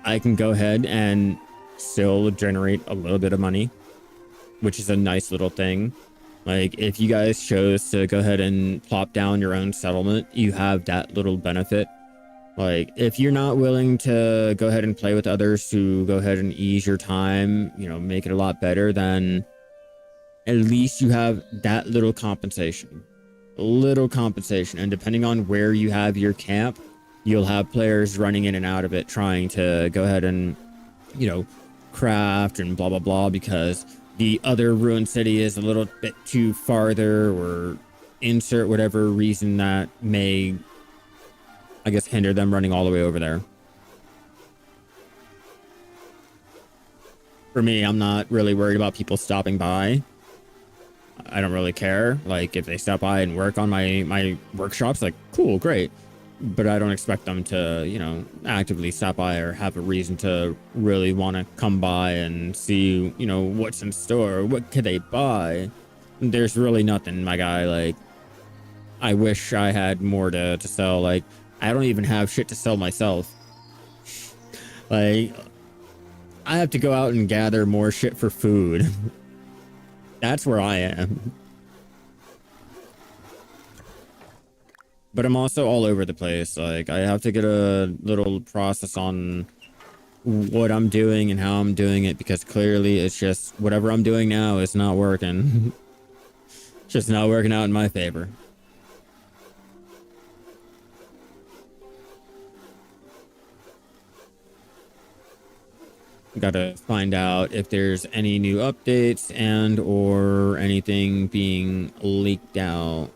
I can go ahead and still generate a little bit of money, which is a nice little thing. Like, if you guys chose to go ahead and plop down your own settlement, you have that little benefit. Like, if you're not willing to go ahead and play with others to go ahead and ease your time, you know, make it a lot better, then at least you have that little compensation. Little compensation. And depending on where you have your camp, you'll have players running in and out of it trying to go ahead and, you know, craft and blah, blah, blah, because the other ruined city is a little bit too farther, or insert whatever reason that may, I guess, hinder them running all the way over there. For me, I'm not really worried about people stopping by. I don't really care. Like, if they stop by and work on my workshops, like, cool, great. But I don't expect them to, you know, actively stop by or have a reason to really want to come by and see, you know, what's in store. What could they buy? There's really nothing, my guy. Like, I wish I had more to sell. Like, I don't even have shit to sell myself. Like, I have to go out and gather more shit for food. That's where I am. But I'm also all over the place. Like, I have to get a little process on what I'm doing and how I'm doing it, because clearly it's just whatever I'm doing now is not working. It's just not working out in my favor. Gotta find out if there's any new updates and or anything being leaked out.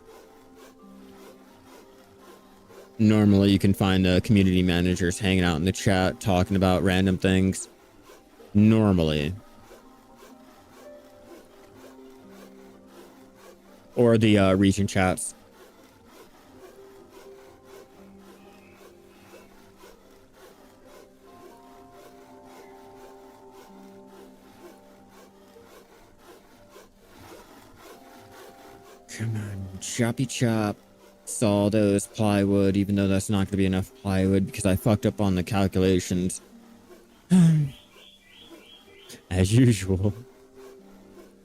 Normally you can find the community managers hanging out in the chat talking about random things. Normally. Or the region chats. Come on, choppy chop. Saw those plywood, even though that's not going to be enough plywood because I fucked up on the calculations. As usual.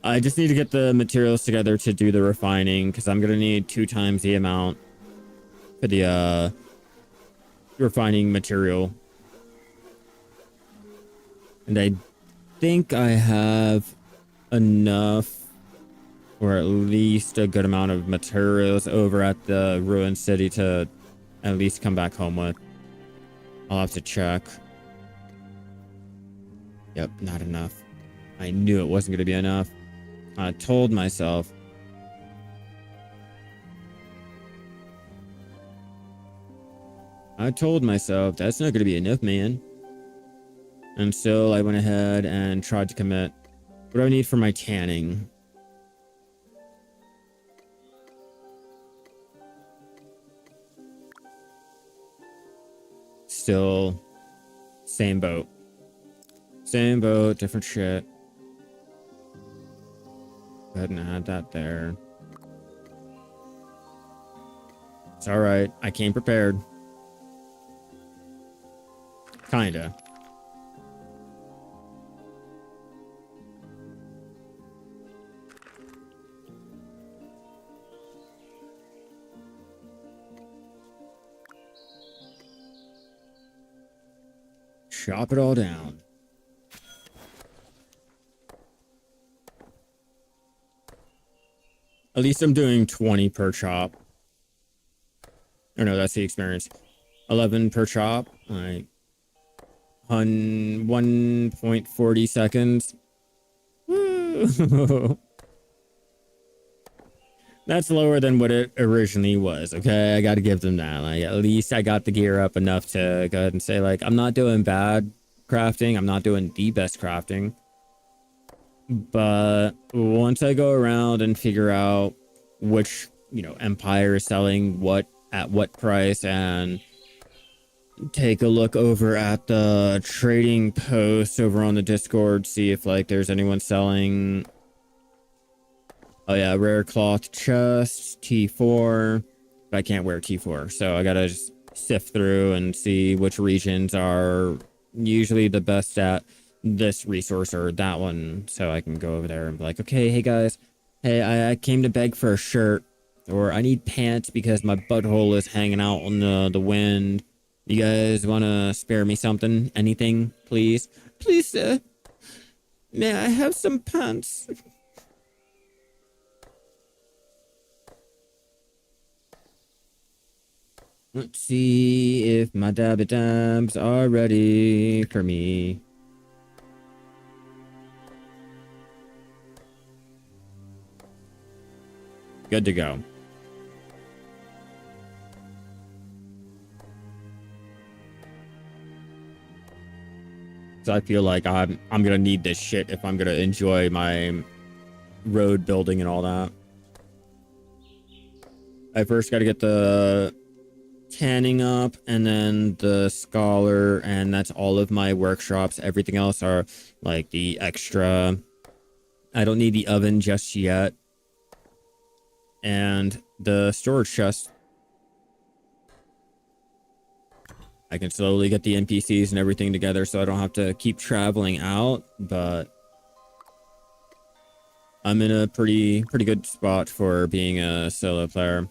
I just need to get the materials together to do the refining, because I'm going to need 2 times the amount for the refining material. And I think I have enough, or at least a good amount of materials over at the ruined city to at least come back home with. I'll have to check. Yep, not enough. I knew it wasn't going to be enough. I told myself. That's not going to be enough, man. And so I went ahead and tried to commit. What do I need for my tanning? Still same boat. Same boat, different shit. Go ahead and add that there. It's alright. I came prepared. Kinda. chop it all down. At least I'm doing 20 per chop. Or no, that's the experience. 11 per chop. Like 1.40 seconds. That's lower than what it originally was. Okay, I got to give them that. Like, at least I got the gear up enough to go ahead and say, like, I'm not doing bad crafting. I'm not doing the best crafting. But once I go around and figure out which, empire is selling what at what price, and take a look over at the trading post over on the Discord, see if like there's anyone selling. Oh yeah, rare cloth chest, T4. But I can't wear T4, so I gotta just sift through and see which regions are usually the best at this resource or that one, so I can go over there and be like, okay, hey guys, hey, I came to beg for a shirt, or I need pants because my butthole is hanging out on the wind. You guys want to spare me something? Anything, please? Please, sir. May I have some pants? Let's see if my dabby dabs are ready for me. Good to go. So I feel like I'm gonna need this shit if I'm gonna enjoy my road building and all that. I first got to get the tanning up, and then the scholar, and that's all of my workshops. Everything else are like the extra. I don't need the oven just yet. And the storage chest, I can slowly get the NPCs and everything together so I don't have to keep traveling out, but I'm in a pretty good spot for being a solo player.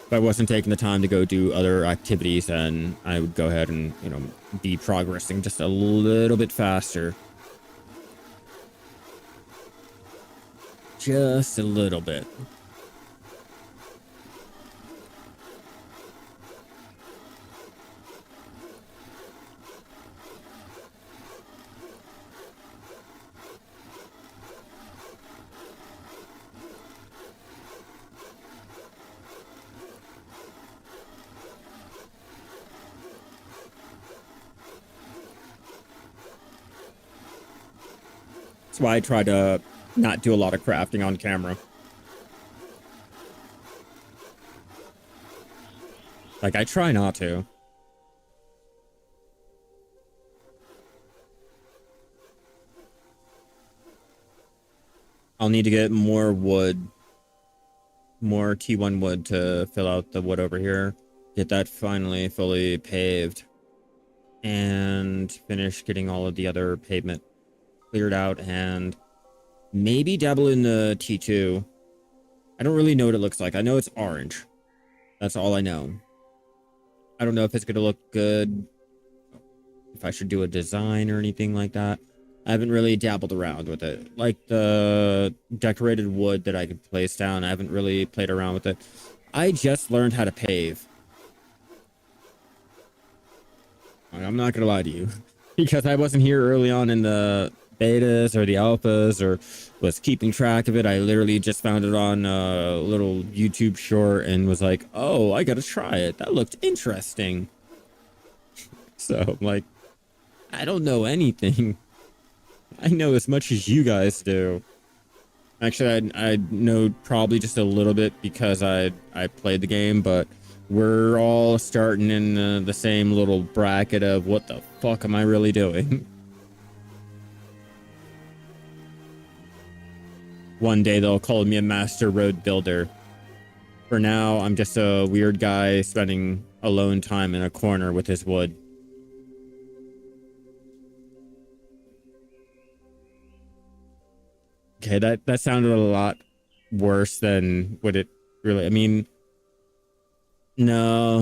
If I wasn't taking the time to go do other activities, then I would go ahead and, be progressing just a little bit faster. Just a little bit. That's why I try to not do a lot of crafting on camera. Like, I try not to. I'll need to get more wood. More T1 wood to fill out the wood over here. Get that finally fully paved. And finish getting all of the other pavement cleared out, and maybe dabble in the T2. I don't really know what it looks like. I know it's orange. That's all I know. I don't know if it's going to look good, if I should do a design or anything like that. I haven't really dabbled around with it. Like the decorated wood that I could place down, I haven't really played around with it. I just learned how to pave. I'm not going to lie to you. Because I wasn't here early on in the betas or the alphas or was keeping track of it. I literally just found it on a little YouTube short and was like, oh, I gotta try it. That looked interesting. So, like, I don't know anything. I know as much as you guys do. Actually, I know probably just a little bit because I played the game, but we're all starting in the same little bracket of what the fuck am I really doing? One day they'll call me a master road builder. For now, I'm just a weird guy spending alone time in a corner with his wood. Okay, that sounded a lot worse than what it really... I mean... No.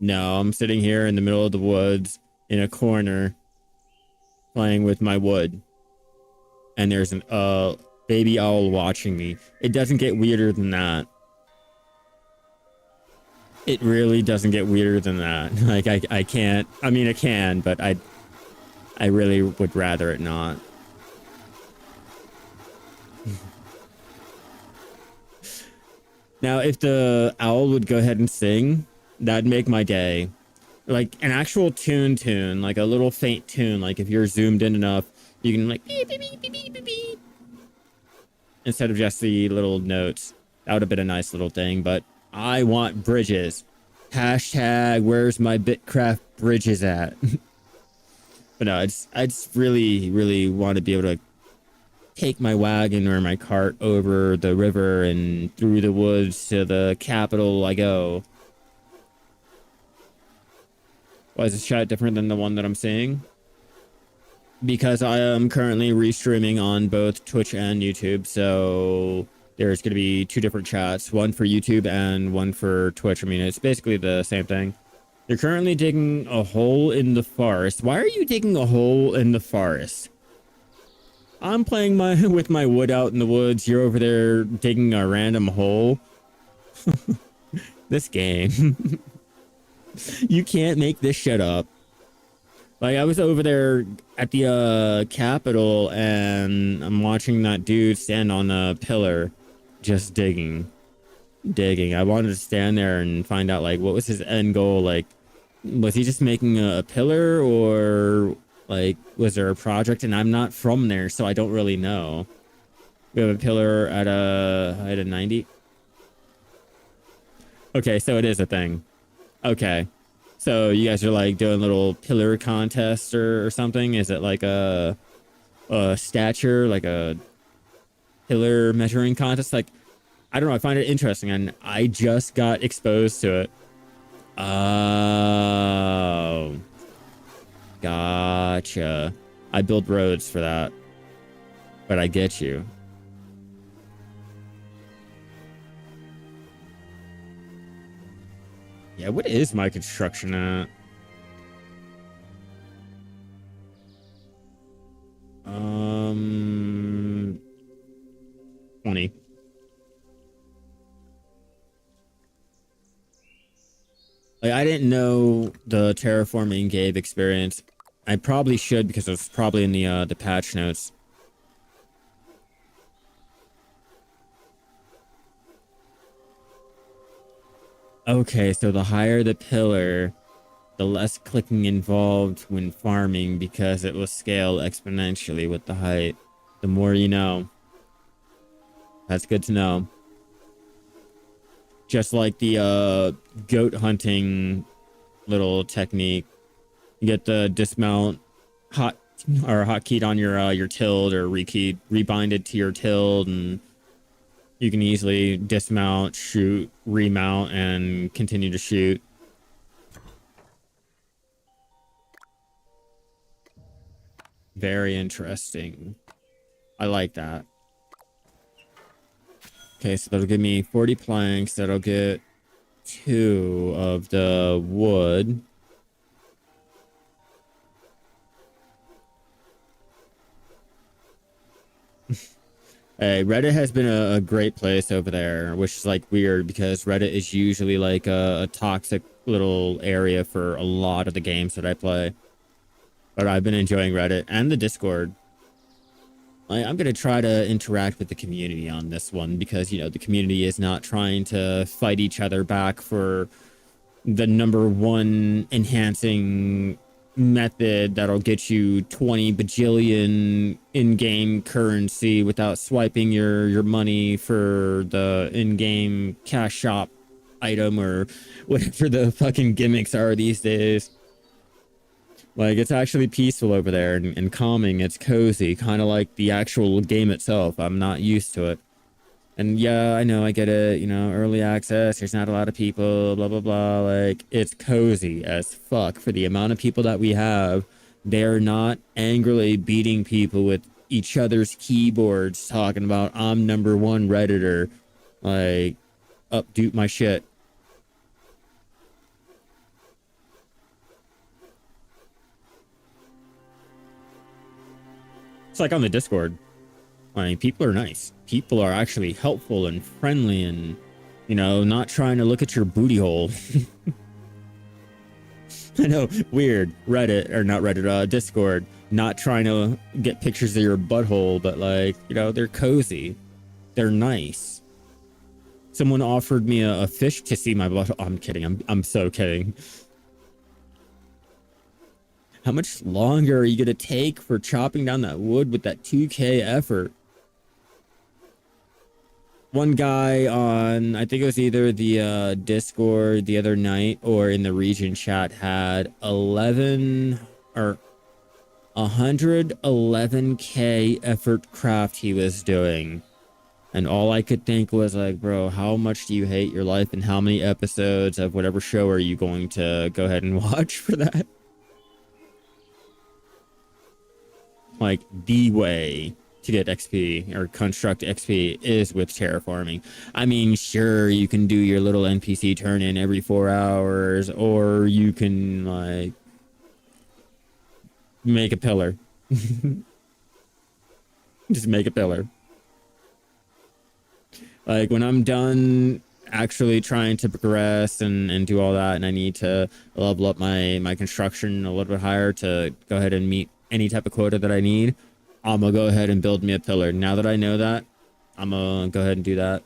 No, I'm sitting here in the middle of the woods in a corner playing with my wood. And there's an baby owl watching me. It doesn't get weirder than that. It really doesn't get weirder than that. Like I can't. I mean, it can, but I really would rather it not. Now, if the owl would go ahead and sing, that'd make my day. Like an actual tune, like a little faint tune. Like if you're zoomed in enough, you can like beep, beep, beep, beep, beep, beep, instead of just the little notes. That would have been a nice little thing, but I want bridges. Hashtag where's my Bitcraft bridges at? But no, I just really, really want to be able to take my wagon or my cart over the river and through the woods to the capital I go. Why is this chat different than the one that I'm seeing? Because I am currently restreaming on both Twitch and YouTube, so there's going to be two different chats, one for YouTube and one for Twitch. I mean, it's basically the same thing. You're currently digging a hole in the forest. Why are you digging a hole in the forest? I'm playing with my wood out in the woods. You're over there digging a random hole. This game. You can't make this shit up. Like, I was over there at the Capitol, and I'm watching that dude stand on a pillar, just digging. I wanted to stand there and find out, like, what was his end goal? Like, was he just making a pillar, or, like, was there a project? And I'm not from there, so I don't really know. We have a pillar at a height of 90. Okay, so it is a thing. Okay. So you guys are like doing little pillar contests or something? Is it like a stature, like a pillar measuring contest? Like, I don't know. I find it interesting, and I just got exposed to it. Oh, gotcha. I build roads for that, but I get you. Yeah, what is my construction at? 20. Like, I didn't know the terraforming gave experience. I probably should, because it was probably in the patch notes. Okay, so the higher the pillar, the less clicking involved when farming, because it will scale exponentially with the height. The more you know. That's good to know. Just like the goat hunting little technique. You get the dismount hotkeyed on your tilt, or rebinded to your tilt, and you can easily dismount, shoot, remount, and continue to shoot. Very interesting. I like that. Okay, so that'll give me 40 planks. That'll get 2 of the wood. Hey, Reddit has been a great place over there, which is like weird because Reddit is usually like a toxic little area for a lot of the games that I play. But I've been enjoying Reddit and the Discord. I'm going to try to interact with the community on this one because, you know, the community is not trying to fight each other back for the #1 enhancing method that'll get you 20 bajillion in-game currency without swiping your money for the in-game cash shop item or whatever the fucking gimmicks are these days. Like, it's actually peaceful over there and calming. It's cozy, kind of like the actual game itself. I'm not used to it. And yeah, I know, I get it, you know, early access, there's not a lot of people, blah, blah, blah. Like, it's cozy as fuck for the amount of people that we have. They're not angrily beating people with each other's keyboards talking about, I'm #1 Redditor. Like, updo my shit. It's like on the Discord. I mean, people are nice. People are actually helpful and friendly and, you know, not trying to look at your booty hole. I know, weird. Reddit, or not Reddit, Discord, not trying to get pictures of your butthole, but like, you know, they're cozy. They're nice. Someone offered me a fish to see my butthole. I'm kidding. I'm so kidding. How much longer are you going to take for chopping down that wood with that 2K effort? One guy on, I think it was either the Discord the other night or in the region chat, had 11 or 111K effort craft he was doing. And all I could think was like, bro, how much do you hate your life and how many episodes of whatever show are you going to go ahead and watch for that? Like, the way to get XP or construct XP is with terraforming. I mean, sure, you can do your little NPC turn in every 4 hours, or you can like make a pillar. Just make a pillar. Like, when I'm done actually trying to progress and do all that, and I need to level up my construction a little bit higher to go ahead and meet any type of quota that I need, I'm gonna go ahead and build me a pillar. Now that I know that, I'm gonna go ahead and do that.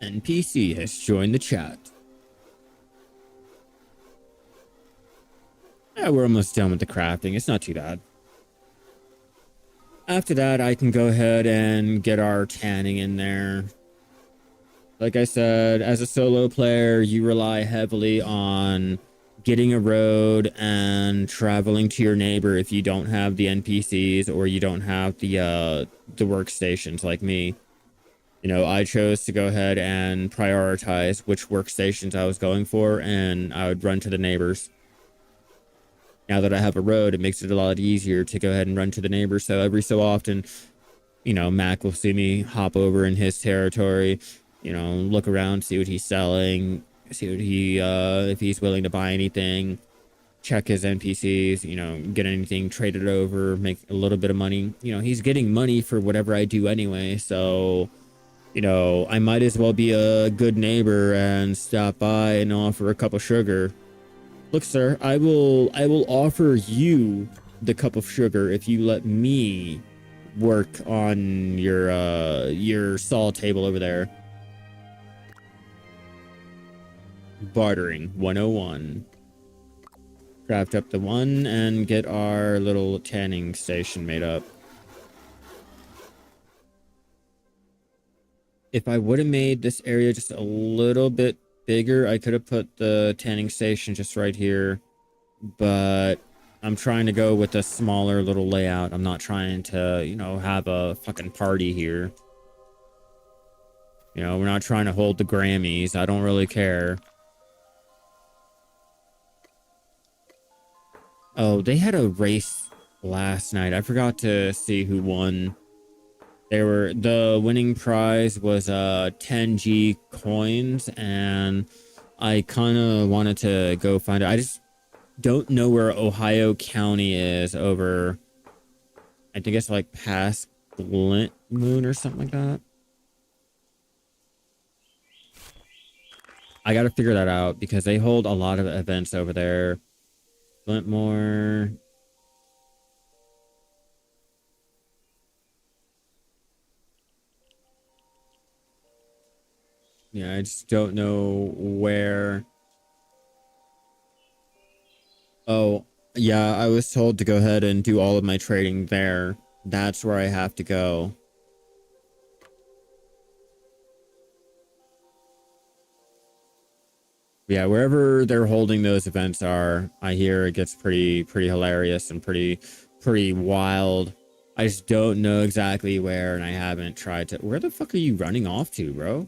NPC has joined the chat. Yeah, we're almost done with the crafting. It's not too bad. After that, I can go ahead and get our tanning in there. Like I said, as a solo player, you rely heavily on getting a road and traveling to your neighbor if you don't have the NPCs or you don't have the workstations like me. You know, I chose to go ahead and prioritize which workstations I was going for, and I would run to the neighbors. Now that I have a road, it makes it a lot easier to go ahead and run to the neighbors. So every so often, you know, Mac will see me hop over in his territory, you know, look around, see what he's selling, see what he, if he's willing to buy anything, check his NPCs, you know, get anything traded over, make a little bit of money. You know, he's getting money for whatever I do anyway. So, you know, I might as well be a good neighbor and stop by and offer a cup of sugar. Look, sir, I will offer you the cup of sugar if you let me work on your saw table over there. Bartering 101. Craft up the one and get our little tanning station made up. If I would have made this area just a little bit bigger, I could have put the tanning station just right here, but I'm trying to go with a smaller little layout. I'm not trying to, you know, have a fucking party here. You know, we're not trying to hold the Grammys. I don't really care. Oh, they had a race last night. I forgot to see who won. The winning prize was 10G coins, and I kind of wanted to go find it. I just don't know where Ohio County is over, I think it's like past Glint Moon or something like that. I got to figure that out because they hold a lot of events over there. Glintmore. Yeah, I just don't know where. Oh, yeah, I was told to go ahead and do all of my trading there. That's where I have to go. Yeah, wherever they're holding those events are, I hear it gets pretty hilarious and pretty wild. I just don't know exactly where, and I haven't tried to. Where the fuck are you running off to, bro?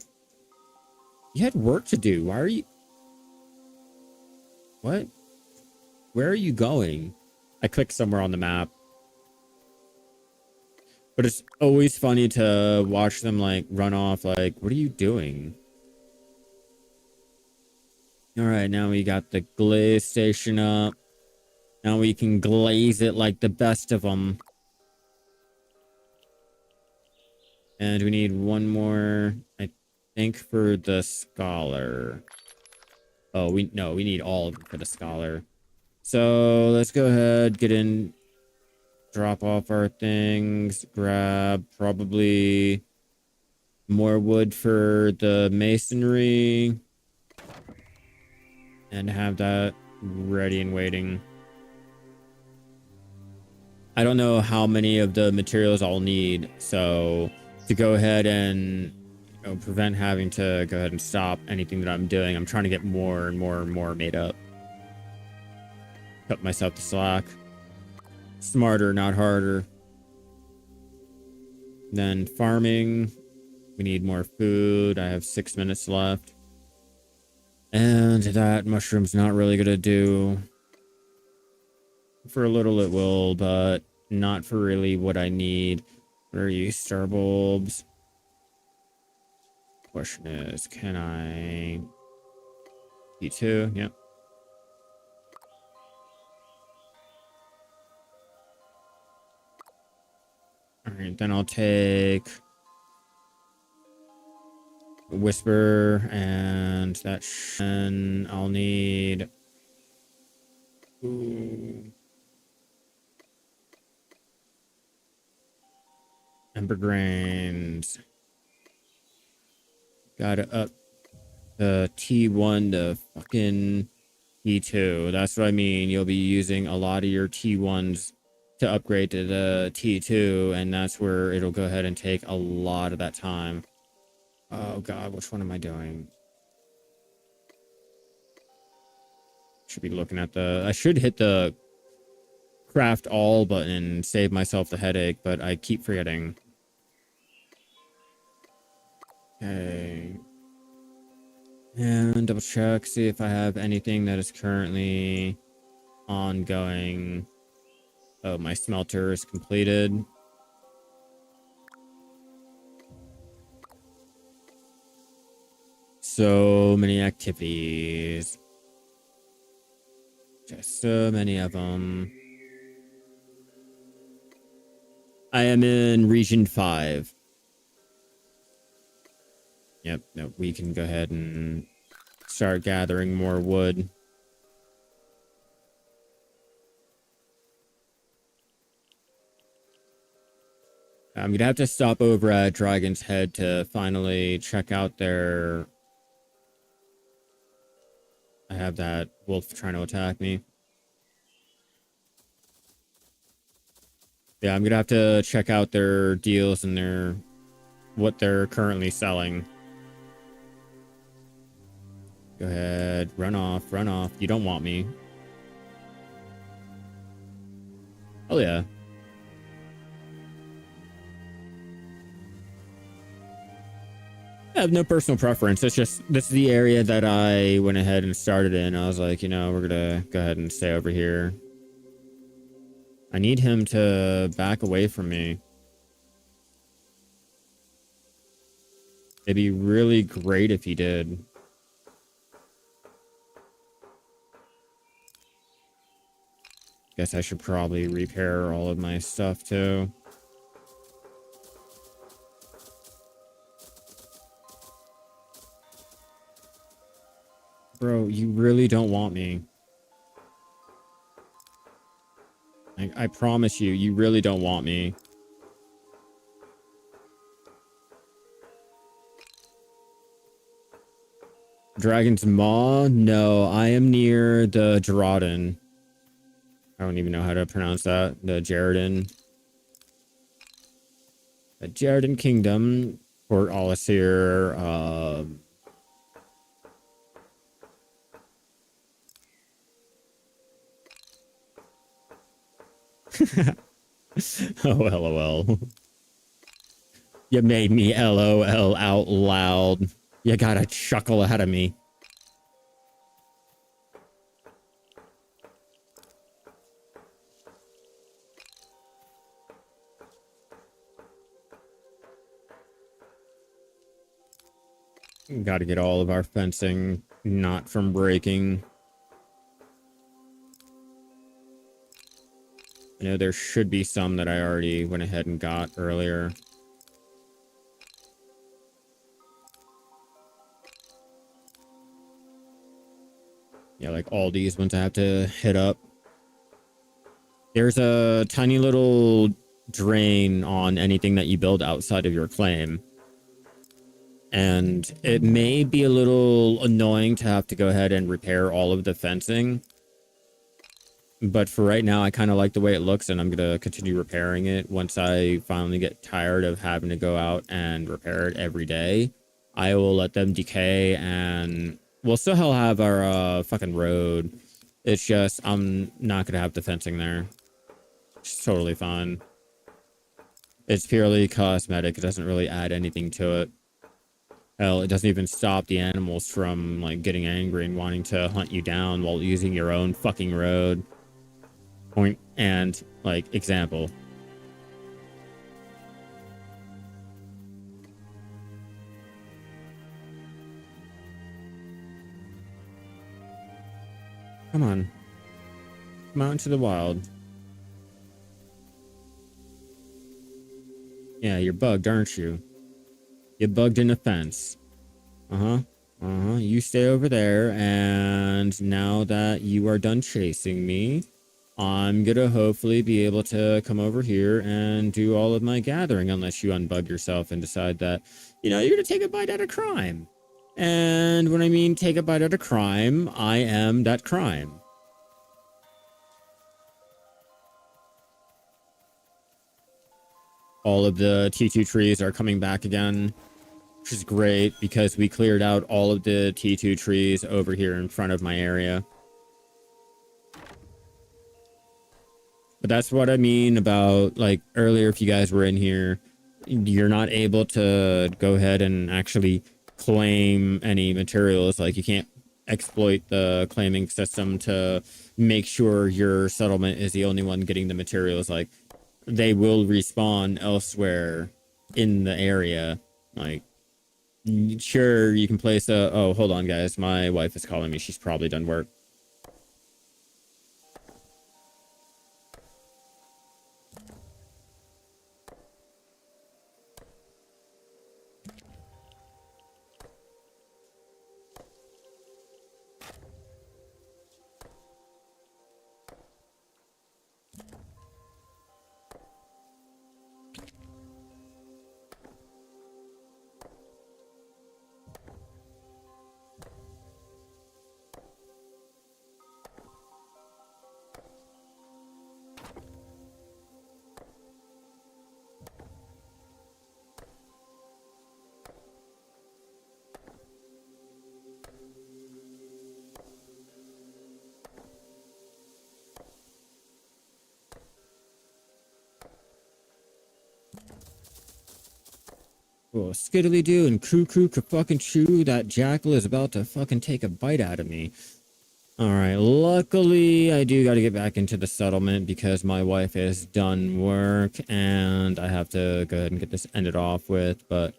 You had work to do. Why are you... What? Where are you going? I clicked somewhere on the map. But it's always funny to watch them like run off. Like, what are you doing? All right, now we got the glaze station up. Now we can glaze it like the best of them. And we need one more, I think, for the scholar. Oh, we need all of them for the scholar. So let's go ahead, get in, drop off our things, grab probably more wood for the masonry, and have that ready and waiting. I don't know how many of the materials I'll need, so to go ahead and prevent having to go ahead and stop anything that I'm doing, I'm trying to get more and more and more made up. Cut myself the slack. Smarter, not harder. Then farming. We need more food. I have 6 minutes left. And that mushroom's not really gonna do. For a little it will, but not for really what I need. Where are you, star bulbs? Question is, can I... P2? Yep. Alright, then I'll take... Whisper, and that and I'll need... Ooh. Ember grains. Gotta up the T1 to fucking T2. That's what I mean. You'll be using a lot of your T1s to upgrade to the T2, and that's where it'll go ahead and take a lot of that time. Oh god, which one am I doing? Should be looking at the... I should hit the craft all button and save myself the headache, but I keep forgetting. Okay. And double check, see if I have anything that is currently ongoing. Oh, my smelter is completed. So many activities. Just so many of them. I am in region 5. Yep, no, we can go ahead and start gathering more wood. I'm gonna have to stop over at Dragon's Head to finally check out their... I have that wolf trying to attack me. Yeah, I'm gonna have to check out their deals and their... what they're currently selling. Go ahead, run off, run off. You don't want me. Oh yeah. I have no personal preference. It's just, this is the area that I went ahead and started in. I was like, you know, we're gonna go ahead and stay over here. I need him to back away from me. It'd be really great if he did. Guess I should probably repair all of my stuff too. Bro, you really don't want me. I promise you, you really don't want me. Dragon's Maw? No, I am near the Gerardin. I don't even know how to pronounce that. The Gerardin. The Gerardin Kingdom. Port Olisir. Oh, LOL. You made me LOL out loud. You got a chuckle out of me. Got to get all of our fencing not from breaking. I know there should be some that I already went ahead and got earlier. Yeah, like all these ones I have to hit up. There's a tiny little drain on anything that you build outside of your claim. And it may be a little annoying to have to go ahead and repair all of the fencing. But for right now, I kind of like the way it looks, and I'm going to continue repairing it. Once I finally get tired of having to go out and repair it every day, I will let them decay, and we'll still have our fucking road. It's just, I'm not going to have the fencing there. It's totally fine. It's purely cosmetic. It doesn't really add anything to it. Hell, it doesn't even stop the animals from, like, getting angry and wanting to hunt you down while using your own fucking road. Point and, like, example. Come on. Come out into the wild. Yeah, you're bugged, aren't you? You bugged in a fence. Uh-huh. Uh-huh. You stay over there, and now that you are done chasing me, I'm gonna hopefully be able to come over here and do all of my gathering, unless you unbug yourself and decide that, you know, you're gonna take a bite out of crime. And when I mean take a bite out of crime, I am that crime. All of the T2 trees are coming back again, which is great because we cleared out all of the T2 trees over here in front of my area. But that's what I mean about, like, earlier, if you guys were in here, you're not able to go ahead and actually claim any materials. Like, you can't exploit the claiming system to make sure your settlement is the only one getting the materials. Like, they will respawn elsewhere in the area. Like, sure, you can place a... Oh, hold on, guys. My wife is calling me. She's probably done work. Well, skiddly doo and cuckoo ka fucking chew. That jackal is about to fucking take a bite out of me. Alright, luckily I do gotta get back into the settlement because my wife has done work and I have to go ahead and get this ended off with. But,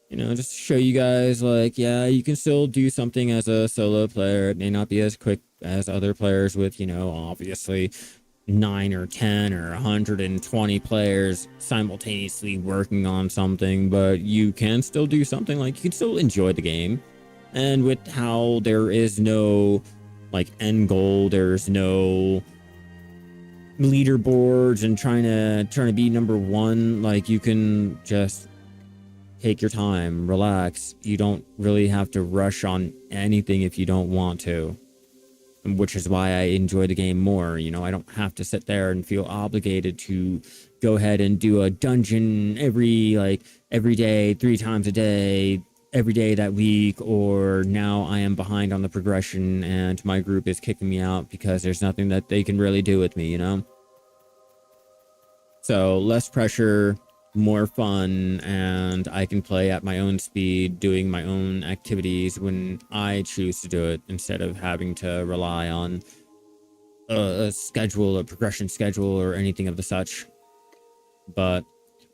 you know, just to show you guys, like, yeah, you can still do something as a solo player. It may not be as quick as other players with, you know, obviously 9 or 10 or 120 players simultaneously working on something, but you can still do something. Like, you can still enjoy the game. And with how there is no, like, end goal, there's no leaderboards and trying to be number one, like, you can just take your time, relax. You don't really have to rush on anything if you don't want to, which is why I enjoy the game more. You know, I don't have to sit there and feel obligated to go ahead and do a dungeon every day, 3 times a day, every day that week, or now I am behind on the progression and my group is kicking me out because there's nothing that they can really do with me, you know? So less pressure, more fun, and I can play at my own speed, doing my own activities when I choose to do it, instead of having to rely on a schedule, a progression schedule, or anything of the such. But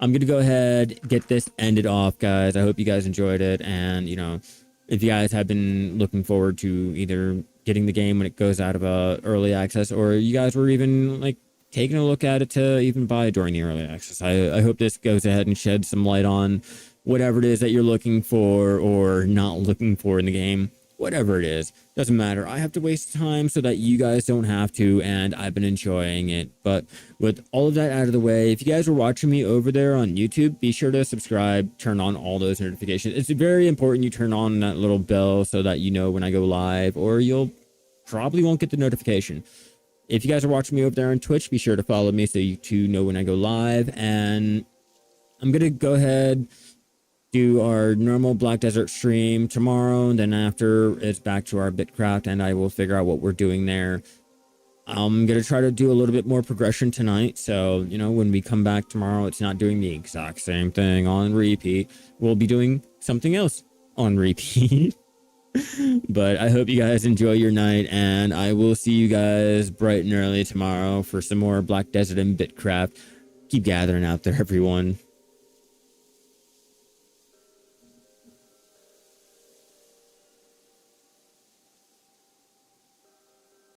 I'm gonna go ahead, get this ended off, guys. I hope you guys enjoyed it, and, you know, if you guys have been looking forward to either getting the game when it goes out of early access, or you guys were even like taking a look at it to even buy during the early access. I hope this goes ahead and sheds some light on whatever it is that you're looking for or not looking for in the game. Whatever it is, doesn't matter. I have to waste time so that you guys don't have to, and I've been enjoying it. But with all of that out of the way, if you guys are watching me over there on YouTube, be sure to subscribe, turn on all those notifications. It's very important you turn on that little bell so that you know when I go live, or you'll probably won't get the notification. If you guys are watching me over there on Twitch, be sure to follow me so you too know when I go live. And I'm going to go ahead, do our normal Black Desert stream tomorrow, and then after it's back to our Bitcraft, and I will figure out what we're doing there. I'm going to try to do a little bit more progression tonight, so, you know, when we come back tomorrow, it's not doing the exact same thing on repeat. We'll be doing something else on repeat. But I hope you guys enjoy your night, and I will see you guys bright and early tomorrow for some more Black Desert and Bitcraft. Keep gathering out there, everyone.